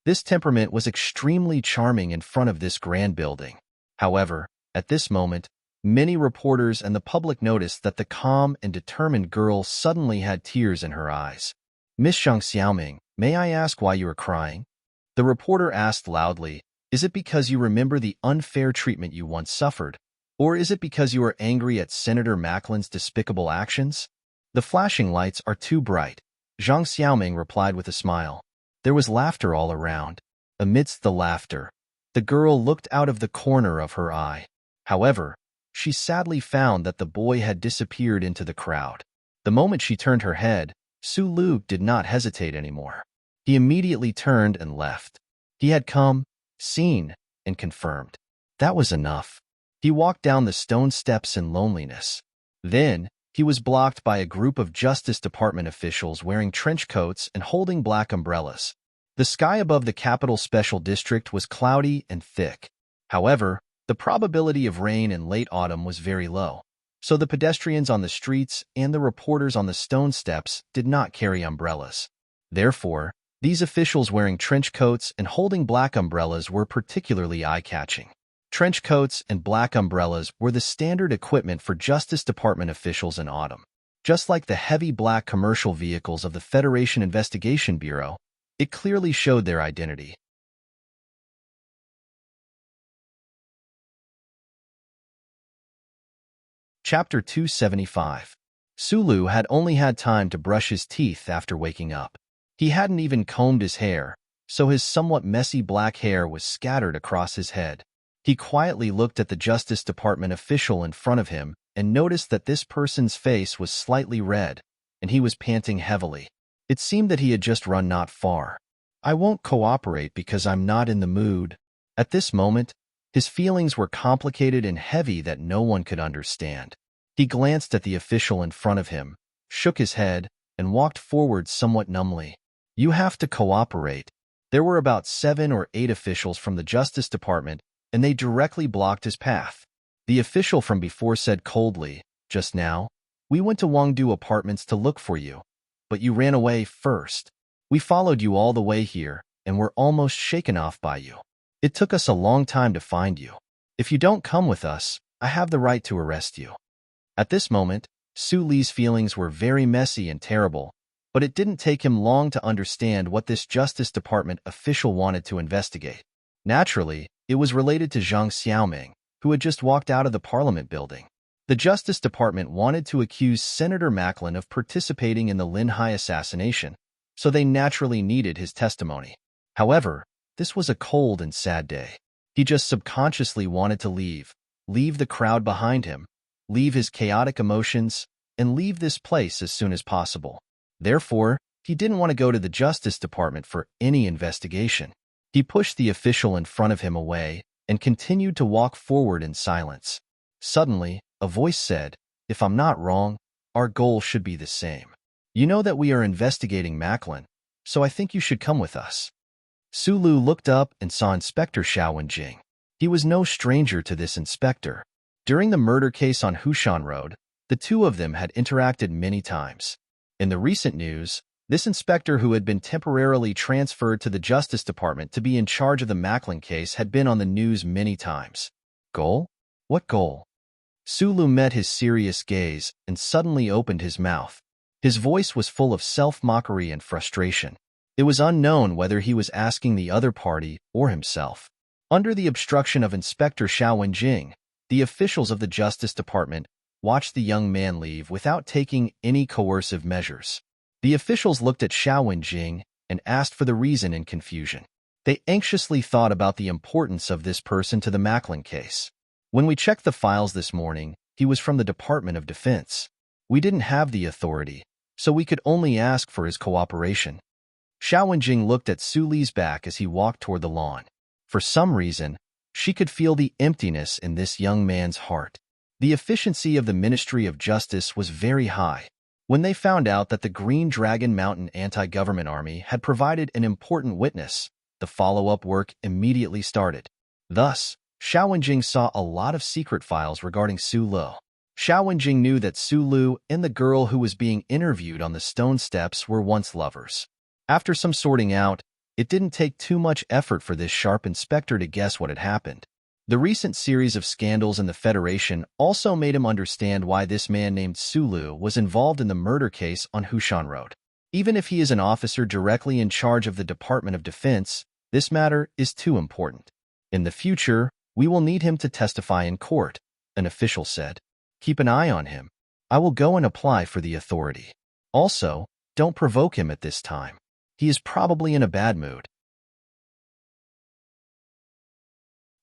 This temperament was extremely charming in front of this grand building. However, at this moment, many reporters and the public noticed that the calm and determined girl suddenly had tears in her eyes. "Miss Zhang Xiaoming, may I ask why you are crying?" The reporter asked loudly, "Is it because you remember the unfair treatment you once suffered? Or is it because you are angry at Senator Macklin's despicable actions?" "The flashing lights are too bright," Zhang Xiaoming replied with a smile. There was laughter all around. Amidst the laughter, The girl looked out of the corner of her eye. However, she sadly found that the boy had disappeared into the crowd. The moment she turned her head, Sulu did not hesitate anymore. He immediately turned and left. He had come, seen, and confirmed. That was enough. He walked down the stone steps in loneliness. Then, he was blocked by a group of Justice Department officials wearing trench coats and holding black umbrellas. The sky above the Capital Special District was cloudy and thick. However, the probability of rain in late autumn was very low, so the pedestrians on the streets and the reporters on the stone steps did not carry umbrellas. Therefore, these officials wearing trench coats and holding black umbrellas were particularly eye-catching. Trench coats and black umbrellas were the standard equipment for Justice Department officials in autumn. Just like the heavy black commercial vehicles of the Federation Investigation Bureau, it clearly showed their identity. Chapter 275. Sulu had only had time to brush his teeth after waking up. He hadn't even combed his hair, so his somewhat messy black hair was scattered across his head. He quietly looked at the Justice Department official in front of him and noticed that this person's face was slightly red, and he was panting heavily. It seemed that he had just run not far. "I won't cooperate because I'm not in the mood." At this moment, his feelings were complicated and heavy that no one could understand. He glanced at the official in front of him, shook his head, and walked forward somewhat numbly. "You have to cooperate." There were about 7 or 8 officials from the Justice Department, and they directly blocked his path. The official from before said coldly, "Just now, we went to Wangdu Apartments to look for you, but you ran away first. We followed you all the way here, and were almost shaken off by you. It took us a long time to find you. If you don't come with us, I have the right to arrest you." At this moment, Su Li's feelings were very messy and terrible, but it didn't take him long to understand what this Justice Department official wanted to investigate. Naturally, it was related to Zhang Xiaoming, who had just walked out of the Parliament building. The Justice Department wanted to accuse Senator Macklin of participating in the Lin Hai assassination, so they naturally needed his testimony. However, this was a cold and sad day. He just subconsciously wanted to leave the crowd behind him, leave his chaotic emotions, and leave this place as soon as possible. Therefore, he didn't want to go to the Justice Department for any investigation. He pushed the official in front of him away and continued to walk forward in silence. Suddenly, a voice said, "If I'm not wrong, our goal should be the same. You know that we are investigating Macklin, so I think you should come with us." Sulu looked up and saw Inspector Xiao Wenjing. He was no stranger to this inspector. During the murder case on Hushan Road, the two of them had interacted many times. In the recent news, this inspector, who had been temporarily transferred to the Justice Department to be in charge of the Macklin case, had been on the news many times. Goal? What goal? Sulu met his serious gaze and suddenly opened his mouth. His voice was full of self-mockery and frustration. It was unknown whether he was asking the other party or himself. Under the obstruction of Inspector Xiao Wenjing, the officials of the Justice Department watched the young man leave without taking any coercive measures. The officials looked at Xiao Wenjing and asked for the reason in confusion. They anxiously thought about the importance of this person to the Macklin case. "When we checked the files this morning, he was from the Department of Defense. We didn't have the authority, so we could only ask for his cooperation." Xiao Wenjing looked at Su Li's back as he walked toward the lawn. For some reason, she could feel the emptiness in this young man's heart. The efficiency of the Ministry of Justice was very high. When they found out that the Green Dragon Mountain anti-government army had provided an important witness, the follow-up work immediately started. Thus, Xiao Wenjing saw a lot of secret files regarding Su Lu. Xiao Wenjing knew that Su Lu and the girl who was being interviewed on the stone steps were once lovers. After some sorting out, it didn't take too much effort for this sharp inspector to guess what had happened. The recent series of scandals in the Federation also made him understand why this man named Sulu was involved in the murder case on Hushan Road. Even if he is an officer directly in charge of the Department of Defense, this matter is too important. "In the future, we will need him to testify in court," an official said. "Keep an eye on him. I will go and apply for the authority. Also, don't provoke him at this time. He is probably in a bad mood."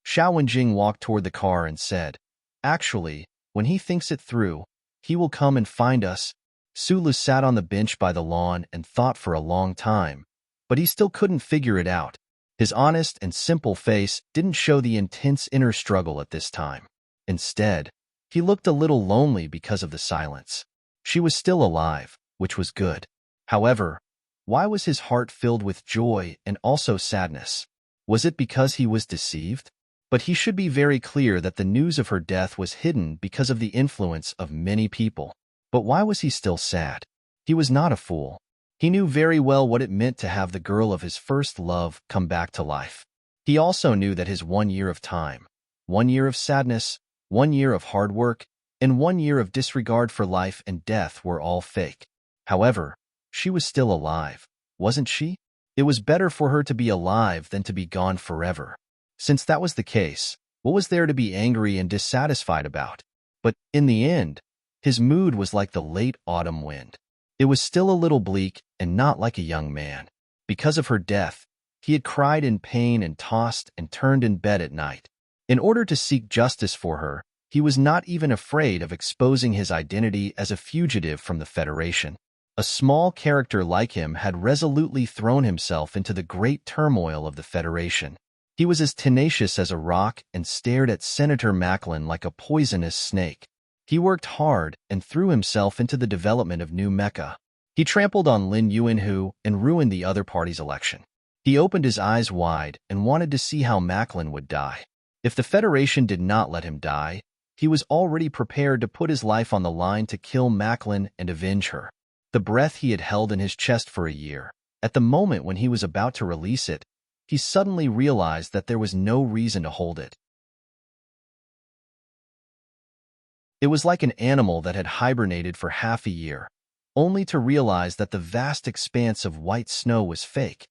Xiao Wenjing walked toward the car and said, "Actually, when he thinks it through, he will come and find us." Sulu sat on the bench by the lawn and thought for a long time, but he still couldn't figure it out. His honest and simple face didn't show the intense inner struggle at this time. Instead, he looked a little lonely because of the silence. She was still alive, which was good. However, why was his heart filled with joy and also sadness? Was it because he was deceived? But he should be very clear that the news of her death was hidden because of the influence of many people. But why was he still sad? He was not a fool. He knew very well what it meant to have the girl of his first love come back to life. He also knew that his 1 year of time, 1 year of sadness, 1 year of hard work, and 1 year of disregard for life and death were all fake. However, she was still alive, wasn't she? It was better for her to be alive than to be gone forever. Since that was the case, what was there to be angry and dissatisfied about? But, in the end, his mood was like the late autumn wind. It was still a little bleak and not like a young man. Because of her death, he had cried in pain and tossed and turned in bed at night. In order to seek justice for her, he was not even afraid of exposing his identity as a fugitive from the Federation. A small character like him had resolutely thrown himself into the great turmoil of the Federation. He was as tenacious as a rock and stared at Senator Macklin like a poisonous snake. He worked hard and threw himself into the development of new mecha. He trampled on Lin Yuanhu and ruined the other party's election. He opened his eyes wide and wanted to see how Macklin would die. If the Federation did not let him die, he was already prepared to put his life on the line to kill Macklin and avenge her. The breath he had held in his chest for a year, at the moment when he was about to release it, he suddenly realized that there was no reason to hold it. It was like an animal that had hibernated for half a year, only to realize that the vast expanse of white snow was fake.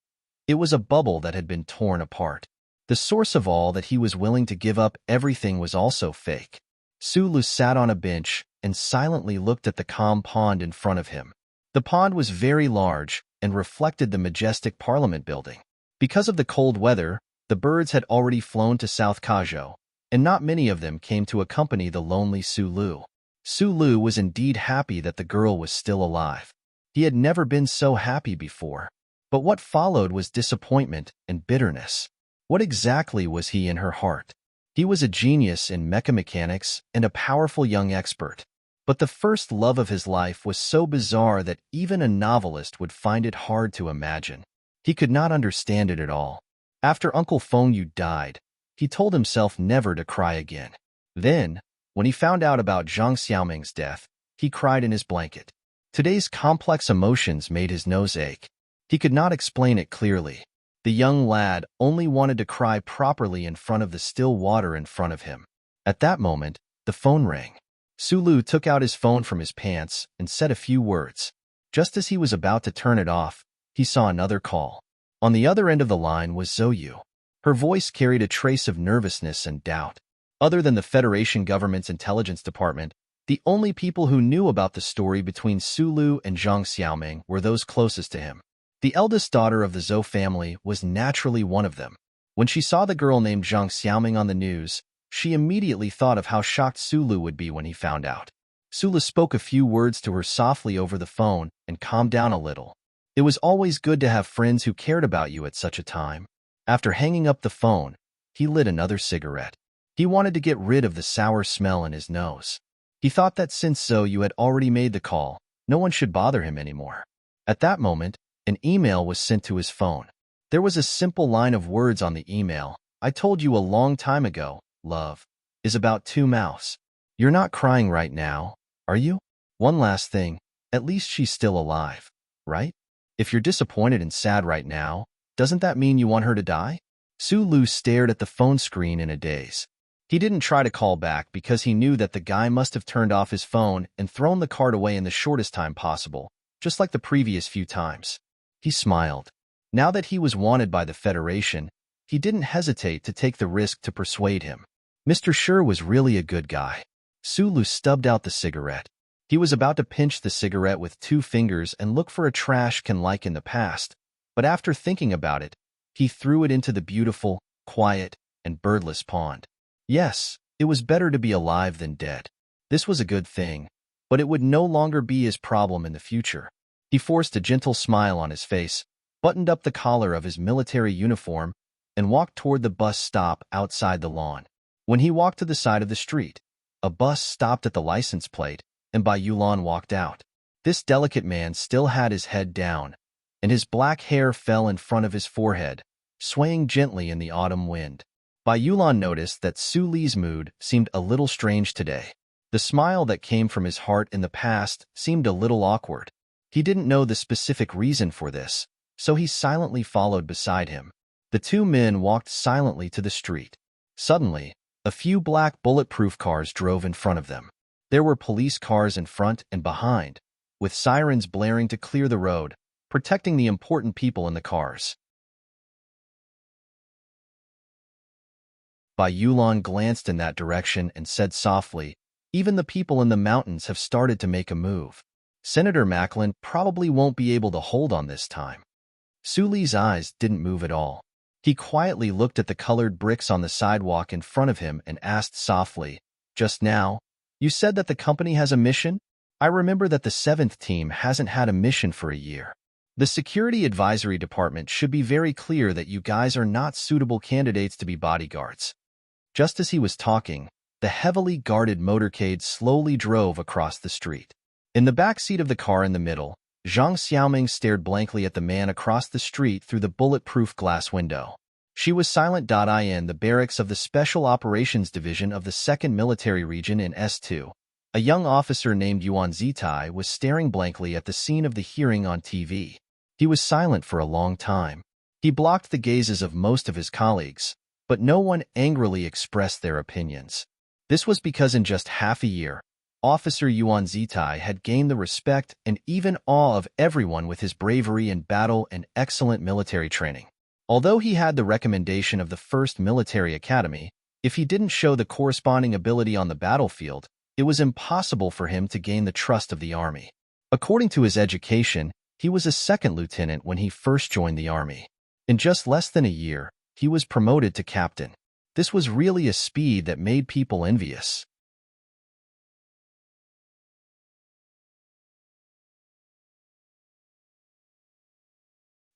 It was a bubble that had been torn apart. The source of all that he was willing to give up everything was also fake. Sulu sat on a bench and silently looked at the calm pond in front of him. The pond was very large and reflected the majestic Parliament building. Because of the cold weather, the birds had already flown to South Kajo, and not many of them came to accompany the lonely Sulu. Sulu was indeed happy that the girl was still alive. He had never been so happy before. But what followed was disappointment and bitterness. What exactly was he in her heart? He was a genius in mecha mechanics and a powerful young expert. But the first love of his life was so bizarre that even a novelist would find it hard to imagine. He could not understand it at all. After Uncle Fengyu died, he told himself never to cry again. Then, when he found out about Zhang Xiaoming's death, he cried in his blanket. Today's complex emotions made his nose ache. He could not explain it clearly. The young lad only wanted to cry properly in front of the still water in front of him. At that moment, the phone rang. Sulu took out his phone from his pants and said a few words. Just as he was about to turn it off, he saw another call. On the other end of the line was Zhou. Her voice carried a trace of nervousness and doubt. Other than the Federation government's intelligence department, the only people who knew about the story between Sulu and Zhang Xiaoming were those closest to him. The eldest daughter of the Zhou family was naturally one of them. When she saw the girl named Zhang Xiaoming on the news, she immediately thought of how shocked Sulu would be when he found out. Sulu spoke a few words to her softly over the phone and calmed down a little. It was always good to have friends who cared about you at such a time. After hanging up the phone, he lit another cigarette. He wanted to get rid of the sour smell in his nose. He thought that since Zhou had already made the call, no one should bother him anymore. At that moment, an email was sent to his phone. There was a simple line of words on the email. "I told you a long time ago, love, is about two mouths. You're not crying right now, are you? One last thing, at least she's still alive, right? If you're disappointed and sad right now, doesn't that mean you want her to die?" Sulu stared at the phone screen in a daze. He didn't try to call back because he knew that the guy must have turned off his phone and thrown the card away in the shortest time possible, just like the previous few times. He smiled. Now that he was wanted by the Federation, he didn't hesitate to take the risk to persuade him. Mr. Sher was really a good guy. Sulu stubbed out the cigarette. He was about to pinch the cigarette with 2 fingers and look for a trash can like in the past, but after thinking about it, he threw it into the beautiful, quiet, and birdless pond. Yes, it was better to be alive than dead. This was a good thing, but it would no longer be his problem in the future. He forced a gentle smile on his face, buttoned up the collar of his military uniform, and walked toward the bus stop outside the lawn. When he walked to the side of the street, a bus stopped at the license plate, and Bai Yulan walked out. This delicate man still had his head down, and his black hair fell in front of his forehead, swaying gently in the autumn wind. Bai Yulan noticed that Su Li's mood seemed a little strange today. The smile that came from his heart in the past seemed a little awkward. He didn't know the specific reason for this, so he silently followed beside him. The two men walked silently to the street. Suddenly, a few black bulletproof cars drove in front of them. There were police cars in front and behind, with sirens blaring to clear the road, protecting the important people in the cars. Bai Yulan glanced in that direction and said softly, "Even the people in the mountains have started to make a move. Senator Macklin probably won't be able to hold on this time." Su Li's eyes didn't move at all. He quietly looked at the colored bricks on the sidewalk in front of him and asked softly, "Just now, you said that the company has a mission? I remember that the 7th team hasn't had a mission for a year. The Security Advisory Department should be very clear that you guys are not suitable candidates to be bodyguards." Just as he was talking, the heavily guarded motorcade slowly drove across the street. In the back seat of the car in the middle, Zhang Xiaoming stared blankly at the man across the street through the bulletproof glass window. She was silent. In the barracks of the Special Operations Division of the 2nd Military Region in S2, a young officer named Yuan Zitai was staring blankly at the scene of the hearing on TV. He was silent for a long time. He blocked the gazes of most of his colleagues, but no one angrily expressed their opinions. This was because in just half a year, Officer Yuan Zitai had gained the respect and even awe of everyone with his bravery in battle and excellent military training. Although he had the recommendation of the 1st Military Academy, if he didn't show the corresponding ability on the battlefield, it was impossible for him to gain the trust of the army. According to his education, he was a 2nd lieutenant when he first joined the army. In just less than a year, he was promoted to captain. This was really a speed that made people envious.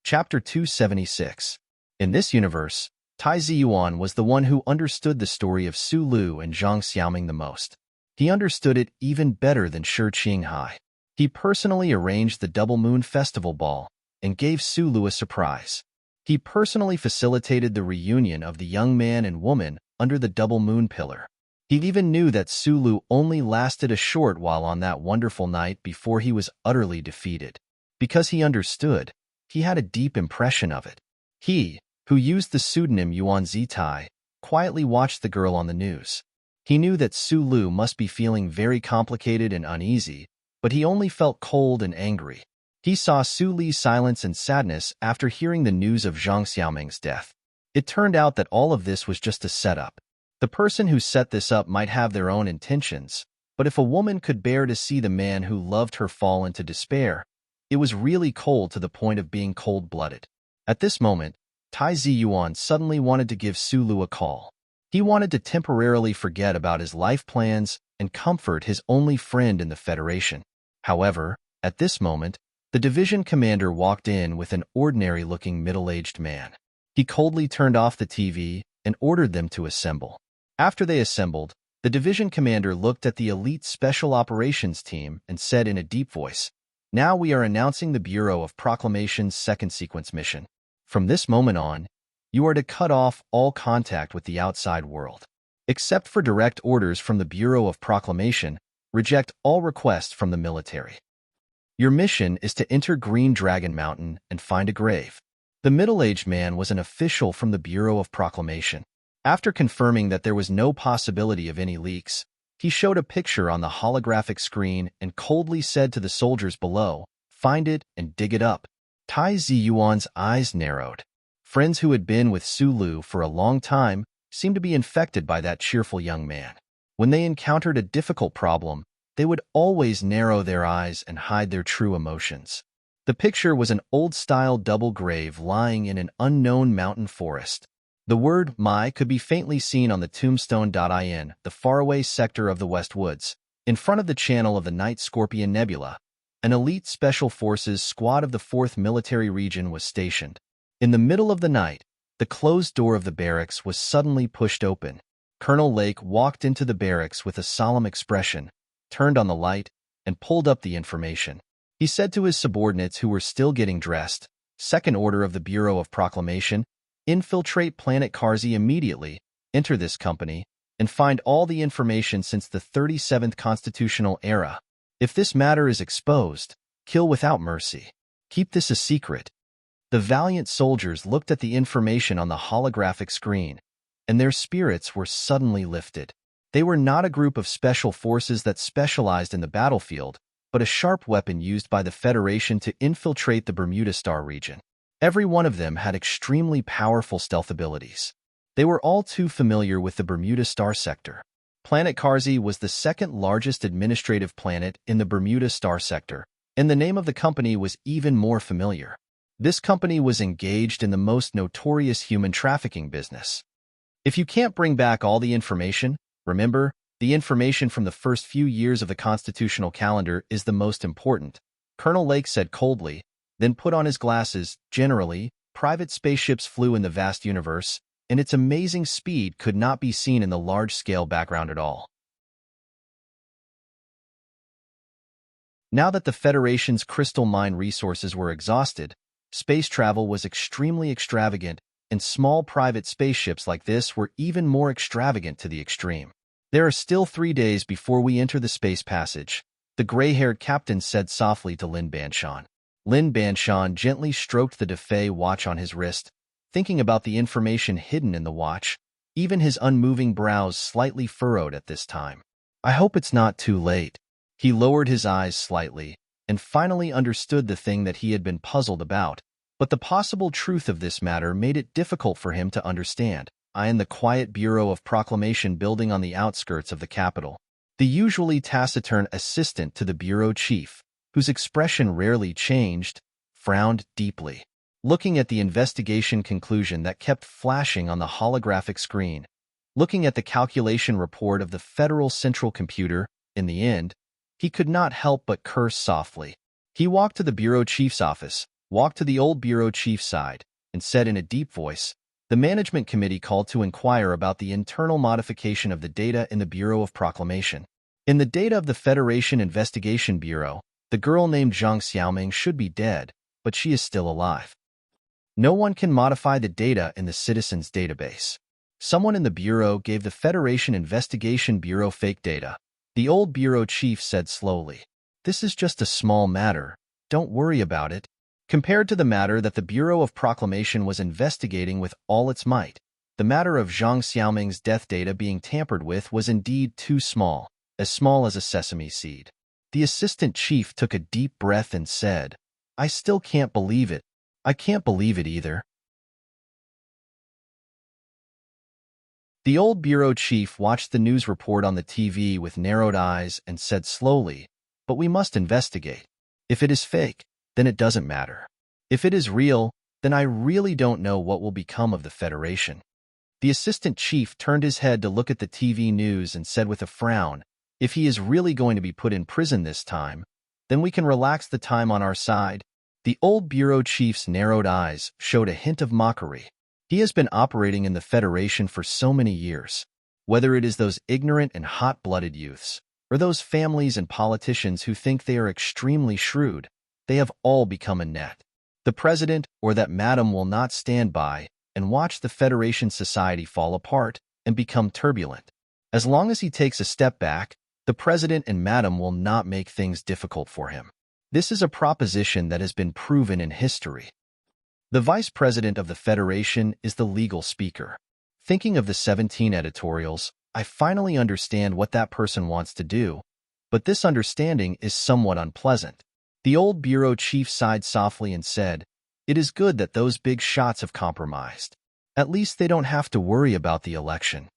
Chapter 276. In this universe, Tai Ziyuan was the one who understood the story of Su Lu and Zhang Xiaoming the most. He understood it even better than Shi Qinghai. He personally arranged the Double Moon Festival Ball and gave Su Lu a surprise. He personally facilitated the reunion of the young man and woman under the Double Moon Pillar. He even knew that Su Lu only lasted a short while on that wonderful night before he was utterly defeated. Because he understood, he had a deep impression of it. He, who used the pseudonym Yuan Zitai, quietly watched the girl on the news. He knew that Su Lu must be feeling very complicated and uneasy, but he only felt cold and angry. He saw Su Li's silence and sadness after hearing the news of Zhang Xiaoming's death. It turned out that all of this was just a setup. The person who set this up might have their own intentions, but if a woman could bear to see the man who loved her fall into despair, it was really cold to the point of being cold-blooded. At this moment, Tai Ziyuan suddenly wanted to give Su Lu a call. He wanted to temporarily forget about his life plans and comfort his only friend in the Federation. However, at this moment, the division commander walked in with an ordinary-looking middle-aged man. He coldly turned off the TV and ordered them to assemble. After they assembled, the division commander looked at the elite special operations team and said in a deep voice, "Now we are announcing the Bureau of Proclamation's 2nd sequence mission. From this moment on, you are to cut off all contact with the outside world. Except for direct orders from the Bureau of Proclamation, reject all requests from the military. Your mission is to enter Green Dragon Mountain and find a grave." The middle-aged man was an official from the Bureau of Proclamation. After confirming that there was no possibility of any leaks, he showed a picture on the holographic screen and coldly said to the soldiers below, "Find it and dig it up." Tai Ziyuan's eyes narrowed. Friends who had been with Su Lu for a long time seemed to be infected by that cheerful young man. When they encountered a difficult problem, they would always narrow their eyes and hide their true emotions. The picture was an old-style double grave lying in an unknown mountain forest. The word "my" could be faintly seen on the tombstone.in, the faraway sector of the West Woods, in front of the channel of the Night Scorpion Nebula. An elite Special Forces squad of the 4th Military Region was stationed. In the middle of the night, the closed door of the barracks was suddenly pushed open. Colonel Lake walked into the barracks with a solemn expression, turned on the light, and pulled up the information. He said to his subordinates who were still getting dressed, "Second order of the Bureau of Proclamation, infiltrate Planet Karzi immediately, enter this company, and find all the information since the 37th constitutional era. If this matter is exposed, kill without mercy. Keep this a secret." The valiant soldiers looked at the information on the holographic screen, and their spirits were suddenly lifted. They were not a group of special forces that specialized in the battlefield, but a sharp weapon used by the Federation to infiltrate the Bermuda Star region. Every one of them had extremely powerful stealth abilities. They were all too familiar with the Bermuda Star sector. Planet Karzi was the second largest administrative planet in the Bermuda Star sector, and the name of the company was even more familiar. This company was engaged in the most notorious human trafficking business. If you can't bring back all the information, remember, the information from the first few years of the constitutional calendar is the most important, Colonel Lake said coldly, then put on his glasses. Generally, private spaceships flew in the vast universe, and its amazing speed could not be seen in the large-scale background at all. Now that the Federation's crystal mine resources were exhausted, space travel was extremely extravagant, and small private spaceships like this were even more extravagant to the extreme. "There are still 3 days before we enter the space passage," the gray-haired captain said softly to Lin Banshan. Lin Banshan gently stroked the Defei watch on his wrist, thinking about the information hidden in the watch, even his unmoving brows slightly furrowed at this time. "I hope it's not too late." He lowered his eyes slightly, and finally understood the thing that he had been puzzled about, but the possible truth of this matter made it difficult for him to understand. In the quiet Bureau of Proclamation building on the outskirts of the capital, the usually taciturn assistant to the bureau chief, whose expression rarely changed, frowned deeply. Looking at the investigation conclusion that kept flashing on the holographic screen, looking at the calculation report of the Federal Central Computer, in the end, he could not help but curse softly. He walked to the bureau chief's office, walked to the old bureau chief's side, and said in a deep voice, "The management committee called to inquire about the internal modification of the data in the Bureau of Proclamation. In the data of the Federation Investigation Bureau, the girl named Zhang Xiaoming should be dead, but she is still alive. No one can modify the data in the citizens' database. Someone in the Bureau gave the Federation Investigation Bureau fake data," the old bureau chief said slowly. "This is just a small matter. Don't worry about it. Compared to the matter that the Bureau of Proclamation was investigating with all its might, the matter of Zhang Xiaoming's death data being tampered with was indeed too small as a sesame seed." The assistant chief took a deep breath and said, "I still can't believe it. I can't believe it either." The old bureau chief watched the news report on the TV with narrowed eyes and said slowly, "But we must investigate. If it is fake, then it doesn't matter. If it is real, then I really don't know what will become of the Federation." The assistant chief turned his head to look at the TV news and said with a frown, "If he is really going to be put in prison this time, then we can relax the time on our side." The old bureau chief's narrowed eyes showed a hint of mockery. He has been operating in the Federation for so many years. Whether it is those ignorant and hot-blooded youths, or those families and politicians who think they are extremely shrewd, they have all become a net. The president or that madam will not stand by and watch the Federation society fall apart and become turbulent. As long as he takes a step back, the president and madam will not make things difficult for him. This is a proposition that has been proven in history. The vice president of the Federation is the legal speaker. Thinking of the 17 editorials, I finally understand what that person wants to do, but this understanding is somewhat unpleasant. The old bureau chief sighed softly and said, "It is good that those big shots have compromised. At least they don't have to worry about the election."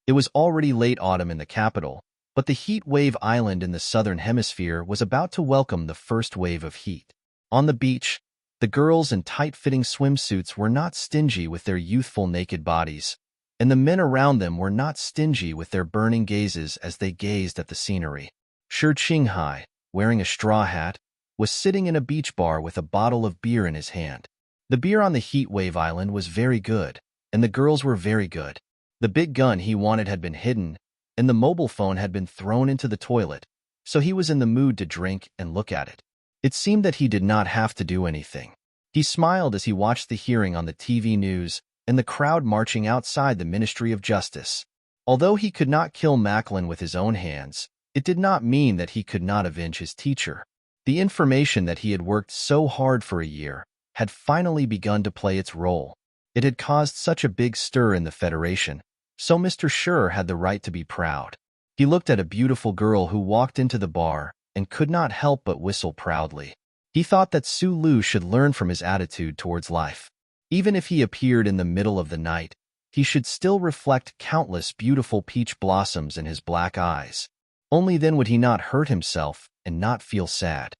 It was already late autumn in the capital, but the heat wave island in the southern hemisphere was about to welcome the first wave of heat. On the beach, the The girls in tight-fitting swimsuits were not stingy with their youthful naked bodies, and the men around them were not stingy with their burning gazes as they gazed at the scenery. Shi Qinghai, wearing a straw hat, was sitting in a beach bar with a bottle of beer in his hand. The beer on the heat wave island was very good, and the girls were very good. The big gun he wanted had been hidden, and the mobile phone had been thrown into the toilet, so he was in the mood to drink and look at it. It seemed that he did not have to do anything. He smiled as he watched the hearing on the TV news and the crowd marching outside the Ministry of Justice. Although he could not kill Macklin with his own hands, it did not mean that he could not avenge his teacher. The information that he had worked so hard for a year had finally begun to play its role. It had caused such a big stir in the Federation, so Mr. Schur had the right to be proud. He looked at a beautiful girl who walked into the bar and could not help but whistle proudly. He thought that Su Lu should learn from his attitude towards life. Even if he appeared in the middle of the night, he should still reflect countless beautiful peach blossoms in his black eyes. Only then would he not hurt himself and not feel sad.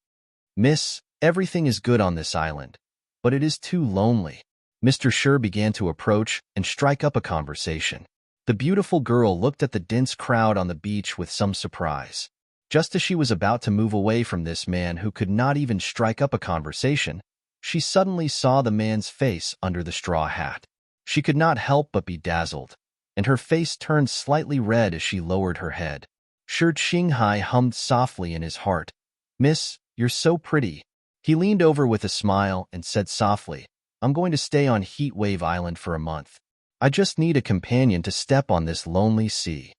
Miss, everything is good on this island, but it is too lonely. Mr. Schur began to approach and strike up a conversation. The beautiful girl looked at the dense crowd on the beach with some surprise. Just as she was about to move away from this man who could not even strike up a conversation, she suddenly saw the man's face under the straw hat. She could not help but be dazzled, and her face turned slightly red as she lowered her head. Shi Qinghai hummed softly in his heart, "Miss, you're so pretty." He leaned over with a smile and said softly, "I'm going to stay on Heat Wave Island for a month. I just need a companion to step on this lonely sea."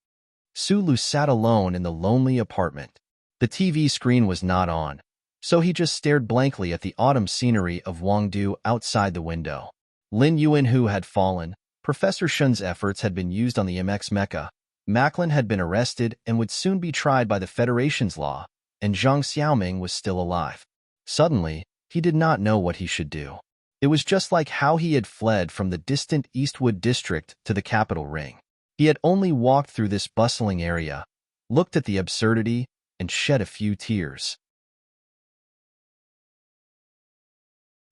Su Lu sat alone in the lonely apartment. The TV screen was not on, so he just stared blankly at the autumn scenery of Huangdu outside the window. Lin Yuanhu had fallen, Professor Shun's efforts had been used on the MX Mecha, Macklin had been arrested and would soon be tried by the Federation's law, and Zhang Xiaoming was still alive. Suddenly, he did not know what he should do. It was just like how he had fled from the distant Eastwood district to the capital ring. He had only walked through this bustling area, looked at the absurdity, and shed a few tears.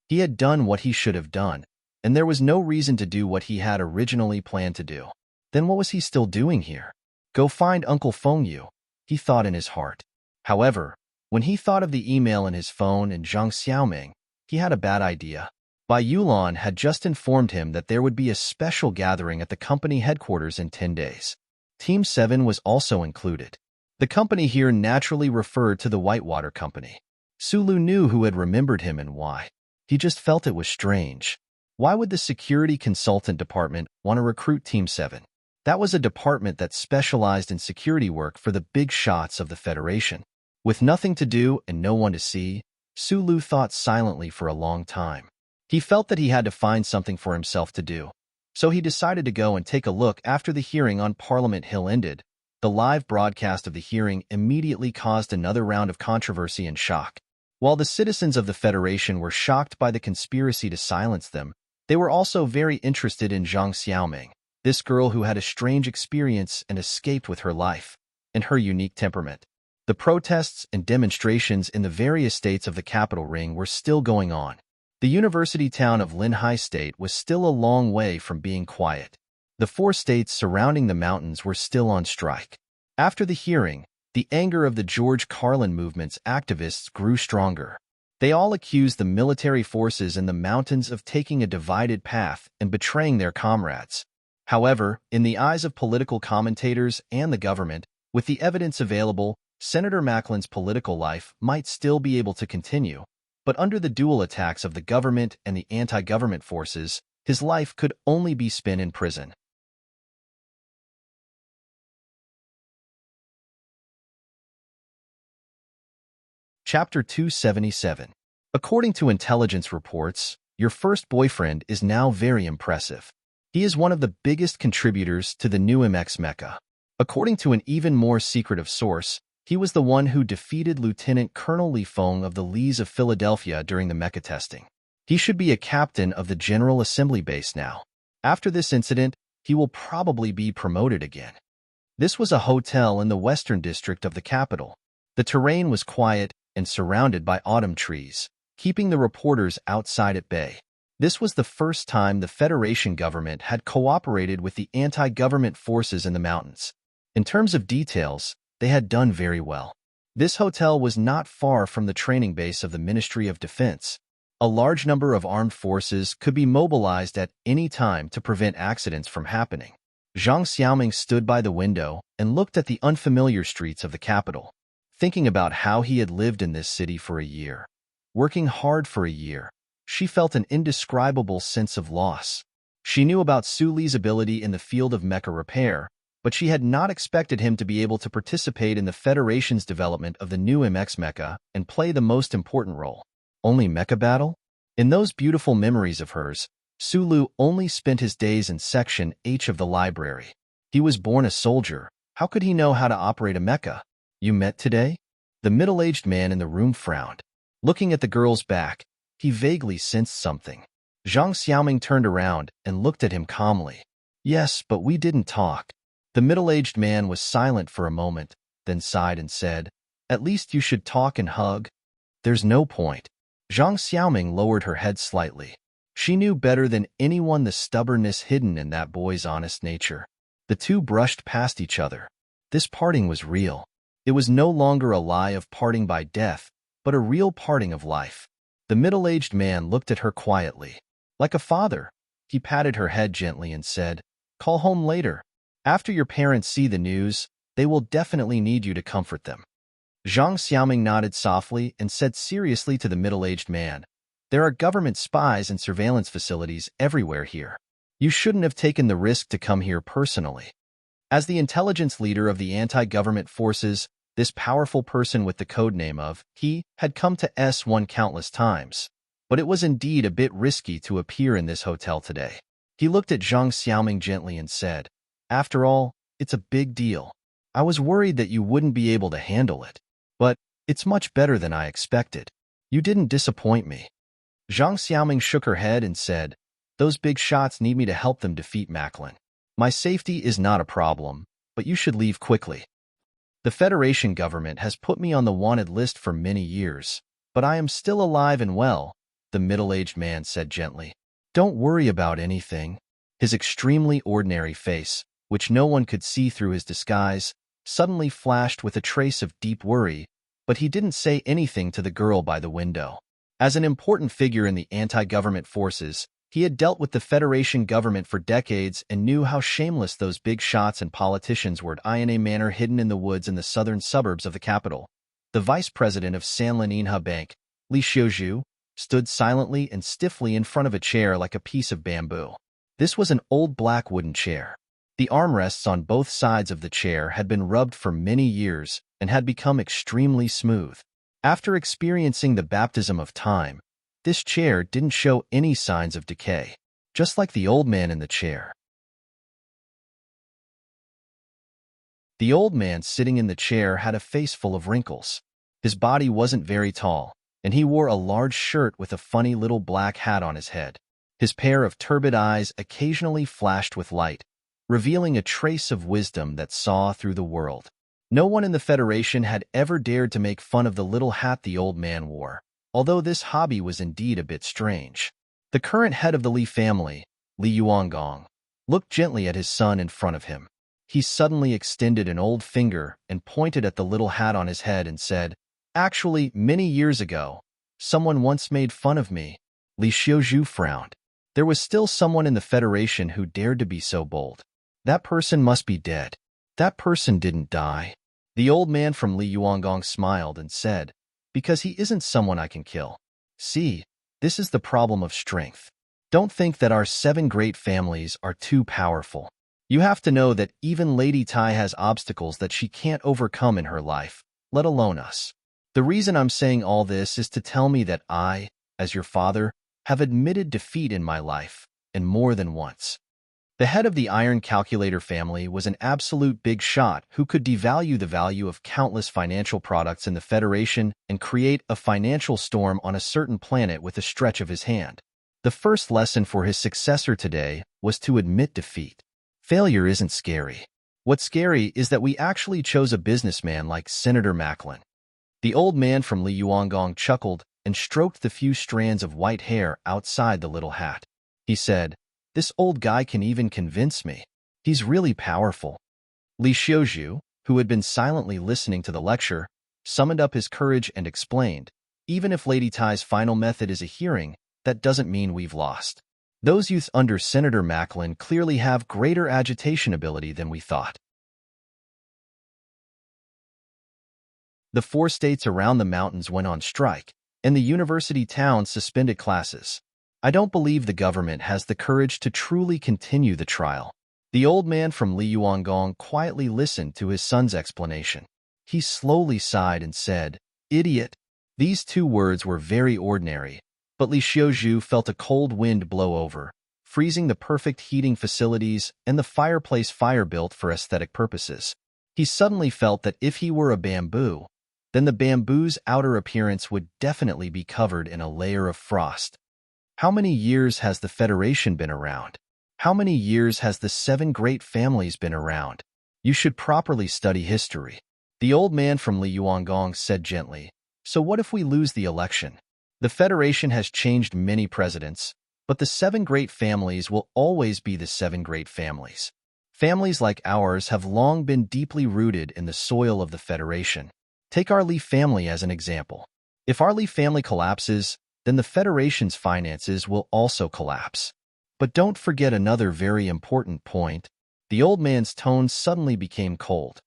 He had done what he should have done, and there was no reason to do what he had originally planned to do. Then what was he still doing here? Go find Uncle Fengyu, he thought in his heart. However, when he thought of the email in his phone and Zhang Xiaoming, he had a bad idea. Bai Yulan had just informed him that there would be a special gathering at the company headquarters in 10 days. Team 7 was also included. The company here naturally referred to the Whitewater Company. Su Lu knew who had remembered him and why. He just felt it was strange. Why would the Security Consultant Department want to recruit Team 7? That was a department that specialized in security work for the big shots of the Federation. With nothing to do and no one to see, Su Lu thought silently for a long time. He felt that he had to find something for himself to do, so he decided to go and take a look after the hearing on Parliament Hill ended. The live broadcast of the hearing immediately caused another round of controversy and shock. While the citizens of the Federation were shocked by the conspiracy to silence them, they were also very interested in Zhang Xiaoming, this girl who had a strange experience and escaped with her life, and her unique temperament. The protests and demonstrations in the various states of the capital ring were still going on. The university town of Linhai State was still a long way from being quiet. The 4 states surrounding the mountains were still on strike. After the hearing, the anger of the George Carlin movement's activists grew stronger. They all accused the military forces in the mountains of taking a divided path and betraying their comrades. However, in the eyes of political commentators and the government, with the evidence available, Senator Macklin's political life might still be able to continue. But under the dual attacks of the government and the anti-government forces, his life could only be spent in prison. Chapter 277. According to intelligence reports, your first boyfriend is now very impressive. He is one of the biggest contributors to the new MX Mecha. According to an even more secretive source, he was the one who defeated Lieutenant Colonel Li Feng of the Lees of Philadelphia during the mecha testing. He should be a captain of the General Assembly base now. After this incident, he will probably be promoted again. This was a hotel in the western district of the capital. The terrain was quiet and surrounded by autumn trees. keeping the reporters outside at bay. This was the first time the Federation government had cooperated with the anti-government forces in the mountains. In terms of details, they had done very well. This hotel was not far from the training base of the Ministry of Defense. A large number of armed forces could be mobilized at any time to prevent accidents from happening. Zhang Xiaoming stood by the window and looked at the unfamiliar streets of the capital, thinking about how he had lived in this city for a year. Working hard for a year, she felt an indescribable sense of loss. She knew about Su Li's ability in the field of mecha repair, but she had not expected him to be able to participate in the Federation's development of the new MX mecha and play the most important role. Only mecha battle? In those beautiful memories of hers, Su Lu only spent his days in Section H of the library. He was born a soldier. How could he know how to operate a mecha? You met today? The middle-aged man in the room frowned. Looking at the girl's back, he vaguely sensed something. Zhang Xiaoming turned around and looked at him calmly. Yes, but we didn't talk. The middle-aged man was silent for a moment, then sighed and said, At least you should talk and hug. There's no point. Zhang Xiaoming lowered her head slightly. She knew better than anyone the stubbornness hidden in that boy's honest nature. The two brushed past each other. This parting was real. It was no longer a lie of parting by death, but a real parting of life. The middle-aged man looked at her quietly. Like a father, he patted her head gently and said, Call home later. After your parents see the news, they will definitely need you to comfort them. Zhang Xiaoming nodded softly and said seriously to the middle-aged man, There are government spies and surveillance facilities everywhere here. You shouldn't have taken the risk to come here personally. As the intelligence leader of the anti-government forces, this powerful person with the codename of he had come to S1 countless times. But it was indeed a bit risky to appear in this hotel today. He looked at Zhang Xiaoming gently and said, After all, it's a big deal. I was worried that you wouldn't be able to handle it. But it's much better than I expected. You didn't disappoint me. Zhang Xiaoming shook her head and said, Those big shots need me to help them defeat Macklin. My safety is not a problem, but you should leave quickly. The Federation government has put me on the wanted list for many years, but I am still alive and well, the middle-aged man said gently. Don't worry about anything. His extremely ordinary face, which no one could see through his disguise, suddenly flashed with a trace of deep worry, but he didn't say anything to the girl by the window. As an important figure in the anti-government forces, he had dealt with the Federation government for decades and knew how shameless those big shots and politicians were in a manor hidden in the woods in the southern suburbs of the capital. The vice president of Sanlin Inha Bank, Li Xiuzhu, stood silently and stiffly in front of a chair like a piece of bamboo. This was an old black wooden chair. The armrests on both sides of the chair had been rubbed for many years and had become extremely smooth. After experiencing the baptism of time, this chair didn't show any signs of decay, just like the old man in the chair. The old man sitting in the chair had a face full of wrinkles. His body wasn't very tall, and he wore a large shirt with a funny little black hat on his head. His pair of turbid eyes occasionally flashed with light, revealing a trace of wisdom that saw through the world. No one in the Federation had ever dared to make fun of the little hat the old man wore, although this hobby was indeed a bit strange. The current head of the Li family, Li Yuangong, looked gently at his son in front of him. He suddenly extended an old finger and pointed at the little hat on his head and said, Actually, many years ago, someone once made fun of me. Li Xiuzhu frowned. There was still someone in the Federation who dared to be so bold. That person must be dead. That person didn't die. The old man from Li Yuangong smiled and said, Because he isn't someone I can kill. See, this is the problem of strength. Don't think that our 7 great families are too powerful. You have to know that even Lady Tai has obstacles that she can't overcome in her life, let alone us. The reason I'm saying all this is to tell me that I, as your father, have admitted defeat in my life, and more than once. The head of the Iron Calculator family was an absolute big shot who could devalue the value of countless financial products in the Federation and create a financial storm on a certain planet with a stretch of his hand. The first lesson for his successor today was to admit defeat. Failure isn't scary. What's scary is that we actually chose a businessman like Senator Macklin. The old man from Li Yuangong chuckled and stroked the few strands of white hair outside the little hat. He said, "This old guy can even convince me. He's really powerful." Li Xiuzhu, who had been silently listening to the lecture, summoned up his courage and explained, "Even if Lady Tai's final method is a hearing, that doesn't mean we've lost. Those youths under Senator Macklin clearly have greater agitation ability than we thought." The 4 states around the mountains went on strike, and the university towns suspended classes. "I don't believe the government has the courage to truly continue the trial." The old man from Liyuangong quietly listened to his son's explanation. He slowly sighed and said, "Idiot." These 2 words were very ordinary, but Li Xiuzhu felt a cold wind blow over, freezing the perfect heating facilities and the fireplace fire built for aesthetic purposes. He suddenly felt that if he were a bamboo, then the bamboo's outer appearance would definitely be covered in a layer of frost. How many years has the Federation been around? How many years has the 7 great families been around? You should properly study history. The old man from Liyuangong said gently, "So what if we lose the election? The Federation has changed many presidents, but the 7 great families will always be the 7 great families. Families like ours have long been deeply rooted in the soil of the Federation. Take our Li family as an example. If our Li family collapses, then the Federation's finances will also collapse. But don't forget another very important point." The old man's tone suddenly became cold.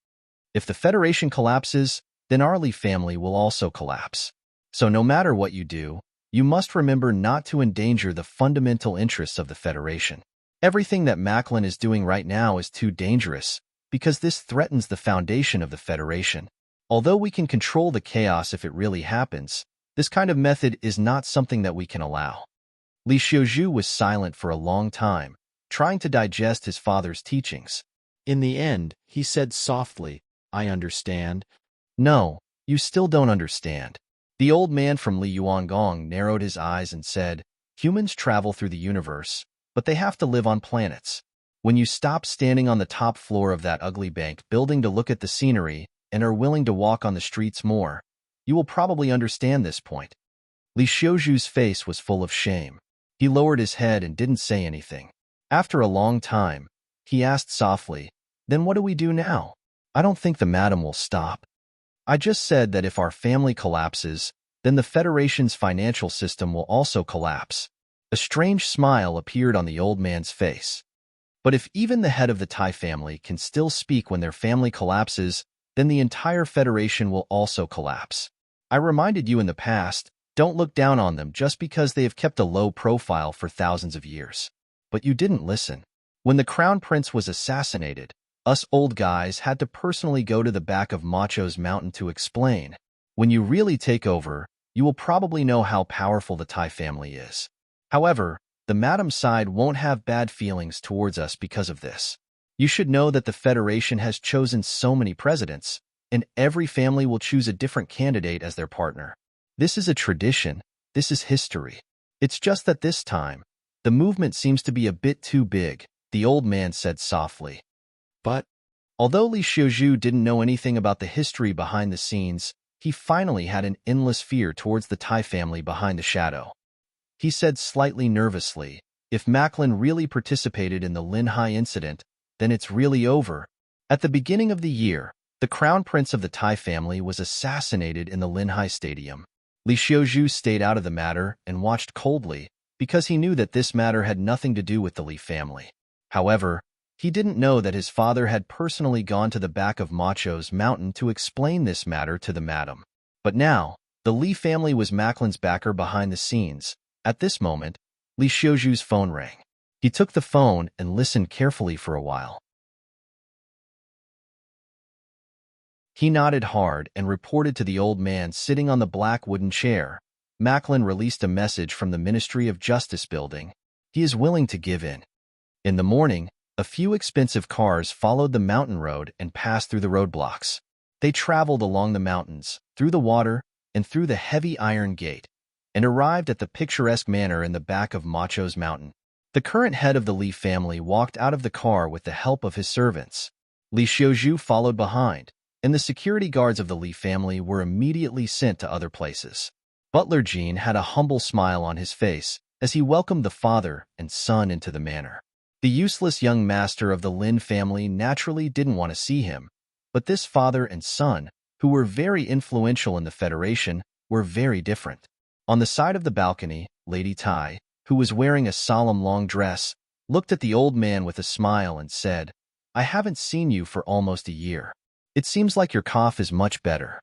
"If the Federation collapses, then our Li family will also collapse. So no matter what you do, you must remember not to endanger the fundamental interests of the Federation. Everything that Macklin is doing right now is too dangerous, because this threatens the foundation of the Federation. Although we can control the chaos if it really happens, this kind of method is not something that we can allow." Li Xiuzhu was silent for a long time, trying to digest his father's teachings. In the end, he said softly, "I understand." "No, you still don't understand." The old man from Liyuangong narrowed his eyes and said, "Humans travel through the universe, but they have to live on planets. When you stop standing on the top floor of that ugly bank building to look at the scenery and are willing to walk on the streets more, you will probably understand this point." Li Xiuzhu's face was full of shame. He lowered his head and didn't say anything. After a long time, he asked softly, "Then what do we do now? I don't think the madam will stop." "I just said that if our family collapses, then the Federation's financial system will also collapse." A strange smile appeared on the old man's face. "But if even the head of the Tai family can still speak when their family collapses, then the entire Federation will also collapse. I reminded you in the past, don't look down on them just because they have kept a low profile for thousands of years. But you didn't listen. When the Crown Prince was assassinated, us old guys had to personally go to the back of Macho's mountain to explain. When you really take over, you will probably know how powerful the Tai family is. However, the madam side won't have bad feelings towards us because of this. You should know that the Federation has chosen so many presidents, and every family will choose a different candidate as their partner. This is a tradition, this is history. It's just that this time, the movement seems to be a bit too big," the old man said softly. But, although Li Xiuzhu didn't know anything about the history behind the scenes, he finally had an endless fear towards the Tai family behind the shadow. He said slightly nervously, "If Macklin really participated in the Linhai incident, then it's really over." At the beginning of the year, the Crown Prince of the Tai family was assassinated in the Linhai Stadium. Li Xiuzhu stayed out of the matter and watched coldly, because he knew that this matter had nothing to do with the Li family. However, he didn't know that his father had personally gone to the back of Macho's mountain to explain this matter to the madam. But now, the Li family was Macklin's backer behind the scenes. At this moment, Li Xiuzhu's phone rang. He took the phone and listened carefully for a while. He nodded hard and reported to the old man sitting on the black wooden chair. Macklin released a message from the Ministry of Justice building. He is willing to give in. In the morning, a few expensive cars followed the mountain road and passed through the roadblocks. They traveled along the mountains, through the water, and through the heavy iron gate, and arrived at the picturesque manor in the back of Macho's mountain. The current head of the Li family walked out of the car with the help of his servants. Li Xiuzhu followed behind, and the security guards of the Li family were immediately sent to other places. Butler Jean had a humble smile on his face as he welcomed the father and son into the manor. The useless young master of the Lin family naturally didn't want to see him, but this father and son, who were very influential in the Federation, were very different. On the side of the balcony, Lady Tai, who was wearing a solemn long dress, looked at the old man with a smile and said, "I haven't seen you for almost a year. It seems like your cough is much better."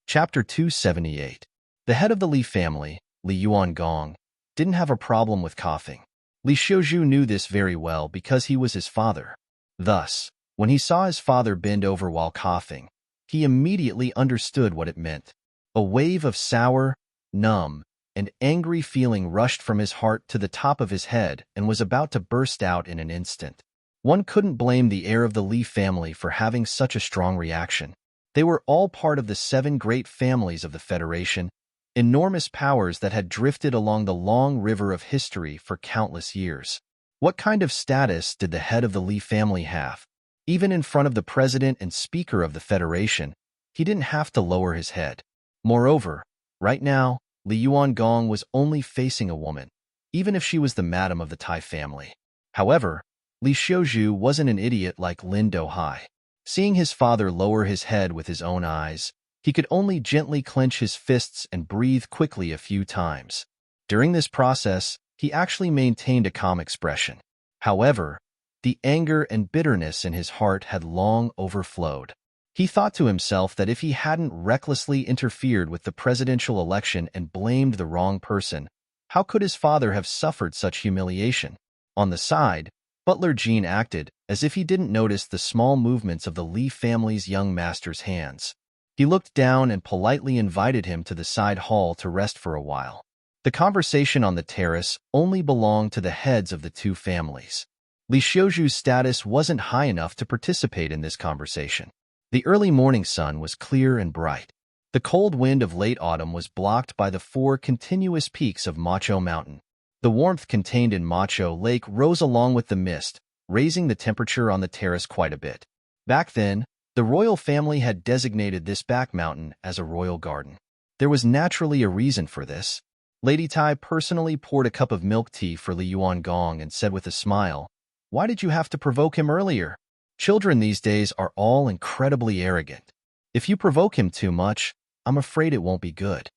Chapter 278. The head of the Li family, Li Yuangong, didn't have a problem with coughing. Li Xiuzhu knew this very well because he was his father. Thus, when he saw his father bend over while coughing, he immediately understood what it meant. A wave of sour, numb, and angry feeling rushed from his heart to the top of his head and was about to burst out in an instant. One couldn't blame the heir of the Li family for having such a strong reaction. They were all part of the 7 great families of the Federation, enormous powers that had drifted along the long river of history for countless years. What kind of status did the head of the Li family have? Even in front of the president and speaker of the Federation, he didn't have to lower his head. Moreover, right now, Li Yuangong was only facing a woman, even if she was the madam of the Tai family. However, Li Xiuzhu wasn't an idiot like Lin Dohai. Seeing his father lower his head with his own eyes, he could only gently clench his fists and breathe quickly a few times. During this process, he actually maintained a calm expression. However, the anger and bitterness in his heart had long overflowed. He thought to himself that if he hadn't recklessly interfered with the presidential election and blamed the wrong person, how could his father have suffered such humiliation? On the side, Butler Jean acted as if he didn't notice the small movements of the Li family's young master's hands. He looked down and politely invited him to the side hall to rest for a while. The conversation on the terrace only belonged to the heads of the 2 families. Li Xiuzhu's status wasn't high enough to participate in this conversation. The early morning sun was clear and bright. The cold wind of late autumn was blocked by the 4 continuous peaks of Macho Mountain. The warmth contained in Macho Lake rose along with the mist, raising the temperature on the terrace quite a bit. Back then, the royal family had designated this back mountain as a royal garden. There was naturally a reason for this. Lady Tai personally poured a cup of milk tea for Li Yuangong and said with a smile, "Why did you have to provoke him earlier? Children these days are all incredibly arrogant. If you provoke him too much, I'm afraid it won't be good."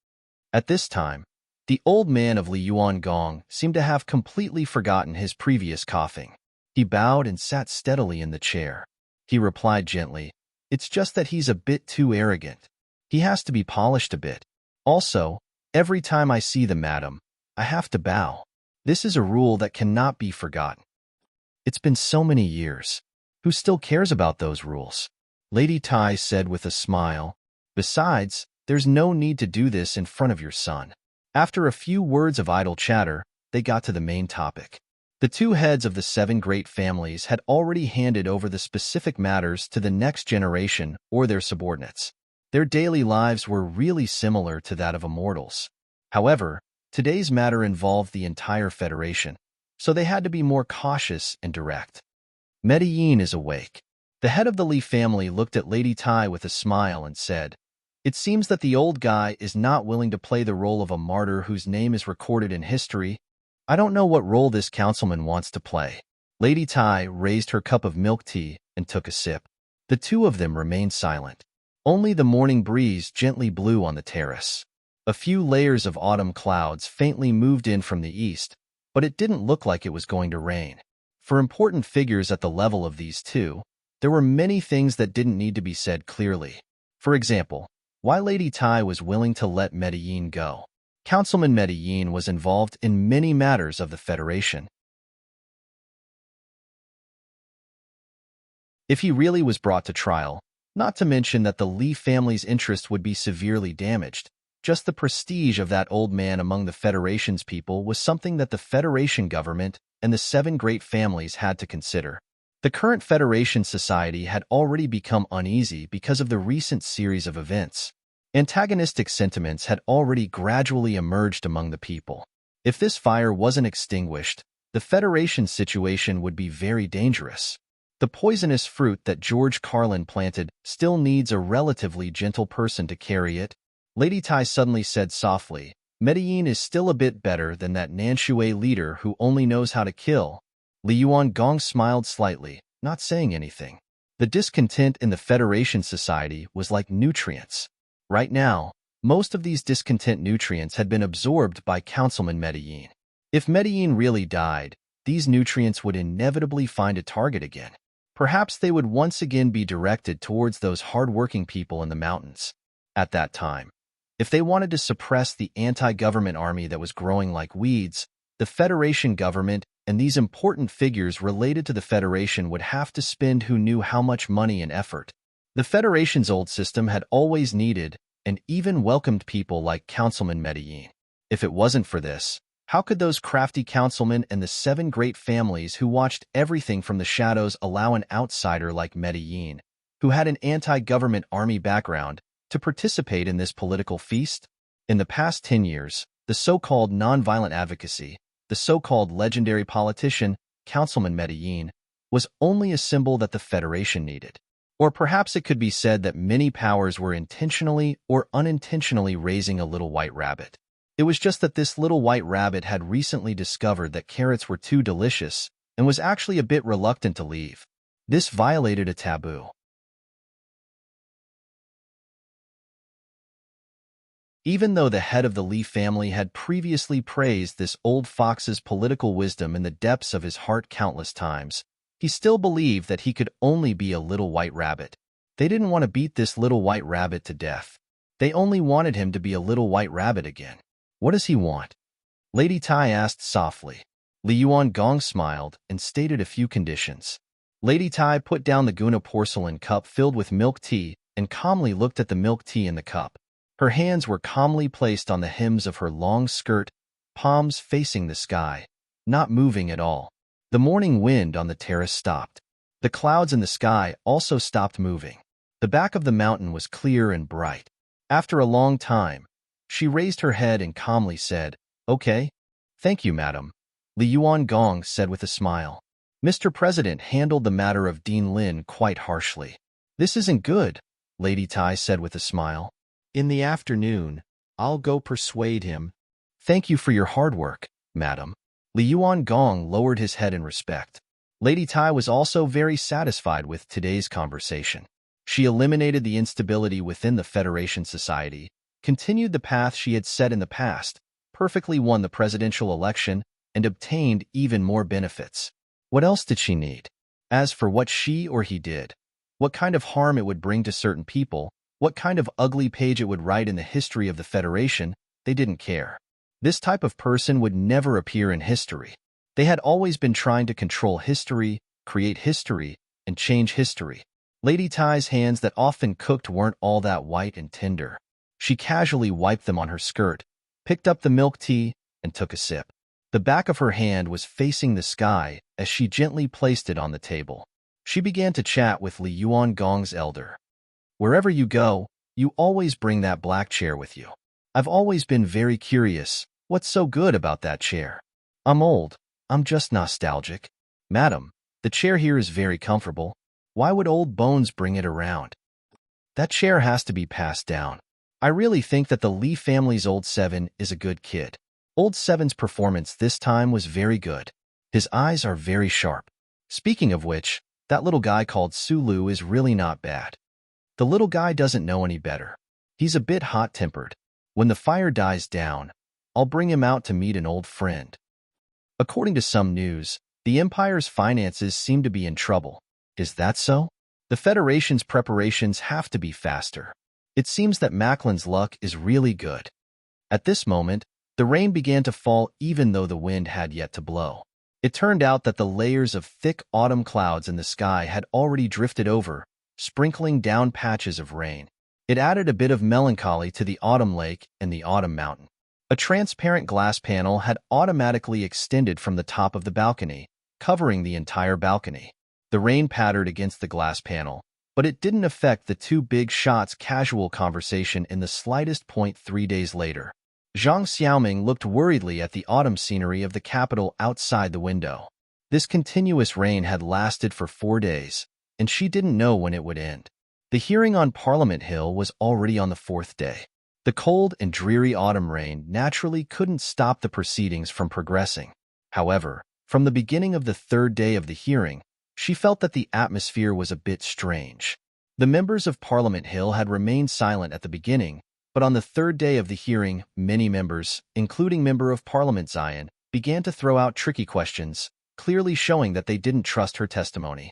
At this time, the old man of Li Yuangong seemed to have completely forgotten his previous coughing. He bowed and sat steadily in the chair. He replied gently, "It's just that he's a bit too arrogant. He has to be polished a bit. Also, every time I see the madam, I have to bow. This is a rule that cannot be forgotten." It's been so many years. Who still cares about those rules? Lady Tai said with a smile. Besides, there's no need to do this in front of your son. After a few words of idle chatter, they got to the main topic. The 2 heads of the 7 great families had already handed over the specific matters to the next generation or their subordinates. Their daily lives were really similar to that of immortals. However, today's matter involved the entire Federation, so they had to be more cautious and direct. Medellin is awake. The head of the Li family looked at Lady Tai with a smile and said, "It seems that the old guy is not willing to play the role of a martyr whose name is recorded in history. I don't know what role this councilman wants to play." Lady Tai raised her cup of milk tea and took a sip. The 2 of them remained silent. Only the morning breeze gently blew on the terrace. A few layers of autumn clouds faintly moved in from the east, but it didn't look like it was going to rain. For important figures at the level of these 2, there were many things that didn't need to be said clearly. For example, why Lady Tai was willing to let Medellin go. Councilman Medellin was involved in many matters of the Federation. If he really was brought to trial, not to mention that the Li family's interest would be severely damaged, just the prestige of that old man among the Federation's people was something that the Federation government and the 7 great families had to consider. The current Federation society had already become uneasy because of the recent series of events. Antagonistic sentiments had already gradually emerged among the people. If this fire wasn't extinguished, the Federation's situation would be very dangerous. The poisonous fruit that George Carlin planted still needs a relatively gentle person to carry it. Lady Tai suddenly said softly, Medellin is still a bit better than that Nanshui leader who only knows how to kill. Li Yuan Gong smiled slightly, not saying anything. The discontent in the Federation Society was like nutrients. Right now, most of these discontent nutrients had been absorbed by Councilman Medellin. If Medellin really died, these nutrients would inevitably find a target again. Perhaps they would once again be directed towards those hard-working people in the mountains. At that time, if they wanted to suppress the anti-government army that was growing like weeds, the Federation government and these important figures related to the Federation would have to spend who knew how much money and effort. The Federation's old system had always needed and even welcomed people like Councilman Medellin. If it wasn't for this, how could those crafty councilmen and the 7 great families who watched everything from the shadows allow an outsider like Medellin, who had an anti-government army background, to participate in this political feast? In the past 10 years, the so-called nonviolent advocacy, the so-called legendary politician, Councilman Medellin, was only a symbol that the Federation needed. Or perhaps it could be said that many powers were intentionally or unintentionally raising a little white rabbit. It was just that this little white rabbit had recently discovered that carrots were too delicious and was actually a bit reluctant to leave. This violated a taboo. Even though the head of the Li family had previously praised this old fox's political wisdom in the depths of his heart countless times, he still believed that he could only be a little white rabbit. They didn't want to beat this little white rabbit to death. They only wanted him to be a little white rabbit again. What does he want? Lady Tai asked softly. Li Yuan Gong smiled and stated a few conditions. Lady Tai put down the Guna porcelain cup filled with milk tea and calmly looked at the milk tea in the cup. Her hands were calmly placed on the hems of her long skirt, palms facing the sky, not moving at all. The morning wind on the terrace stopped. The clouds in the sky also stopped moving. The back of the mountain was clear and bright. After a long time, she raised her head and calmly said, Okay. Thank you, madam. Li Yuan Gong said with a smile. Mr. President handled the matter of Dean Lin quite harshly. This isn't good, Lady Tai said with a smile. In the afternoon, I'll go persuade him. Thank you for your hard work, madam. Li Yuan Gong lowered his head in respect. Lady Tai was also very satisfied with today's conversation. She eliminated the instability within the Federation Society, continued the path she had set in the past, perfectly won the presidential election, and obtained even more benefits. What else did she need? As for what she or he did, what kind of harm it would bring to certain people, what kind of ugly page it would write in the history of the Federation, they didn't care. This type of person would never appear in history. They had always been trying to control history, create history, and change history. Lady Tai's hands that often cooked weren't all that white and tender. She casually wiped them on her skirt, picked up the milk tea, and took a sip. The back of her hand was facing the sky as she gently placed it on the table. She began to chat with Li Yuan Gong's elder. Wherever you go, you always bring that black chair with you. I've always been very curious. What's so good about that chair? I'm old. I'm just nostalgic. Madam, the chair here is very comfortable. Why would old bones bring it around? That chair has to be passed down. I really think that the Li family's old 7 is a good kid. Old 7's performance this time was very good. His eyes are very sharp. Speaking of which, that little guy called Sulu is really not bad. The little guy doesn't know any better. He's a bit hot-tempered. When the fire dies down, I'll bring him out to meet an old friend. According to some news, the Empire's finances seem to be in trouble. Is that so? The Federation's preparations have to be faster. It seems that Macklin's luck is really good. At this moment, the rain began to fall even though the wind had yet to blow. It turned out that the layers of thick autumn clouds in the sky had already drifted over, sprinkling down patches of rain. It added a bit of melancholy to the autumn lake and the autumn mountain. A transparent glass panel had automatically extended from the top of the balcony, covering the entire balcony. The rain pattered against the glass panel, but it didn't affect the two big shots' casual conversation in the slightest point. 3 days later, Zhang Xiaoming looked worriedly at the autumn scenery of the capital outside the window. This continuous rain had lasted for 4 days, and she didn't know when it would end. The hearing on Parliament Hill was already on the 4th day. The cold and dreary autumn rain naturally couldn't stop the proceedings from progressing. However, from the beginning of the 3rd day of the hearing, she felt that the atmosphere was a bit strange. The members of Parliament Hill had remained silent at the beginning, but on the 3rd day of the hearing, many members, including Member of Parliament Zion, began to throw out tricky questions, clearly showing that they didn't trust her testimony.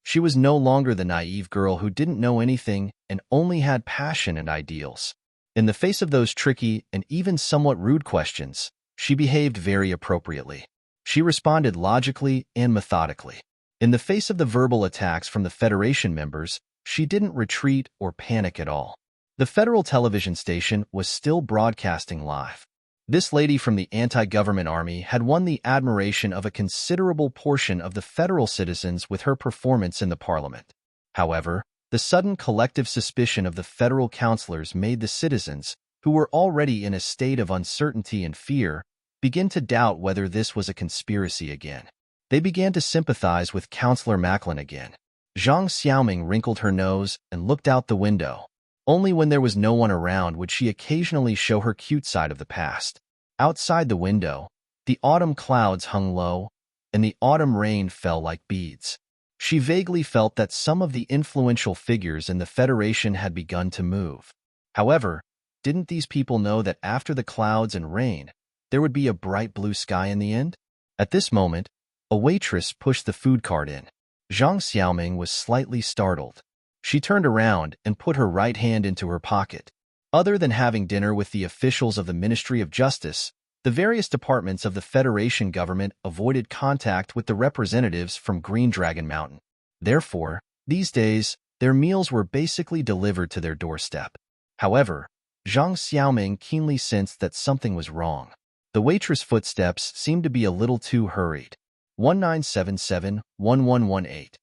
She was no longer the naive girl who didn't know anything and only had passion and ideals. In the face of those tricky and even somewhat rude questions, she behaved very appropriately. She responded logically and methodically. In the face of the verbal attacks from the Federation members, she didn't retreat or panic at all. The federal television station was still broadcasting live. This lady from the anti-government army had won the admiration of a considerable portion of the federal citizens with her performance in the parliament. However, the sudden collective suspicion of the federal councillors made the citizens, who were already in a state of uncertainty and fear, begin to doubt whether this was a conspiracy again. They began to sympathize with Councillor Macklin again. Zhang Xiaoming wrinkled her nose and looked out the window. Only when there was no one around would she occasionally show her cute side of the past. Outside the window, the autumn clouds hung low, and the autumn rain fell like beads. She vaguely felt that some of the influential figures in the Federation had begun to move. However, didn't these people know that after the clouds and rain, there would be a bright blue sky in the end? At this moment, a waitress pushed the food cart in. Zhang Xiaoming was slightly startled. She turned around and put her right hand into her pocket. Other than having dinner with the officials of the Ministry of Justice, the various departments of the Federation government avoided contact with the representatives from Green Dragon Mountain. Therefore, these days, their meals were basically delivered to their doorstep. However, Zhang Xiaoming keenly sensed that something was wrong. The waitress' footsteps seemed to be a little too hurried. 1977-1118.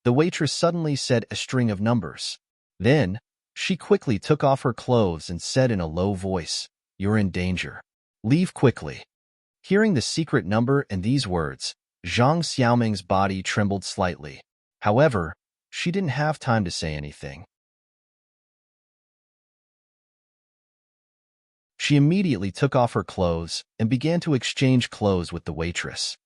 The waitress suddenly said a string of numbers. Then, she quickly took off her clothes and said in a low voice, "You're in danger. Leave quickly." Hearing the secret number and these words, Zhang Xiaoming's body trembled slightly. However, she didn't have time to say anything. She immediately took off her clothes and began to exchange clothes with the waitress.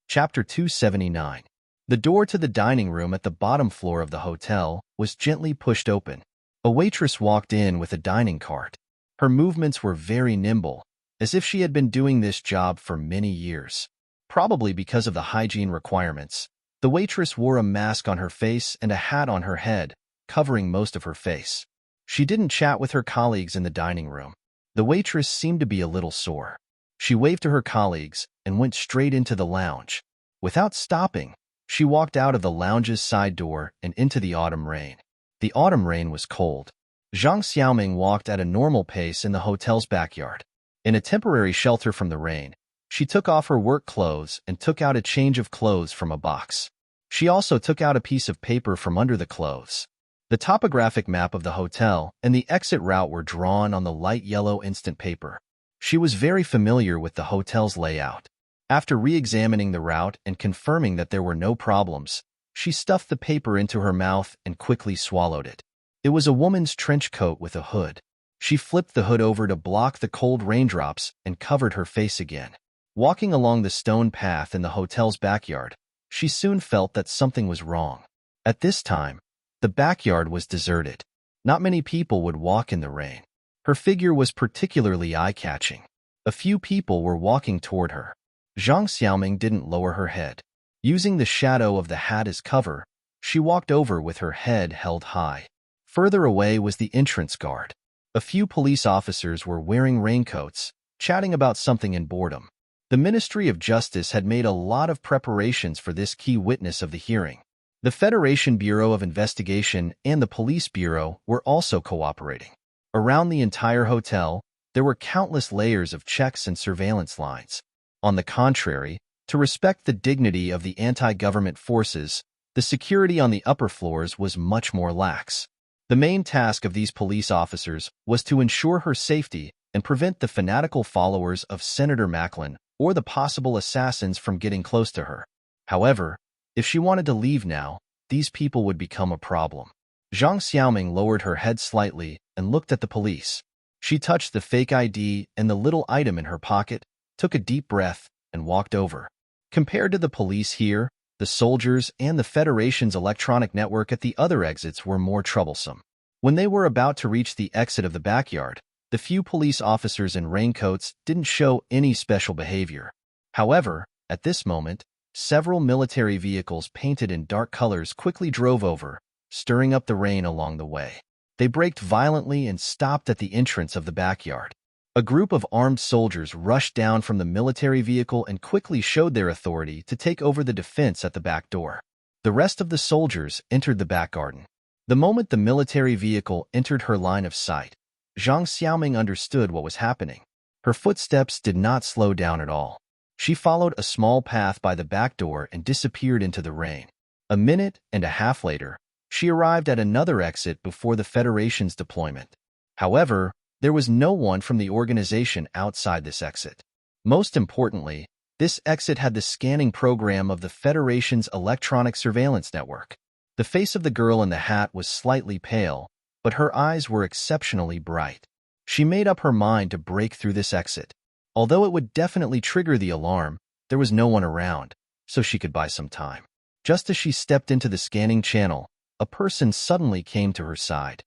Chapter 279. The door to the dining room at the bottom floor of the hotel was gently pushed open. A waitress walked in with a dining cart. Her movements were very nimble, as if she had been doing this job for many years. Probably because of the hygiene requirements, the waitress wore a mask on her face and a hat on her head, covering most of her face. She didn't chat with her colleagues in the dining room. The waitress seemed to be a little sore. She waved to her colleagues and went straight into the lounge. Without stopping, she walked out of the lounge's side door and into the autumn rain. The autumn rain was cold. Zhang Xiaoming walked at a normal pace in the hotel's backyard. In a temporary shelter from the rain, she took off her work clothes and took out a change of clothes from a box. She also took out a piece of paper from under the clothes. The topographic map of the hotel and the exit route were drawn on the light yellow instant paper. She was very familiar with the hotel's layout. After re-examining the route and confirming that there were no problems, she stuffed the paper into her mouth and quickly swallowed it. It was a woman's trench coat with a hood. She flipped the hood over to block the cold raindrops and covered her face again. Walking along the stone path in the hotel's backyard, she soon felt that something was wrong. At this time, the backyard was deserted. Not many people would walk in the rain. Her figure was particularly eye-catching. A few people were walking toward her. Zhang Xiaoming didn't lower her head. Using the shadow of the hat as cover, she walked over with her head held high. Further away was the entrance guard. A few police officers were wearing raincoats, chatting about something in boredom. The Ministry of Justice had made a lot of preparations for this key witness of the hearing. The Federation Bureau of Investigation and the Police Bureau were also cooperating. Around the entire hotel, there were countless layers of checks and surveillance lines. On the contrary, to respect the dignity of the anti-government forces, The security on the upper floors was much more lax. The main task of these police officers was to ensure her safety and prevent the fanatical followers of Senator Macklin or the possible assassins from getting close to her. However, if she wanted to leave now, these people would become a problem. Zhang Xiaoming lowered her head slightly and looked at the police. She touched the fake ID and the little item in her pocket, took a deep breath, and walked over. Compared to the police here, the soldiers and the Federation's electronic network at the other exits were more troublesome. When they were about to reach the exit of the backyard, the few police officers in raincoats didn't show any special behavior. However, at this moment, several military vehicles painted in dark colors quickly drove over, stirring up the rain along the way. They braked violently and stopped at the entrance of the backyard. A group of armed soldiers rushed down from the military vehicle and quickly showed their authority to take over the defense at the back door. The rest of the soldiers entered the back garden. The moment the military vehicle entered her line of sight, Zhang Xiaoming understood what was happening. Her footsteps did not slow down at all. She followed a small path by the back door and disappeared into the rain. A minute and a half later, she arrived at another exit before the Federation's deployment. However, there was no one from the organization outside this exit. Most importantly, this exit had the scanning program of the Federation's electronic surveillance network. The face of the girl in the hat was slightly pale, but her eyes were exceptionally bright. She made up her mind to break through this exit. Although it would definitely trigger the alarm, there was no one around, so she could buy some time. Just as she stepped into the scanning channel, a person suddenly came to her side.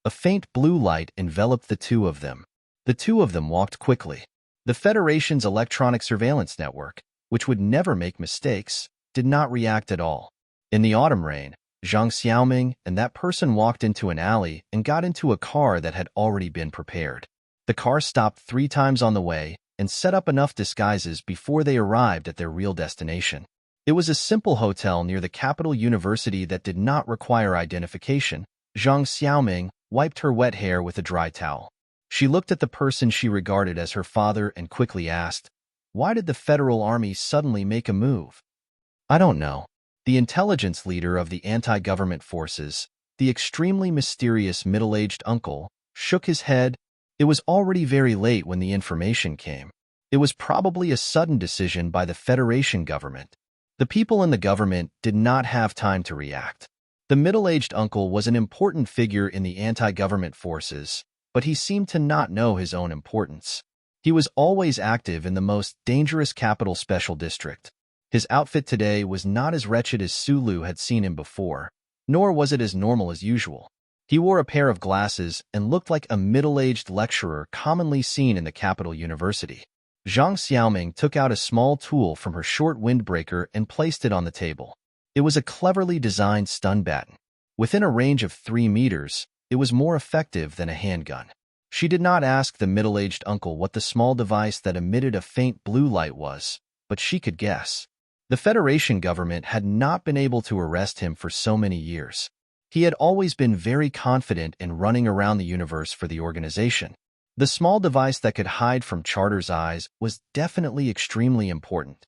A faint blue light enveloped the two of them. The two of them walked quickly. The Federation's electronic surveillance network, which would never make mistakes, did not react at all. In the autumn rain, Zhang Xiaoming and that person walked into an alley and got into a car that had already been prepared. The car stopped 3 times on the way and set up enough disguises before they arrived at their real destination. It was a simple hotel near the capital university that did not require identification. Zhang Xiaoming wiped her wet hair with a dry towel. She looked at the person she regarded as her father and quickly asked, "Why did the Federal Army suddenly make a move?" "I don't know." The intelligence leader of the anti-government forces, the extremely mysterious middle-aged uncle, shook his head. It was already very late when the information came. It was probably a sudden decision by the Federation government. The people in the government did not have time to react. The middle-aged uncle was an important figure in the anti-government forces, but he seemed to not know his own importance. He was always active in the most dangerous capital special district. His outfit today was not as wretched as Sulu had seen him before, nor was it as normal as usual. He wore a pair of glasses and looked like a middle-aged lecturer commonly seen in the capital university. Zhang Xiaoming took out a small tool from her short windbreaker and placed it on the table. It was a cleverly designed stun baton. Within a range of 3 meters, it was more effective than a handgun. She did not ask the middle-aged uncle what the small device that emitted a faint blue light was, but she could guess. The Federation government had not been able to arrest him for so many years. He had always been very confident in running around the universe for the organization. The small device that could hide from Charter's eyes was definitely extremely important.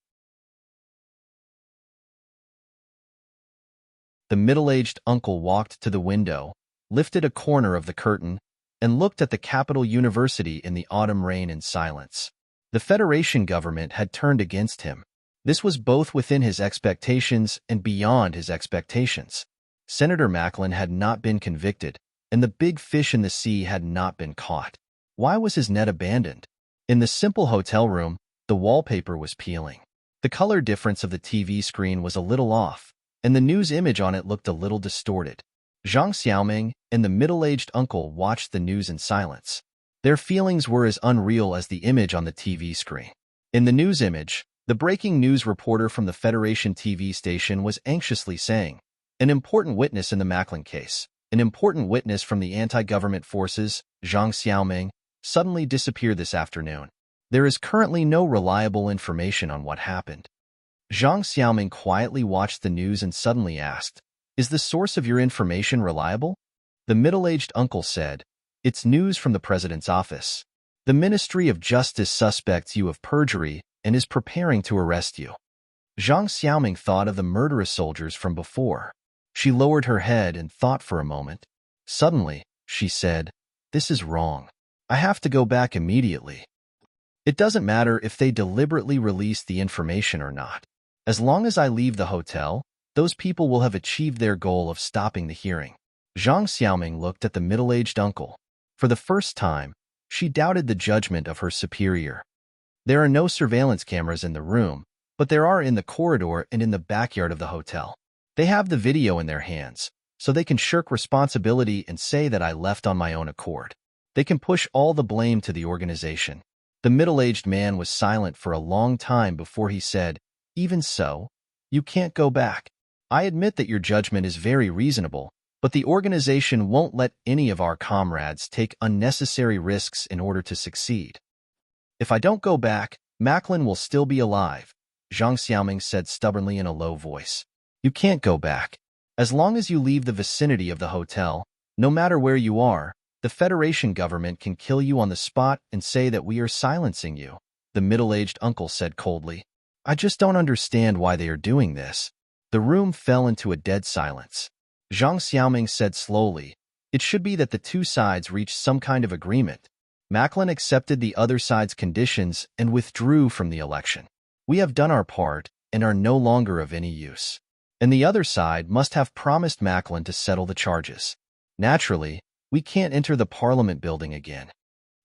The middle-aged uncle walked to the window, lifted a corner of the curtain, and looked at the capital university in the autumn rain in silence. The Federation government had turned against him. This was both within his expectations and beyond his expectations. Senator Macklin had not been convicted, and the big fish in the sea had not been caught. Why was his net abandoned? In the simple hotel room, the wallpaper was peeling. The color difference of the TV screen was a little off, and the news image on it looked a little distorted. Zhang Xiaoming and the middle-aged uncle watched the news in silence. Their feelings were as unreal as the image on the TV screen. In the news image, the breaking news reporter from the Federation TV station was anxiously saying, "An important witness in the Macklin case, an important witness from the anti-government forces, Zhang Xiaoming, suddenly disappeared this afternoon. There is currently no reliable information on what happened." Zhang Xiaoming quietly watched the news and suddenly asked, "Is the source of your information reliable?" The middle-aged uncle said, "It's news from the president's office. The Ministry of Justice suspects you of perjury and is preparing to arrest you. Zhang Xiaoming thought of the murderous soldiers from before. She lowered her head and thought for a moment. Suddenly, she said, "This is wrong. I have to go back immediately. It doesn't matter if they deliberately release the information or not. As long as I leave the hotel, those people will have achieved their goal of stopping the hearing." Zhang Xiaoming looked at the middle-aged uncle. For the first time, she doubted the judgment of her superior. There are no surveillance cameras in the room, but there are in the corridor and in the backyard of the hotel. They have the video in their hands, so they can shirk responsibility and say that I left on my own accord. They can push all the blame to the organization. The middle-aged man was silent for a long time before he said, "Even so, you can't go back. I admit that your judgment is very reasonable, but the organization won't let any of our comrades take unnecessary risks in order to succeed. If I don't go back, Macklin will still be alive," Zhang Xiaoming said stubbornly in a low voice. "You can't go back. As long as you leave the vicinity of the hotel, no matter where you are, the Federation government can kill you on the spot and say that we are silencing you," the middle-aged uncle said coldly. "I just don't understand why they are doing this." The room fell into a dead silence. Zhang Xiaoming said slowly, "It should be that the two sides reached some kind of agreement. Macklin accepted the other side's conditions and withdrew from the election. We have done our part and are no longer of any use. And the other side must have promised Macklin to settle the charges. Naturally, we can't enter the Parliament building again."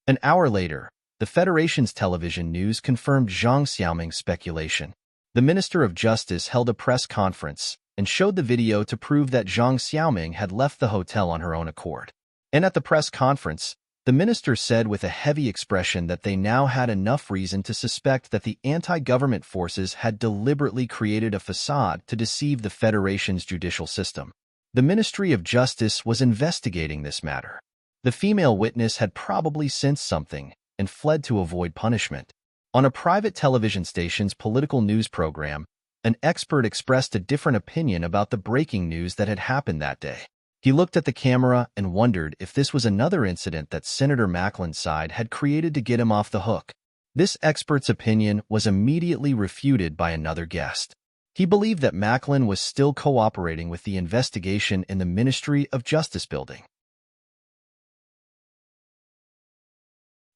An hour later, the Federation's television news confirmed Zhang Xiaoming's speculation. The Minister of Justice held a press conference and showed the video to prove that Zhang Xiaoming had left the hotel on her own accord. And at the press conference, the minister said with a heavy expression that they now had enough reason to suspect that the anti-government forces had deliberately created a facade to deceive the Federation's judicial system. The Ministry of Justice was investigating this matter. The female witness had probably sensed something and fled to avoid punishment. On a private television station's political news program, an expert expressed a different opinion about the breaking news that had happened that day. He looked at the camera and wondered if this was another incident that Senator Macklin's side had created to get him off the hook. This expert's opinion was immediately refuted by another guest. He believed that Macklin was still cooperating with the investigation in the Ministry of Justice building.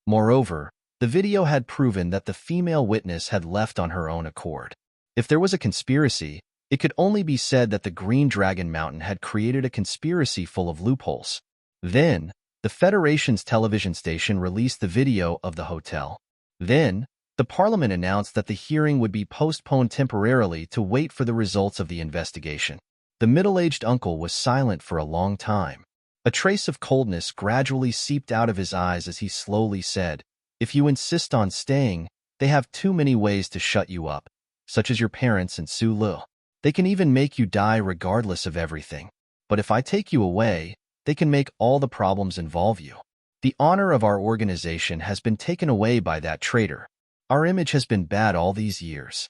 Moreover, the video had proven that the female witness had left on her own accord. If there was a conspiracy, it could only be said that the Green Dragon Mountain had created a conspiracy full of loopholes. Then, the Federation's television station released the video of the hotel. Then, the Parliament announced that the hearing would be postponed temporarily to wait for the results of the investigation. The middle-aged uncle was silent for a long time. A trace of coldness gradually seeped out of his eyes as he slowly said, "If you insist on staying, they have too many ways to shut you up, such as your parents and Su Lu. They can even make you die regardless of everything. But if I take you away, they can make all the problems involve you. The honor of our organization has been taken away by that traitor. Our image has been bad all these years."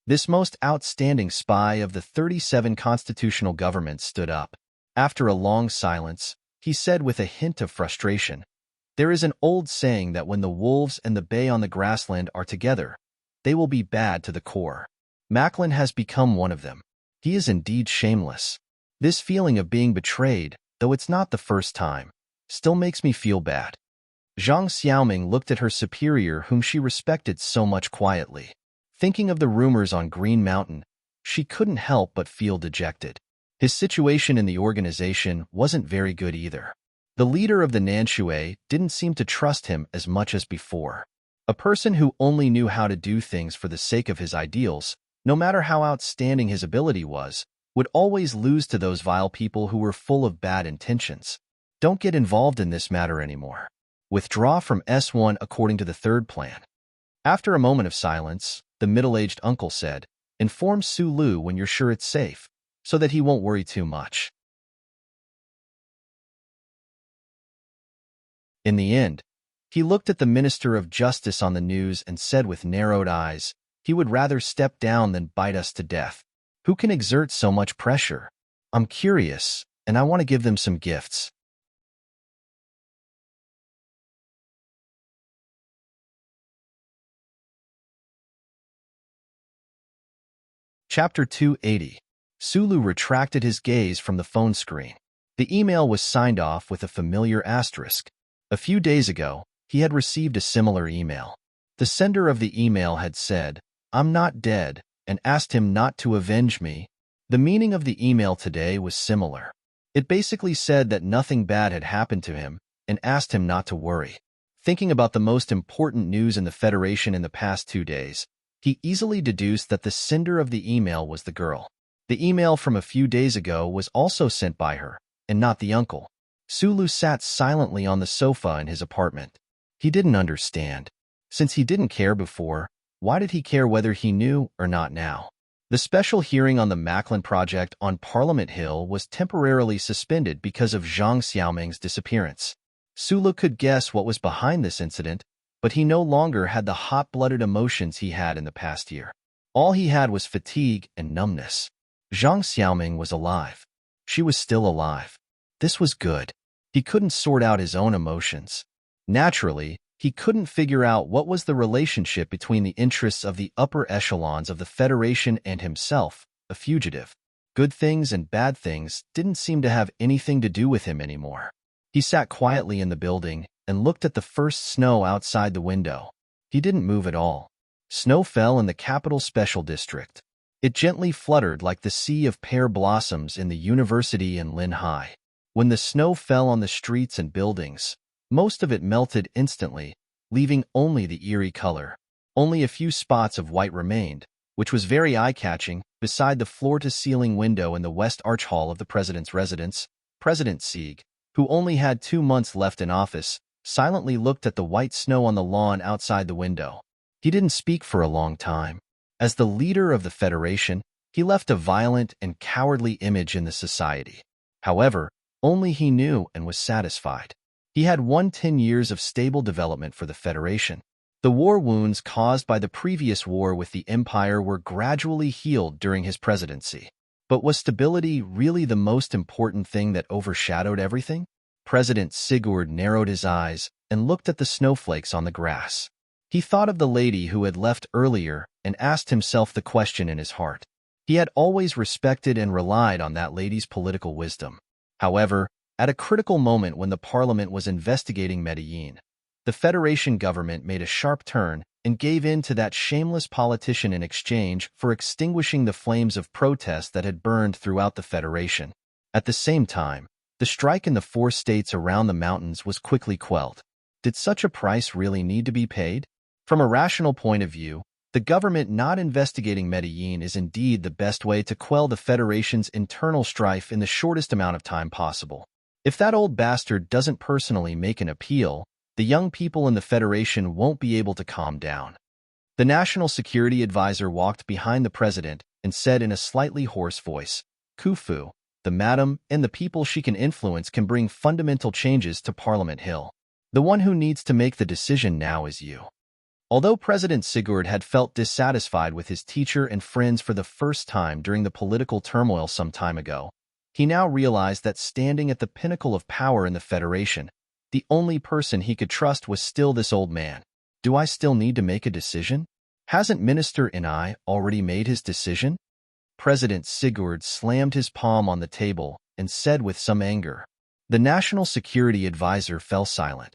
This most outstanding spy of the 37 constitutional governments stood up. After a long silence, he said with a hint of frustration, "There is an old saying that when the wolves and the bay on the grassland are together, they will be bad to the core. Macklin has become one of them. He is indeed shameless. This feeling of being betrayed, though it's not the first time, still makes me feel bad." Zhang Xiaoming looked at her superior whom she respected so much quietly. Thinking of the rumors on Green Mountain, she couldn't help but feel dejected. His situation in the organization wasn't very good either. The leader of the Nanshui didn't seem to trust him as much as before. A person who only knew how to do things for the sake of his ideals, no matter how outstanding his ability was, would always lose to those vile people who were full of bad intentions. Don't get involved in this matter anymore. Withdraw from S1 according to the third plan. After a moment of silence, the middle-aged uncle said, "Inform Su Lu when you're sure it's safe, so that he won't worry too much." In the end, he looked at the Minister of Justice on the news and said with narrowed eyes, "He would rather step down than bite us to death. Who can exert so much pressure? I'm curious, and I want to give them some gifts." Chapter 280. Sulu retracted his gaze from the phone screen. The email was signed off with a familiar asterisk. A few days ago, he had received a similar email. The sender of the email had said, "I'm not dead," and asked him not to avenge me. The meaning of the email today was similar. It basically said that nothing bad had happened to him and asked him not to worry. Thinking about the most important news in the Federation in the past 2 days, he easily deduced that the sender of the email was the girl. The email from a few days ago was also sent by her, and not the uncle. Sulu sat silently on the sofa in his apartment. He didn't understand. Since he didn't care before, why did he care whether he knew or not now? The special hearing on the Macklin project on Parliament Hill was temporarily suspended because of Zhang Xiaoming's disappearance. Sulu could guess what was behind this incident, but he no longer had the hot-blooded emotions he had in the past year. All he had was fatigue and numbness. Zhang Xiaoming was alive. She was still alive. This was good. He couldn't sort out his own emotions. Naturally, he couldn't figure out what was the relationship between the interests of the upper echelons of the Federation and himself, a fugitive. Good things and bad things didn't seem to have anything to do with him anymore. He sat quietly in the building and looked at the first snow outside the window. He didn't move at all. Snow fell in the capital special district. It gently fluttered like the sea of pear blossoms in the university in Linhai. When the snow fell on the streets and buildings, most of it melted instantly, leaving only the eerie color. Only a few spots of white remained, which was very eye-catching, beside the floor-to-ceiling window in the West Arch Hall of the president's residence. President Sieg, who only had 2 months left in office, silently looked at the white snow on the lawn outside the window. He didn't speak for a long time. As the leader of the Federation, he left a violent and cowardly image in the society. However, only he knew and was satisfied. He had won 10 years of stable development for the Federation. The war wounds caused by the previous war with the Empire were gradually healed during his presidency. But was stability really the most important thing that overshadowed everything? President Sigurd narrowed his eyes and looked at the snowflakes on the grass. He thought of the lady who had left earlier and asked himself the question in his heart. He had always respected and relied on that lady's political wisdom. However, at a critical moment when the parliament was investigating Medellin, the Federation government made a sharp turn and gave in to that shameless politician in exchange for extinguishing the flames of protest that had burned throughout the Federation. At the same time, the strike in the 4 states around the mountains was quickly quelled. Did such a price really need to be paid? From a rational point of view, the government not investigating Medellin is indeed the best way to quell the Federation's internal strife in the shortest amount of time possible. If that old bastard doesn't personally make an appeal, the young people in the Federation won't be able to calm down. The National Security Advisor walked behind the president and said in a slightly hoarse voice, "Khufu, the madam and the people she can influence can bring fundamental changes to Parliament Hill. The one who needs to make the decision now is you." Although President Sigurd had felt dissatisfied with his teacher and friends for the first time during the political turmoil some time ago, he now realized that standing at the pinnacle of power in the Federation, the only person he could trust was still this old man. Do I still need to make a decision? Hasn't Minister Inai already made his decision? President Sigurd slammed his palm on the table and said with some anger. The National Security Advisor fell silent.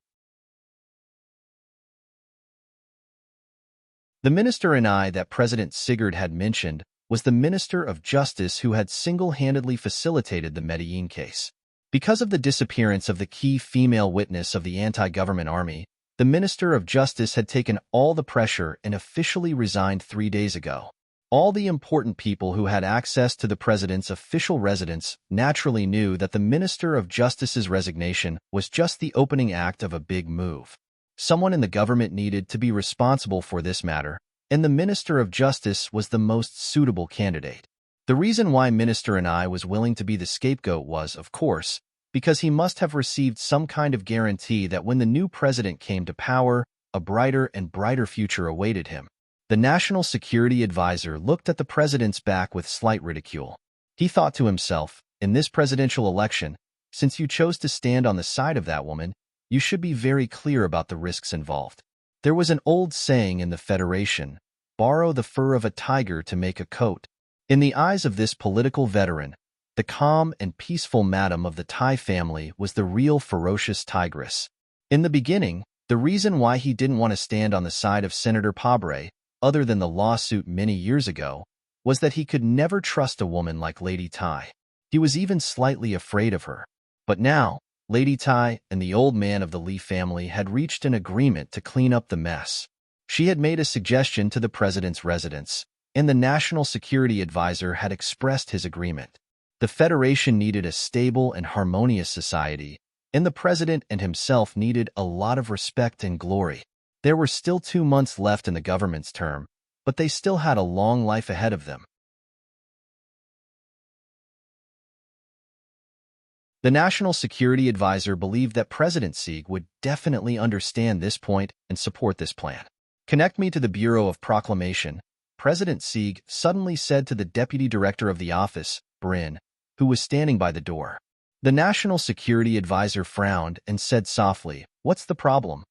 The Minister Inai that President Sigurd had mentioned was the Minister of Justice who had single-handedly facilitated the Medellin case. Because of the disappearance of the key female witness of the anti-government army, the Minister of Justice had taken all the pressure and officially resigned 3 days ago. All the important people who had access to the president's official residence naturally knew that the Minister of Justice's resignation was just the opening act of a big move. Someone in the government needed to be responsible for this matter, and the Minister of Justice was the most suitable candidate. The reason why Minister Inai was willing to be the scapegoat was, of course, because he must have received some kind of guarantee that when the new president came to power, a brighter and brighter future awaited him. The National Security Advisor looked at the president's back with slight ridicule. He thought to himself, in this presidential election, since you chose to stand on the side of that woman, you should be very clear about the risks involved. There was an old saying in the Federation, borrow the fur of a tiger to make a coat. In the eyes of this political veteran, the calm and peaceful madam of the Tai family was the real ferocious tigress. In the beginning, the reason why he didn't want to stand on the side of Senator Pabre, other than the lawsuit many years ago, was that he could never trust a woman like Lady Tai. He was even slightly afraid of her. But now, Lady Tai and the old man of the Li family had reached an agreement to clean up the mess. She had made a suggestion to the president's residence, and the National Security Advisor had expressed his agreement. The Federation needed a stable and harmonious society, and the president and himself needed a lot of respect and glory. There were still 2 months left in the government's term, but they still had a long life ahead of them. The National Security Advisor believed that President Sieg would definitely understand this point and support this plan. "Connect me to the Bureau of Proclamation," President Sieg suddenly said to the Deputy Director of the office, Brin, who was standing by the door. The National Security Advisor frowned and said softly, "What's the problem?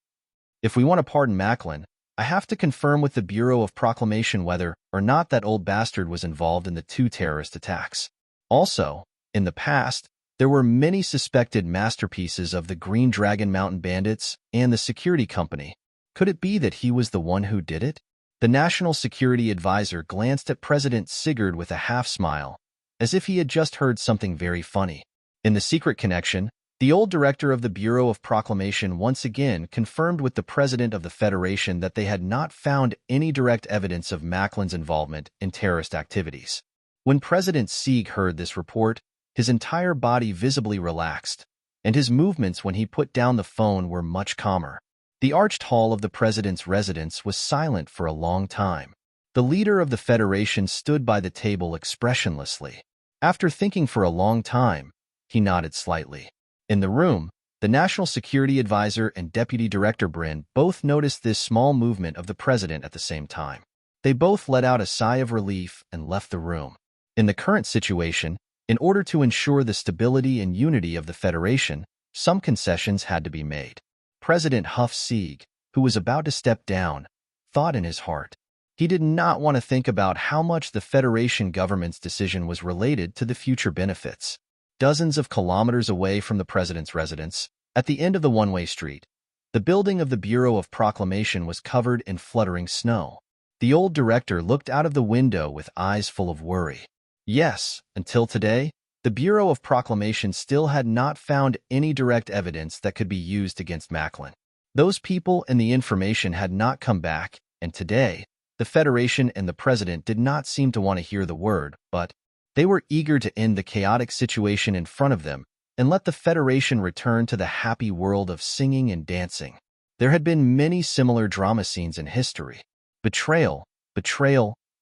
If we want to pardon Macklin, I have to confirm with the Bureau of Proclamation whether or not that old bastard was involved in the 2 terrorist attacks. Also, in the past, there were many suspected masterpieces of the Green Dragon Mountain Bandits and the security company. Could it be that he was the one who did it?" The National Security Advisor glanced at President Sigurd with a half-smile, as if he had just heard something very funny. In the secret connection, the old director of the Bureau of Proclamation once again confirmed with the president of the Federation that they had not found any direct evidence of Macklin's involvement in terrorist activities. When President Sieg heard this report, his entire body visibly relaxed, and his movements when he put down the phone were much calmer. The arched hall of the president's residence was silent for a long time. The leader of the Federation stood by the table expressionlessly. After thinking for a long time, he nodded slightly. In the room, the National Security Advisor and Deputy Director Brin both noticed this small movement of the president at the same time. They both let out a sigh of relief and left the room. In the current situation, in order to ensure the stability and unity of the Federation, some concessions had to be made. President Huff Sieg, who was about to step down, thought in his heart. He did not want to think about how much the Federation government's decision was related to the future benefits. Dozens of kilometers away from the president's residence, at the end of the one-way street, the building of the Bureau of Proclamation was covered in fluttering snow. The old director looked out of the window with eyes full of worry. Yes, until today, the Bureau of Proclamation still had not found any direct evidence that could be used against Macklin. Those people and the information had not come back, and today, the Federation and the President did not seem to want to hear the word, but they were eager to end the chaotic situation in front of them and let the Federation return to the happy world of singing and dancing. There had been many similar drama scenes in history. Betrayal,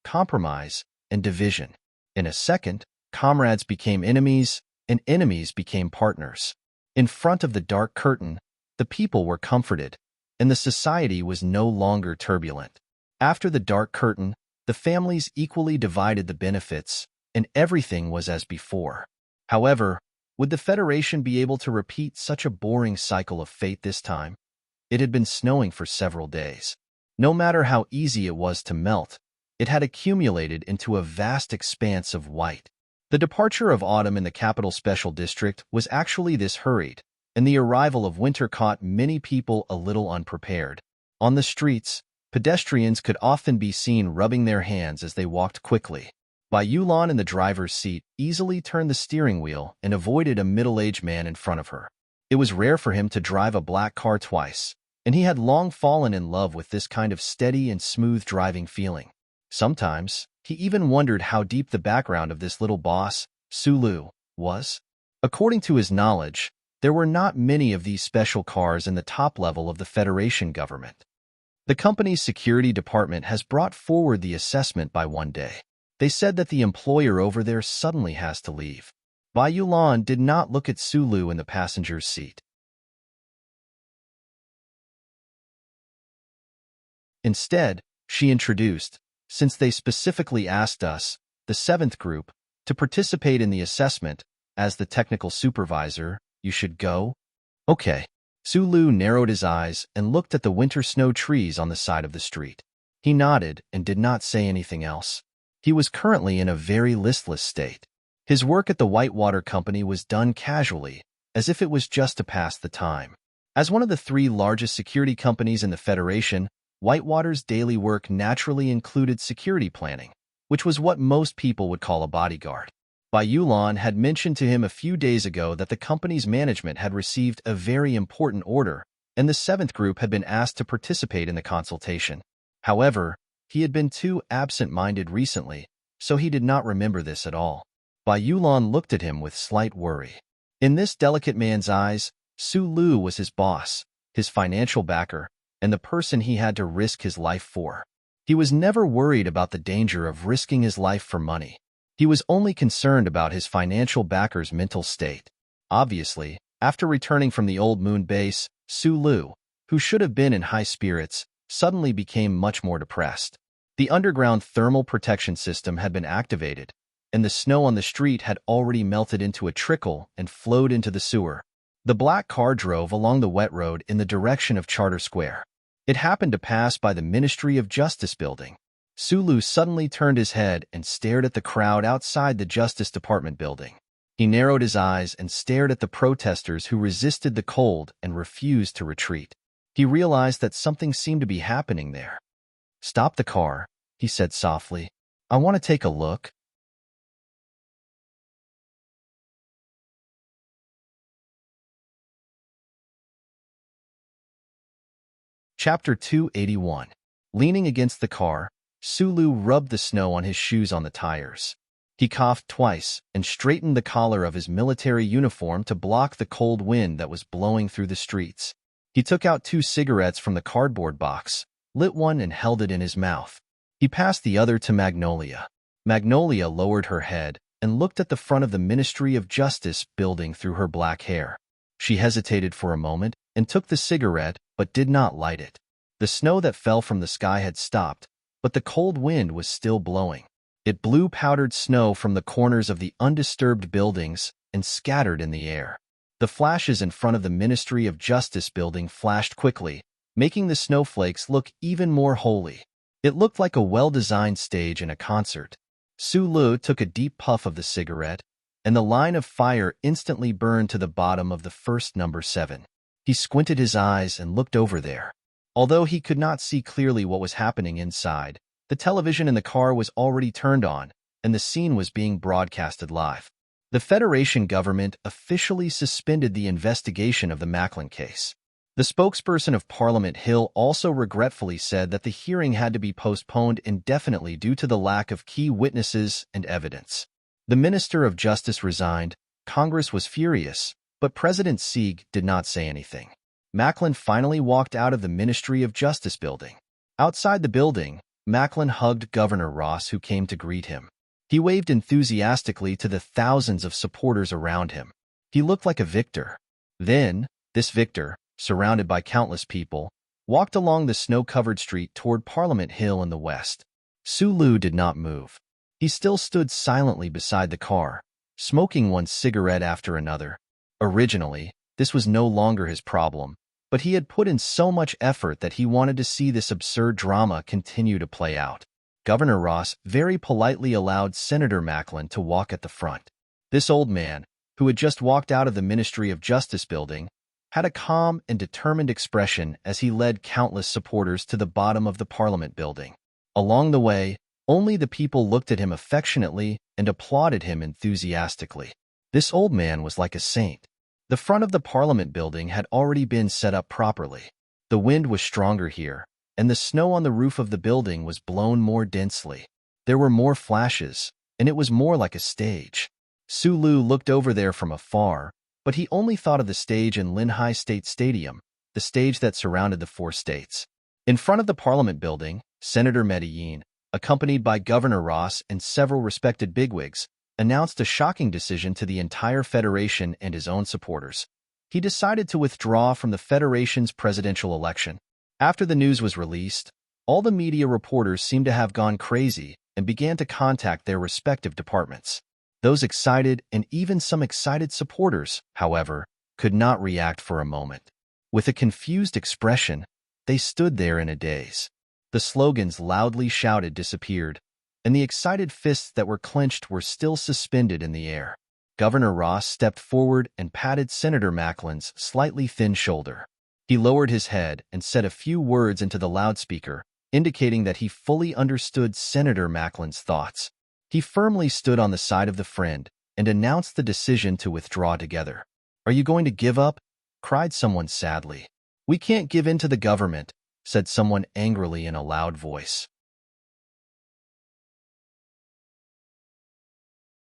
compromise, and division. In a second, comrades became enemies, and enemies became partners. In front of the dark curtain, the people were comforted, and the society was no longer turbulent. After the dark curtain, the families equally divided the benefits, and everything was as before. However, would the Federation be able to repeat such a boring cycle of fate this time? It had been snowing for several days. No matter how easy it was to melt, it had accumulated into a vast expanse of white. The departure of autumn in the capital special district was actually this hurried, and the arrival of winter caught many people a little unprepared. On the streets, pedestrians could often be seen rubbing their hands as they walked quickly. Bai Yulan in the driver's seat easily turned the steering wheel and avoided a middle-aged man in front of her. It was rare for him to drive a black car twice, and he had long fallen in love with this kind of steady and smooth driving feeling. Sometimes, he even wondered how deep the background of this little boss, Sulu, was. According to his knowledge, there were not many of these special cars in the top level of the Federation government. The company's security department has brought forward the assessment by 1 day. They said that the employer over there suddenly has to leave. Bai Yulan did not look at Sulu in the passenger's seat. Instead, she introduced, since they specifically asked us, the 7th group, to participate in the assessment, as the technical supervisor, you should go? Okay. Sulu narrowed his eyes and looked at the winter snow trees on the side of the street. He nodded and did not say anything else. He was currently in a very listless state. His work at the Whitewater Company was done casually, as if it was just to pass the time. As one of the three largest security companies in the Federation, Whitewater's daily work naturally included security planning, which was what most people would call a bodyguard. Bai Yulan had mentioned to him a few days ago that the company's management had received a very important order, and the seventh group had been asked to participate in the consultation. However, he had been too absent-minded recently, so he did not remember this at all. Bai Yulan looked at him with slight worry. In this delicate man's eyes, Su Lu was his boss, his financial backer, and the person he had to risk his life for. He was never worried about the danger of risking his life for money. He was only concerned about his financial backer's mental state. Obviously, after returning from the Old Moon base, Su Lu, who should have been in high spirits, suddenly became much more depressed. The underground thermal protection system had been activated, and the snow on the street had already melted into a trickle and flowed into the sewer. The black car drove along the wet road in the direction of Charter Square. It happened to pass by the Ministry of Justice building. Sulu suddenly turned his head and stared at the crowd outside the Justice Department building. He narrowed his eyes and stared at the protesters who resisted the cold and refused to retreat. He realized that something seemed to be happening there. "Stop the car," he said softly. "I want to take a look." Chapter 281. Leaning against the car, Sulu rubbed the snow on his shoes on the tires. He coughed twice and straightened the collar of his military uniform to block the cold wind that was blowing through the streets. He took out 2 cigarettes from the cardboard box, lit one and held it in his mouth. He passed the other to Magnolia. Magnolia lowered her head and looked at the front of the Ministry of Justice building through her black hair. She hesitated for a moment and took the cigarette but did not light it. The snow that fell from the sky had stopped, but the cold wind was still blowing. It blew powdered snow from the corners of the undisturbed buildings and scattered in the air. The flashes in front of the Ministry of Justice building flashed quickly, making the snowflakes look even more holy. It looked like a well-designed stage in a concert. Su Lu took a deep puff of the cigarette, and the line of fire instantly burned to the bottom of the first number 7. He squinted his eyes and looked over there. Although he could not see clearly what was happening inside, the television in the car was already turned on, and the scene was being broadcasted live. The Federation government officially suspended the investigation of the Macklin case. The spokesperson of Parliament Hill also regretfully said that the hearing had to be postponed indefinitely due to the lack of key witnesses and evidence. The Minister of Justice resigned, Congress was furious, but President Sieg did not say anything. Macklin finally walked out of the Ministry of Justice building. Outside the building, Macklin hugged Governor Ross, who came to greet him. He waved enthusiastically to the thousands of supporters around him. He looked like a victor. Then, this victor, surrounded by countless people, walked along the snow-covered street toward Parliament Hill in the west. Su Lu did not move. He still stood silently beside the car, smoking one cigarette after another. Originally, this was no longer his problem, but he had put in so much effort that he wanted to see this absurd drama continue to play out. Governor Ross very politely allowed Senator Macklin to walk at the front. This old man, who had just walked out of the Ministry of Justice building, had a calm and determined expression as he led countless supporters to the bottom of the Parliament building. Along the way, only the people looked at him affectionately and applauded him enthusiastically. This old man was like a saint. The front of the Parliament building had already been set up properly. The wind was stronger here, and the snow on the roof of the building was blown more densely. There were more flashes, and it was more like a stage. Su Lu looked over there from afar, but he only thought of the stage in Linhai State Stadium, the stage that surrounded the 4 states. In front of the Parliament building, Senator Medellin, accompanied by Governor Ross and several respected bigwigs, announced a shocking decision to the entire Federation and his own supporters. He decided to withdraw from the Federation's presidential election. After the news was released, all the media reporters seemed to have gone crazy and began to contact their respective departments. Those excited and even some excited supporters, however, could not react for a moment. With a confused expression, they stood there in a daze. The slogans loudly shouted disappeared. and the excited fists that were clenched were still suspended in the air. Governor Ross stepped forward and patted Senator Macklin's slightly thin shoulder. He lowered his head and said a few words into the loudspeaker, indicating that he fully understood Senator Macklin's thoughts. He firmly stood on the side of the friend and announced the decision to withdraw together. "Are you going to give up?" cried someone sadly. "We can't give in to the government," said someone angrily in a loud voice.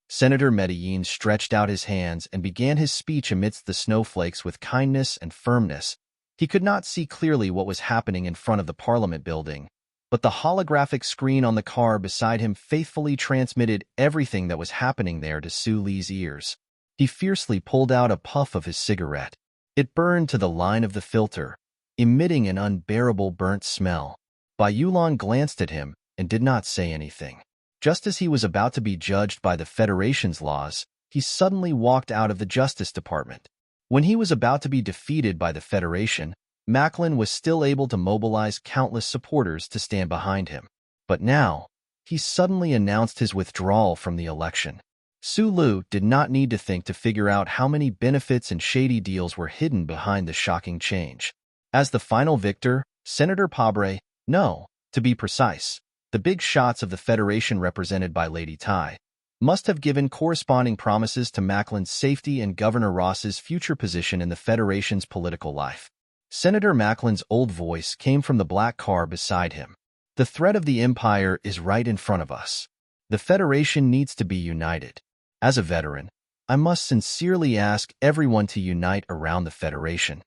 Senator Medellin stretched out his hands and began his speech amidst the snowflakes with kindness and firmness. He could not see clearly what was happening in front of the Parliament building, but the holographic screen on the car beside him faithfully transmitted everything that was happening there to Su Li's ears. He fiercely pulled out a puff of his cigarette. It burned to the line of the filter, emitting an unbearable burnt smell. Bai Yulan glanced at him and did not say anything. Just as he was about to be judged by the Federation's laws, he suddenly walked out of the Justice Department. When he was about to be defeated by the Federation, Macklin was still able to mobilize countless supporters to stand behind him. But now, he suddenly announced his withdrawal from the election. Su Lu did not need to think to figure out how many benefits and shady deals were hidden behind the shocking change. As the final victor, Senator Pabre, no, to be precise, the big shots of the Federation represented by Lady Tai, must have given corresponding promises to Macklin's safety and Governor Ross's future position in the Federation's political life. Senator Macklin's old voice came from the black car beside him. "The threat of the Empire is right in front of us. The Federation needs to be united. As a veteran, I must sincerely ask everyone to unite around the Federation."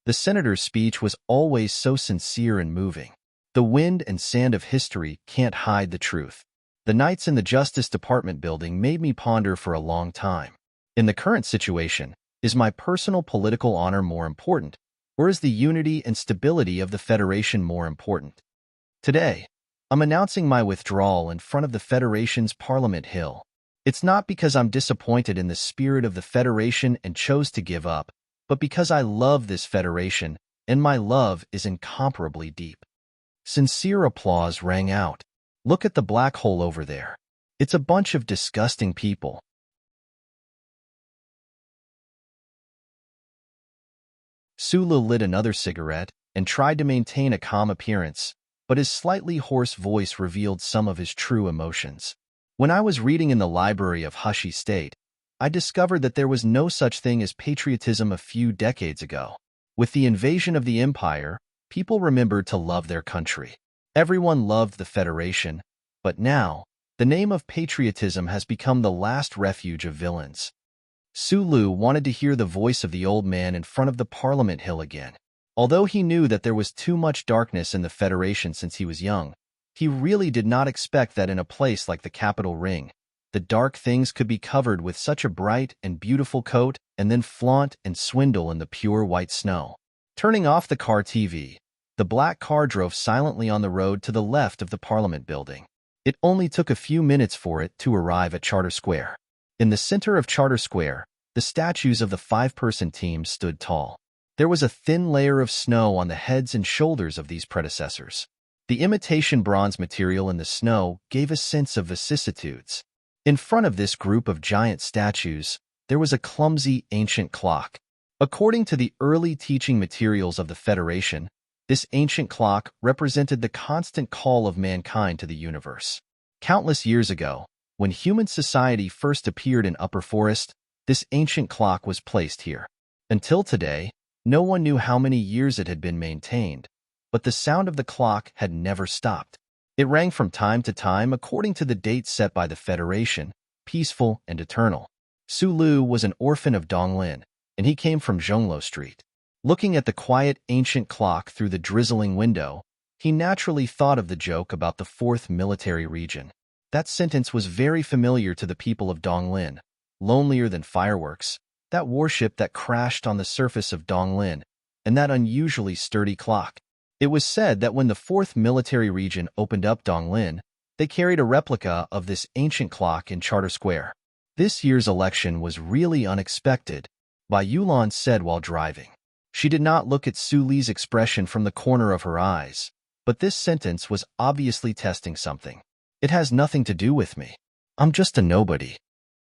The senator's speech was always so sincere and moving. The wind and sand of history can't hide the truth. The nights in the Justice Department building made me ponder for a long time. In the current situation, is my personal political honor more important, or is the unity and stability of the Federation more important? Today, I'm announcing my withdrawal in front of the Federation's Parliament Hill. It's not because I'm disappointed in the spirit of the Federation and chose to give up, but because I love this Federation, and my love is incomparably deep. Sincere applause rang out. "Look at the black hole over there. It's a bunch of disgusting people." Sulu lit another cigarette and tried to maintain a calm appearance, but his slightly hoarse voice revealed some of his true emotions. "When I was reading in the library of Hushi State, I discovered that there was no such thing as patriotism a few decades ago. With the invasion of the Empire, people remembered to love their country. Everyone loved the Federation, but now, the name of patriotism has become the last refuge of villains." Sulu wanted to hear the voice of the old man in front of the Parliament Hill again. Although he knew that there was too much darkness in the Federation since he was young, he really did not expect that in a place like the Capitol Ring, the dark things could be covered with such a bright and beautiful coat and then flaunt and swindle in the pure white snow. Turning off the car TV, the black car drove silently on the road to the left of the Parliament building. It only took a few minutes for it to arrive at Charter Square. In the center of Charter Square, the statues of the five-person team stood tall. There was a thin layer of snow on the heads and shoulders of these predecessors. The imitation bronze material in the snow gave a sense of vicissitudes. In front of this group of giant statues, there was a clumsy ancient clock. According to the early teaching materials of the Federation, this ancient clock represented the constant call of mankind to the universe. Countless years ago, when human society first appeared in Upper Forest, this ancient clock was placed here. Until today, no one knew how many years it had been maintained, but the sound of the clock had never stopped. It rang from time to time according to the date set by the Federation, peaceful and eternal. Su Lu was an orphan of Donglin, and he came from Zhonglo Street. Looking at the quiet ancient clock through the drizzling window, he naturally thought of the joke about the 4th Military Region. That sentence was very familiar to the people of Donglin. Lonelier than fireworks, that warship that crashed on the surface of Donglin, and that unusually sturdy clock. It was said that when the 4th Military Region opened up Donglin, they carried a replica of this ancient clock in Charter Square. "This year's election was really unexpected," Bai Yulan said while driving. She did not look at Su Li's expression from the corner of her eyes, but this sentence was obviously testing something. It has nothing to do with me. I'm just a nobody.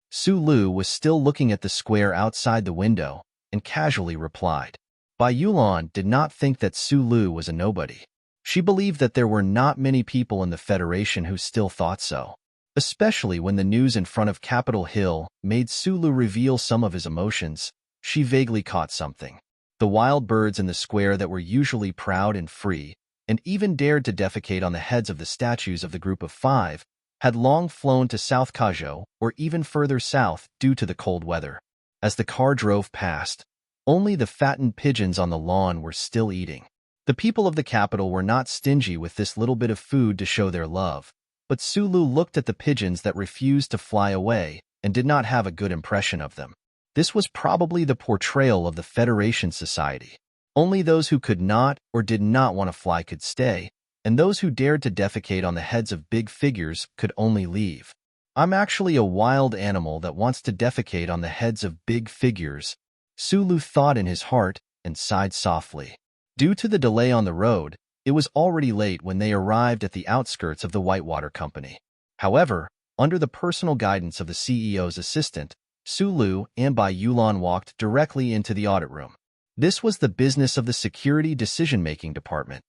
Su Lu was still looking at the square outside the window and casually replied. Bai Yulan did not think that Su Lu was a nobody. She believed that there were not many people in the Federation who still thought so, especially when the news in front of Capitol Hill made Su Lu reveal some of his emotions. She vaguely caught something. The wild birds in the square that were usually proud and free, and even dared to defecate on the heads of the statues of the group of five, had long flown to South Kazhou or even further south due to the cold weather. As the car drove past, only the fattened pigeons on the lawn were still eating. The people of the capital were not stingy with this little bit of food to show their love, but Su Lu looked at the pigeons that refused to fly away and did not have a good impression of them. This was probably the portrayal of the Federation society. Only those who could not or did not want to fly could stay, and those who dared to defecate on the heads of big figures could only leave. I'm actually a wild animal that wants to defecate on the heads of big figures, Su Lu thought in his heart and sighed softly. Due to the delay on the road, it was already late when they arrived at the outskirts of the Whitewater Company. However, under the personal guidance of the CEO's assistant, Su Lu and Bai Yulan walked directly into the audit room. This was the business of the Security Decision-Making Department.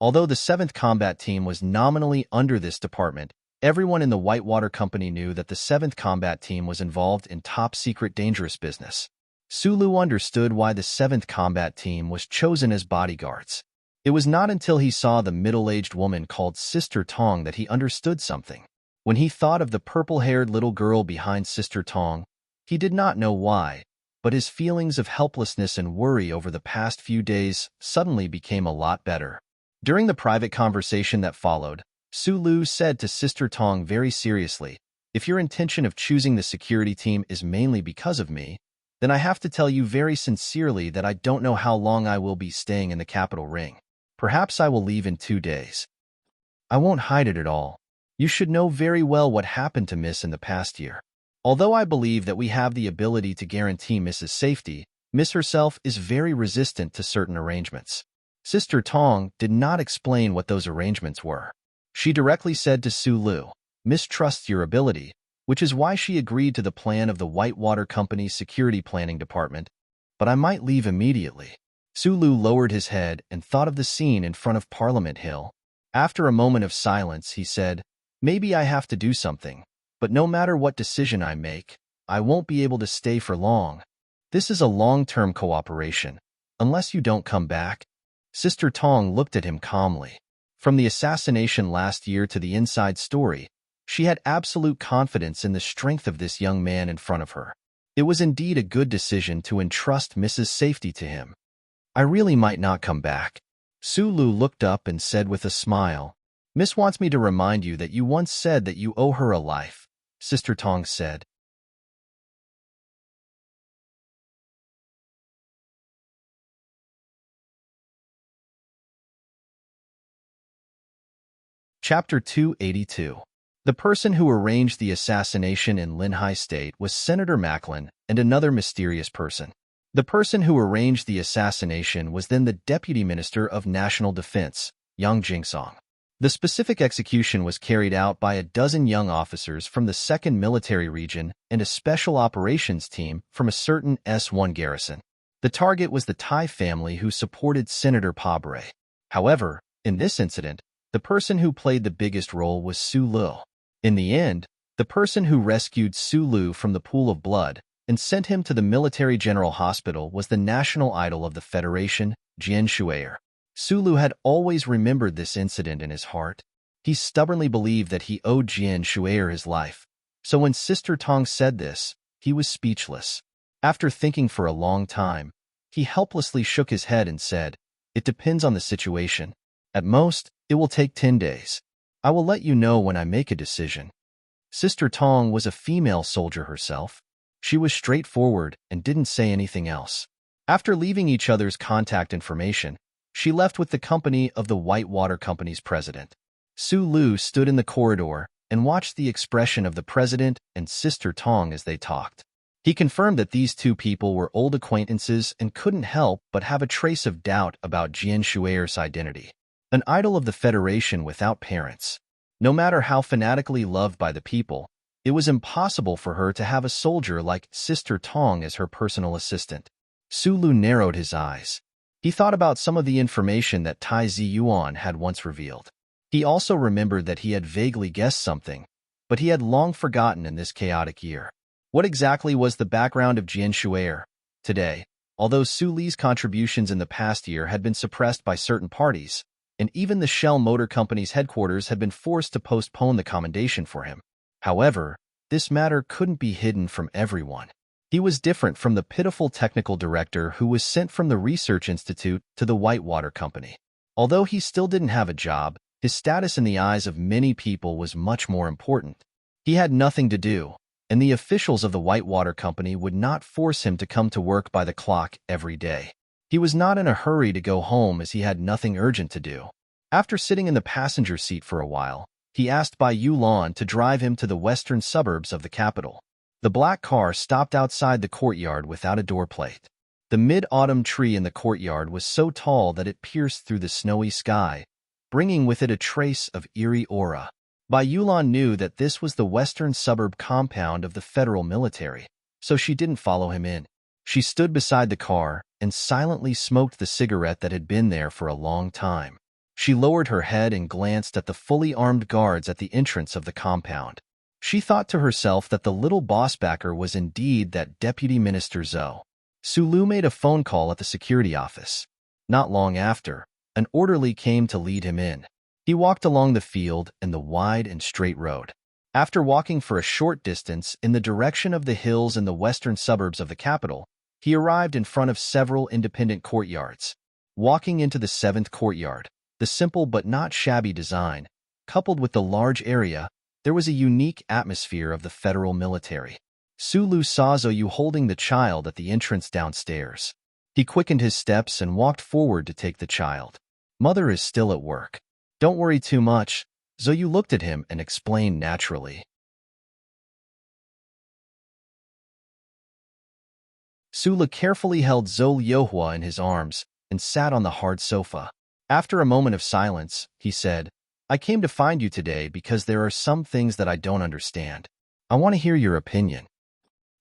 Although the 7th Combat Team was nominally under this department, everyone in the Whitewater Company knew that the 7th Combat Team was involved in top-secret dangerous business. Su Lu understood why the 7th Combat Team was chosen as bodyguards. It was not until he saw the middle-aged woman called Sister Tong that he understood something. When he thought of the purple-haired little girl behind Sister Tong, he did not know why, but his feelings of helplessness and worry over the past few days suddenly became a lot better. During the private conversation that followed, Su Lu said to Sister Tong very seriously, "If your intention of choosing the security team is mainly because of me, then I have to tell you very sincerely that I don't know how long I will be staying in the capital ring. Perhaps I will leave in 2 days. I won't hide it at all. You should know very well what happened to Miss in the past year. Although I believe that we have the ability to guarantee Miss's safety, Miss herself is very resistant to certain arrangements." Sister Tong did not explain what those arrangements were. She directly said to Su Lu, "Miss trusts your ability," which is why she agreed to the plan of the Whitewater Company's security planning department, "but I might leave immediately." Su Lu lowered his head and thought of the scene in front of Parliament Hill. After a moment of silence, he said, "Maybe I have to do something, but no matter what decision I make, I won't be able to stay for long. This is a long-term cooperation, unless you don't come back." Sister Tong looked at him calmly. From the assassination last year to the inside story, she had absolute confidence in the strength of this young man in front of her. It was indeed a good decision to entrust Mrs. Safety to him. "I really might not come back." Su Lu looked up and said with a smile, "Miss wants me to remind you that you once said that you owe her a life," Sister Tong said. Chapter 282. The person who arranged the assassination in Linhai State was Senator Macklin and another mysterious person. The person who arranged the assassination was then the Deputy Minister of National Defense, Yang Jingsong. The specific execution was carried out by a dozen young officers from the 2nd Military Region and a special operations team from a certain S1 garrison. The target was the Thai family who supported Senator Pabre. However, in this incident, the person who played the biggest role was Su Lu. In the end, the person who rescued Su Lu from the pool of blood and sent him to the Military General Hospital was the national idol of the Federation, Jian Shuier. Su Lu had always remembered this incident in his heart. He stubbornly believed that he owed Jian Shuier his life, so when Sister Tong said this, he was speechless. After thinking for a long time, he helplessly shook his head and said, "It depends on the situation. At most, it will take 10 days. I will let you know when I make a decision." Sister Tong was a female soldier herself. She was straightforward and didn't say anything else. After leaving each other's contact information, she left with the company of the Whitewater Company's president. Su Lu stood in the corridor and watched the expression of the president and Sister Tong as they talked. He confirmed that these two people were old acquaintances and couldn't help but have a trace of doubt about Jian Shui'er's identity. An idol of the Federation without parents. No matter how fanatically loved by the people, it was impossible for her to have a soldier like Sister Tong as her personal assistant. Su Lu narrowed his eyes. He thought about some of the information that Tai Ziyuan had once revealed. He also remembered that he had vaguely guessed something, but he had long forgotten in this chaotic year. What exactly was the background of Jian Shui'er? Today, although Su Li's contributions in the past year had been suppressed by certain parties, and even the Shell Motor Company's headquarters had been forced to postpone the commendation for him. However, this matter couldn't be hidden from everyone. He was different from the pitiful technical director who was sent from the research institute to the Whitewater Company. Although he still didn't have a job, his status in the eyes of many people was much more important. He had nothing to do, and the officials of the Whitewater Company would not force him to come to work by the clock every day. He was not in a hurry to go home as he had nothing urgent to do. After sitting in the passenger seat for a while, he asked Bai Yulan to drive him to the western suburbs of the capital. The black car stopped outside the courtyard without a door plate. The mid-autumn tree in the courtyard was so tall that it pierced through the snowy sky, bringing with it a trace of eerie aura. Bai Yulan knew that this was the western suburb compound of the federal military, so she didn't follow him in. She stood beside the car and silently smoked the cigarette that had been there for a long time. She lowered her head and glanced at the fully armed guards at the entrance of the compound. She thought to herself that the little bossbacker was indeed that Deputy Minister Zhou. Su Lu made a phone call at the security office. Not long after, an orderly came to lead him in. He walked along the field and the wide and straight road. After walking for a short distance in the direction of the hills in the western suburbs of the capital, he arrived in front of several independent courtyards. Walking into the 7th courtyard, the simple but not shabby design, coupled with the large area, there was a unique atmosphere of the federal military. Su Lu saw Zhou holding the child at the entrance downstairs. He quickened his steps and walked forward to take the child. Mother is still at work. Don't worry too much. Zhou looked at him and explained naturally. Su Lu carefully held Zhou Youhua in his arms and sat on the hard sofa. After a moment of silence, he said, I came to find you today because there are some things that I don't understand. I want to hear your opinion.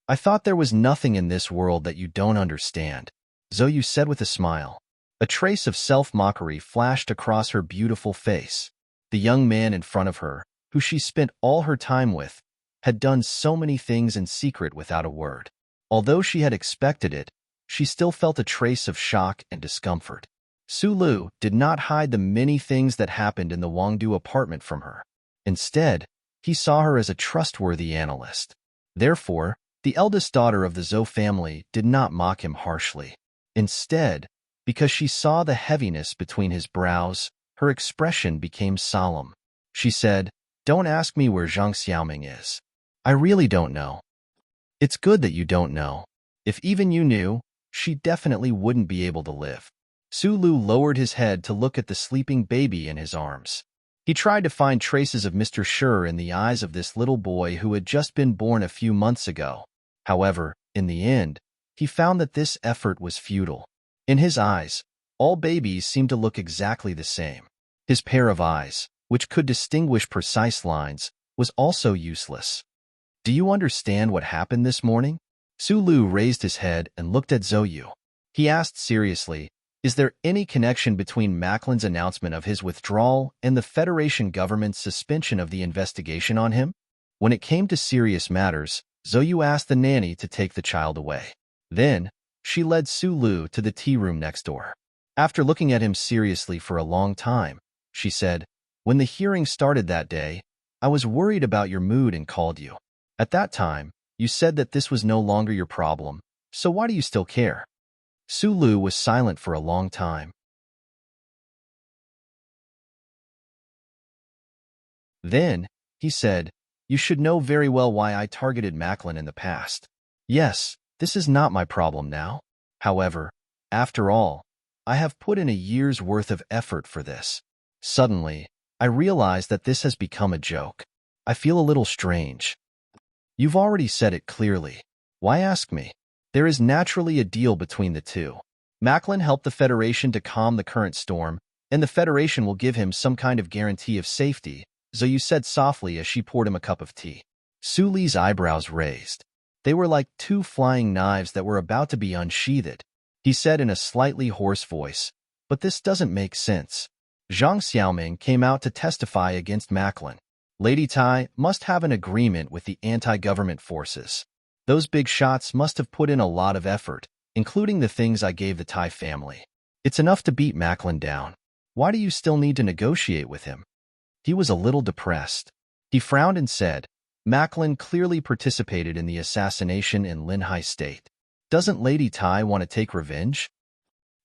I thought there was nothing in this world that you don't understand, Zhou said with a smile. A trace of self-mockery flashed across her beautiful face. The young man in front of her, who she spent all her time with, had done so many things in secret without a word. Although she had expected it, she still felt a trace of shock and discomfort. Su Lu did not hide the many things that happened in the Wangdu apartment from her. Instead, he saw her as a trustworthy analyst. Therefore, the eldest daughter of the Zhou family did not mock him harshly. Instead, because she saw the heaviness between his brows, her expression became solemn. She said, Don't ask me where Zhang Xiaoming is. I really don't know. It's good that you don't know. If even you knew, she definitely wouldn't be able to live. Su Lu lowered his head to look at the sleeping baby in his arms. He tried to find traces of Mr. Shi in the eyes of this little boy who had just been born a few months ago. However, in the end, he found that this effort was futile. In his eyes, all babies seemed to look exactly the same. His pair of eyes, which could distinguish precise lines, was also useless. Do you understand what happened this morning? Su Lu raised his head and looked at Zhou. He asked seriously, Is there any connection between Macklin's announcement of his withdrawal and the Federation government's suspension of the investigation on him? When it came to serious matters, Zhou asked the nanny to take the child away. Then, she led Su Lu to the tea room next door. After looking at him seriously for a long time, she said, When the hearing started that day, I was worried about your mood and called you. At that time, you said that this was no longer your problem, so why do you still care? Su Lu was silent for a long time. Then, he said, You should know very well why I targeted Macklin in the past. Yes, this is not my problem now. However, after all, I have put in a year's worth of effort for this. Suddenly, I realize that this has become a joke. I feel a little strange. You've already said it clearly. Why ask me? There is naturally a deal between the two. Macklin helped the Federation to calm the current storm, and the Federation will give him some kind of guarantee of safety, Zoyu said softly as she poured him a cup of tea. Su Li's eyebrows raised. They were like two flying knives that were about to be unsheathed. He said in a slightly hoarse voice, "But this doesn't make sense." Zhang Xiaoming came out to testify against Macklin. Lady Tai must have an agreement with the anti-government forces. Those big shots must have put in a lot of effort, including the things I gave the Tai family. It's enough to beat Macklin down. Why do you still need to negotiate with him? He was a little depressed. He frowned and said, Macklin clearly participated in the assassination in Linhai State. Doesn't Lady Tai want to take revenge?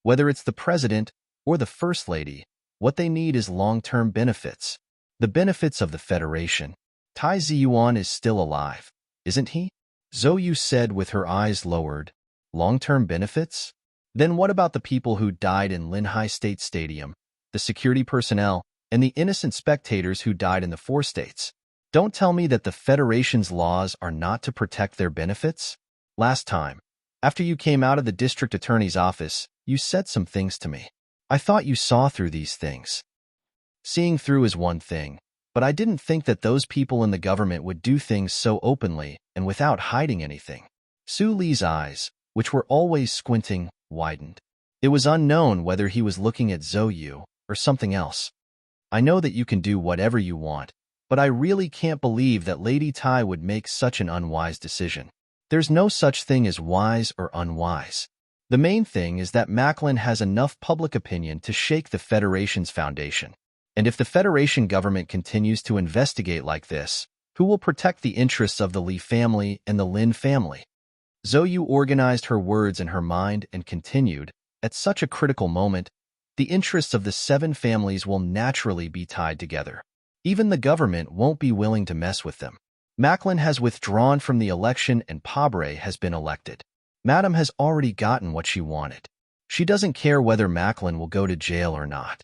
Whether it's the president or the first lady, what they need is long-term benefits. The benefits of the Federation. Tai Ziyuan is still alive, isn't he? Zoyu said with her eyes lowered. Long-term benefits? Then what about the people who died in Linhai State Stadium, the security personnel, and the innocent spectators who died in the four states? Don't tell me that the Federation's laws are not to protect their benefits? Last time, after you came out of the district attorney's office, you said some things to me. I thought you saw through these things. Seeing through is one thing, but I didn't think that those people in the government would do things so openly and without hiding anything. Su Li's eyes, which were always squinting, widened. It was unknown whether he was looking at Zoyu or something else. I know that you can do whatever you want, but I really can't believe that Lady Tai would make such an unwise decision. There's no such thing as wise or unwise. The main thing is that Macklin has enough public opinion to shake the Federation's foundation. And if the Federation government continues to investigate like this, who will protect the interests of the Li family and the Lin family? Zoyu organized her words in her mind and continued, at such a critical moment, the interests of the 7 families will naturally be tied together. Even the government won't be willing to mess with them. Macklin has withdrawn from the election and Pabre has been elected. Madame has already gotten what she wanted. She doesn't care whether Macklin will go to jail or not.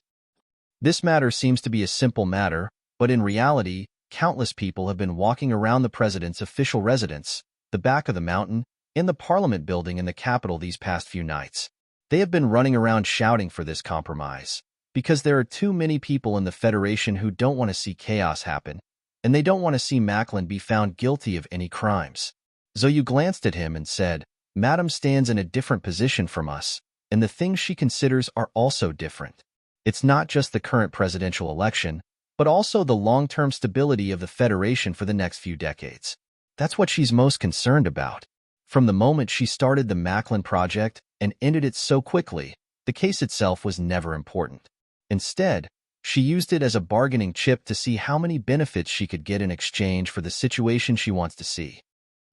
This matter seems to be a simple matter, but in reality, countless people have been walking around the president's official residence, the back of the mountain, in the parliament building in the capital these past few nights. They have been running around shouting for this compromise, because there are too many people in the Federation who don't want to see chaos happen, and they don't want to see Macklin be found guilty of any crimes. Zoyu glanced at him and said, Madame stands in a different position from us, and the things she considers are also different. It's not just the current presidential election, but also the long-term stability of the Federation for the next few decades. That's what she's most concerned about. From the moment she started the Macklin project and ended it so quickly, the case itself was never important. Instead, she used it as a bargaining chip to see how many benefits she could get in exchange for the situation she wants to see.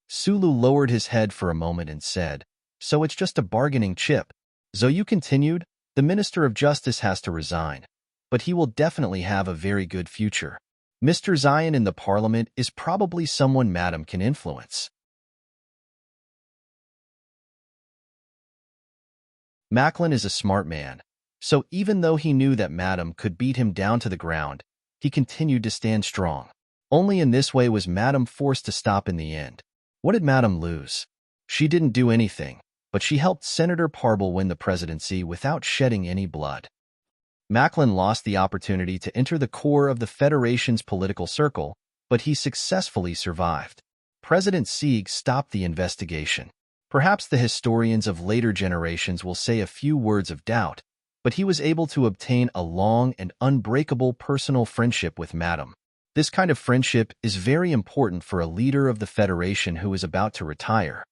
Sulu lowered his head for a moment and said, So it's just a bargaining chip. Zoyu continued, The Minister of Justice has to resign, but he will definitely have a very good future. Mr. Zion in the Parliament is probably someone Madame can influence. Macklin is a smart man, so even though he knew that Madame could beat him down to the ground, he continued to stand strong. Only in this way was Madame forced to stop in the end. What did Madame lose? She didn't do anything, but she helped Senator Parble win the presidency without shedding any blood. Macklin lost the opportunity to enter the core of the Federation's political circle, but he successfully survived. President Sieg stopped the investigation. Perhaps the historians of later generations will say a few words of doubt, but he was able to obtain a long and unbreakable personal friendship with Madame. This kind of friendship is very important for a leader of the Federation who is about to retire.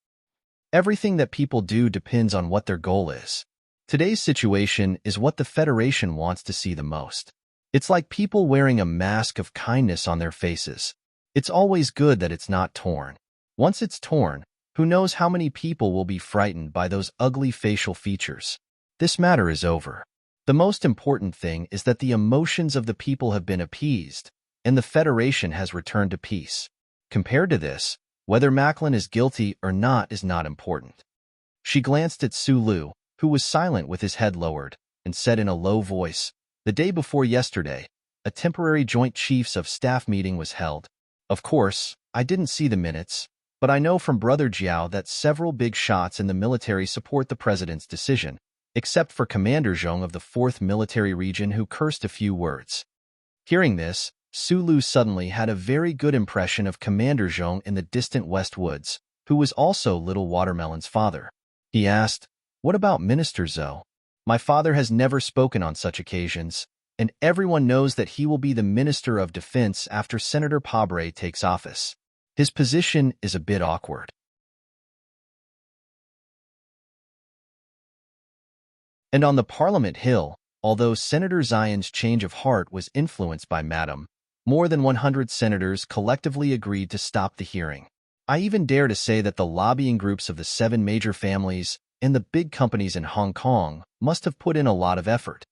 Everything that people do depends on what their goal is. Today's situation is what the Federation wants to see the most. It's like people wearing a mask of kindness on their faces. It's always good that it's not torn. Once it's torn, who knows how many people will be frightened by those ugly facial features. This matter is over. The most important thing is that the emotions of the people have been appeased, and the Federation has returned to peace. Compared to this, whether Macklin is guilty or not is not important. She glanced at Sulu, who was silent with his head lowered, and said in a low voice, The day before yesterday, a temporary Joint Chiefs of Staff meeting was held. Of course, I didn't see the minutes, But I know from Brother Jiao that several big shots in the military support the president's decision, except for Commander Zhong of the 4th Military Region who cursed a few words. Hearing this, Sulu suddenly had a very good impression of Commander Zhong in the distant West Woods, who was also Little Watermelon's father. He asked, "What about Minister Zhou? My father has never spoken on such occasions, and everyone knows that he will be the Minister of Defense after Senator Pabre takes office. His position is a bit awkward." And on the Parliament Hill, although Senator Zion's change of heart was influenced by Madam, more than 100 senators collectively agreed to stop the hearing. I even dare to say that the lobbying groups of the 7 major families and the big companies in Hong Kong must have put in a lot of effort.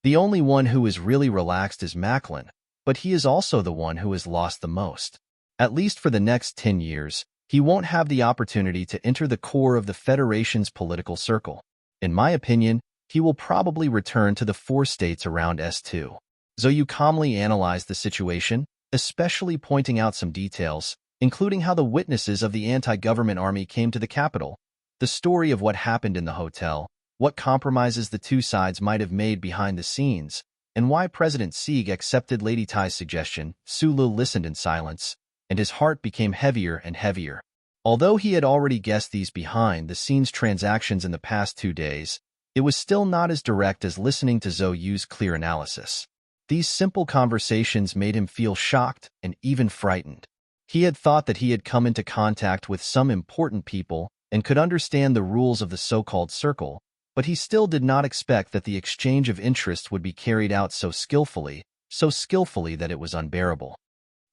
The only one who is really relaxed is Macklin, but he is also the one who has lost the most. At least for the next 10 years, he won't have the opportunity to enter the core of the Federation's political circle. In my opinion, he will probably return to the 4 states around S2. Zhou calmly analyzed the situation, especially pointing out some details, including how the witnesses of the anti-government army came to the capital, the story of what happened in the hotel, what compromises the 2 sides might have made behind the scenes, and why President Sieg accepted Lady Tai's suggestion. Sulu listened in silence, and his heart became heavier and heavier. Although he had already guessed these behind-the-scenes transactions in the past 2 days, it was still not as direct as listening to Zhou's clear analysis. These simple conversations made him feel shocked and even frightened. He had thought that he had come into contact with some important people and could understand the rules of the so-called circle, but he still did not expect that the exchange of interest would be carried out so skillfully that it was unbearable.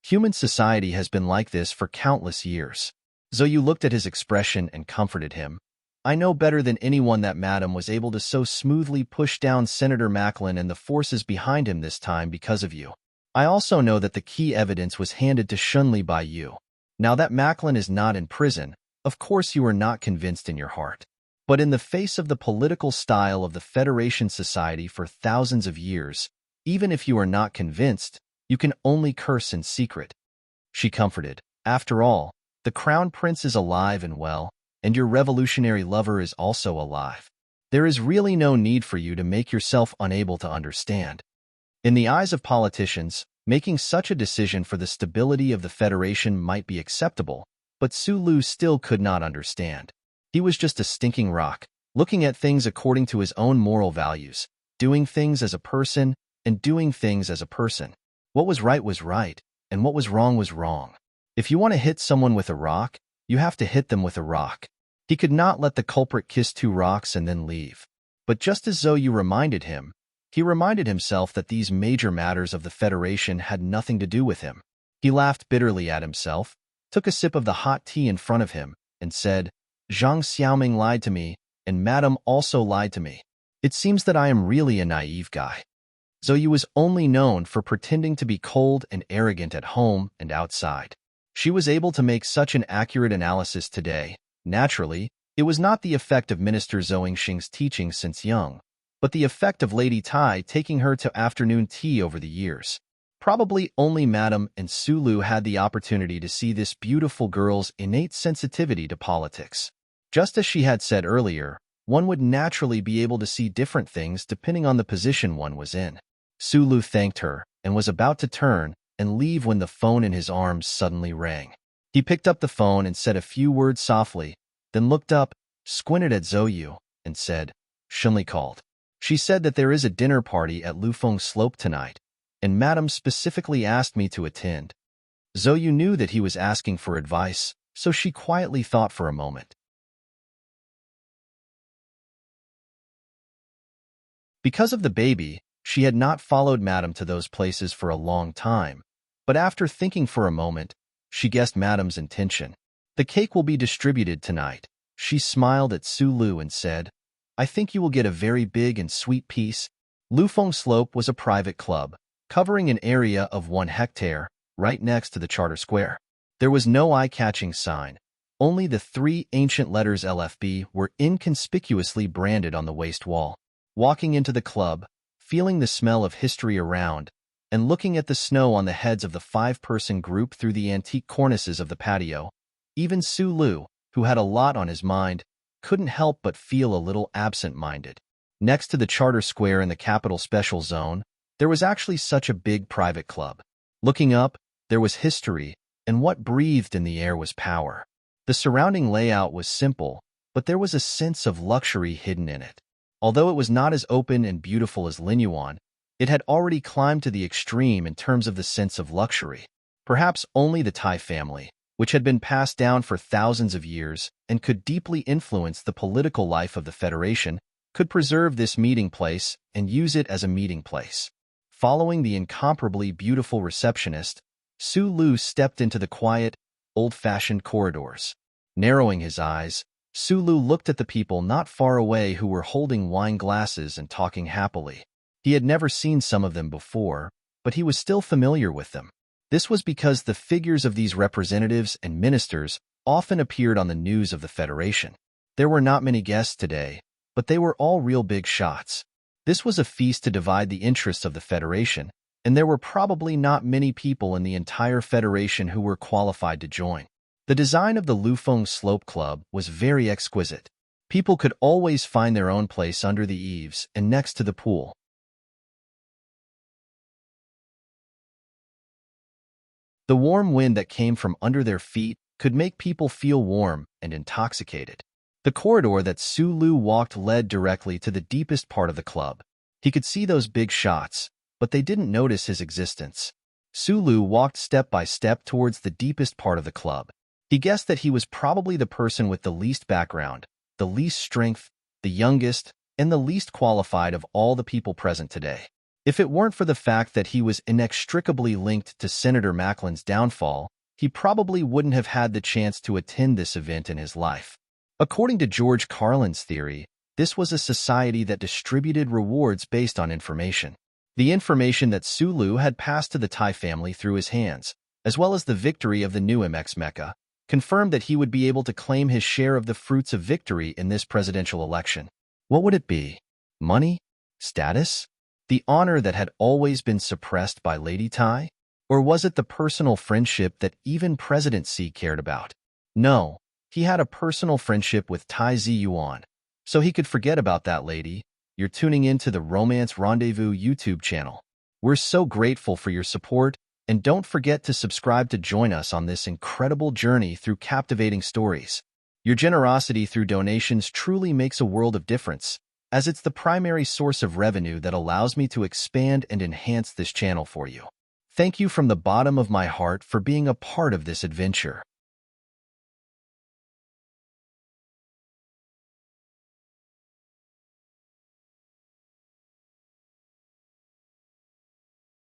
Human society has been like this for countless years. Zhou looked at his expression and comforted him. "I know better than anyone that Madam was able to so smoothly push down Senator Macklin and the forces behind him this time because of you. I also know that the key evidence was handed to Shunli by you. Now that Macklin is not in prison, of course you are not convinced in your heart. But in the face of the political style of the Federation Society for thousands of years, even if you are not convinced, you can only curse in secret." She comforted. "After all, the Crown Prince is alive and well, and your revolutionary lover is also alive. There is really no need for you to make yourself unable to understand." In the eyes of politicians, making such a decision for the stability of the Federation might be acceptable, but Sulu still could not understand. He was just a stinking rock, looking at things according to his own moral values, doing things as a person, and doing things as a person. What was right, and what was wrong. If you want to hit someone with a rock, you have to hit them with a rock. He could not let the culprit kiss 2 rocks and then leave. But just as Zhou reminded him, he reminded himself that these major matters of the Federation had nothing to do with him. He laughed bitterly at himself, took a sip of the hot tea in front of him, and said, "Zhang Xiaoming lied to me, and Madame also lied to me. It seems that I am really a naive guy." Zhou was only known for pretending to be cold and arrogant at home and outside. She was able to make such an accurate analysis today. Naturally, it was not the effect of Minister Zhou Yingxing's teaching since young, but the effect of Lady Tai taking her to afternoon tea over the years. Probably only Madame and Sulu had the opportunity to see this beautiful girl's innate sensitivity to politics. Just as she had said earlier, one would naturally be able to see different things depending on the position one was in. Sulu thanked her and was about to turn and leave when the phone in his arms suddenly rang. He picked up the phone and said a few words softly, then looked up, squinted at Zhou, and said, "Shunli called. She said that there is a dinner party at Lufeng Slope tonight, and Madame specifically asked me to attend." Zhou knew that he was asking for advice, so she quietly thought for a moment. Because of the baby, she had not followed Madame to those places for a long time, but after thinking for a moment, she guessed Madame's intention. "The cake will be distributed tonight." She smiled at Sulu and said, "I think you will get a very big and sweet piece." Lufeng Slope was a private club, covering an area of 1 hectare, right next to the Charter Square. There was no eye-catching sign. Only the 3 ancient letters LFB were inconspicuously branded on the waste wall. Walking into the club, feeling the smell of history around, and looking at the snow on the heads of the 5-person group through the antique cornices of the patio, Even Su Lu, who had a lot on his mind, couldn't help but feel a little absent-minded. Next to the Charter Square in the Capital Special Zone, there was actually such a big private club. Looking up, there was history, and what breathed in the air was power. The surrounding layout was simple, but there was a sense of luxury hidden in it. Although it was not as open and beautiful as Linyuan, it had already climbed to the extreme in terms of the sense of luxury. Perhaps only the Tai family, which had been passed down for thousands of years and could deeply influence the political life of the Federation, could preserve this meeting place and use it as a meeting place. Following the incomparably beautiful receptionist, Su Lu stepped into the quiet, old-fashioned corridors. Narrowing his eyes, Su Lu looked at the people not far away who were holding wine glasses and talking happily. He had never seen some of them before, but he was still familiar with them. This was because the figures of these representatives and ministers often appeared on the news of the Federation. There were not many guests today, but they were all real big shots. This was a feast to divide the interests of the Federation, and there were probably not many people in the entire Federation who were qualified to join. The design of the Lufeng Slope Club was very exquisite. People could always find their own place under the eaves and next to the pool. The warm wind that came from under their feet could make people feel warm and intoxicated. The corridor that Su Lu walked led directly to the deepest part of the club. He could see those big shots, but they didn't notice his existence. Su Lu walked step by step towards the deepest part of the club. He guessed that he was probably the person with the least background, the least strength, the youngest, and the least qualified of all the people present today. If it weren't for the fact that he was inextricably linked to Senator Macklin's downfall, he probably wouldn't have had the chance to attend this event in his life. According to George Carlin's theory, this was a society that distributed rewards based on information. The information that Su Lu had passed to the Tai family through his hands, as well as the victory of the new MX Mecha, confirmed that he would be able to claim his share of the fruits of victory in this presidential election. What would it be? Money? Status? The honor that had always been suppressed by Lady Tai? Or was it the personal friendship that even President C cared about? No, he had a personal friendship with Tai Ziyuan, so he could forget about that lady. You're tuning in to the Romance Rendezvous YouTube channel. We're so grateful for your support, and don't forget to subscribe to join us on this incredible journey through captivating stories. Your generosity through donations truly makes a world of difference, as it's the primary source of revenue that allows me to expand and enhance this channel for you. Thank you from the bottom of my heart for being a part of this adventure.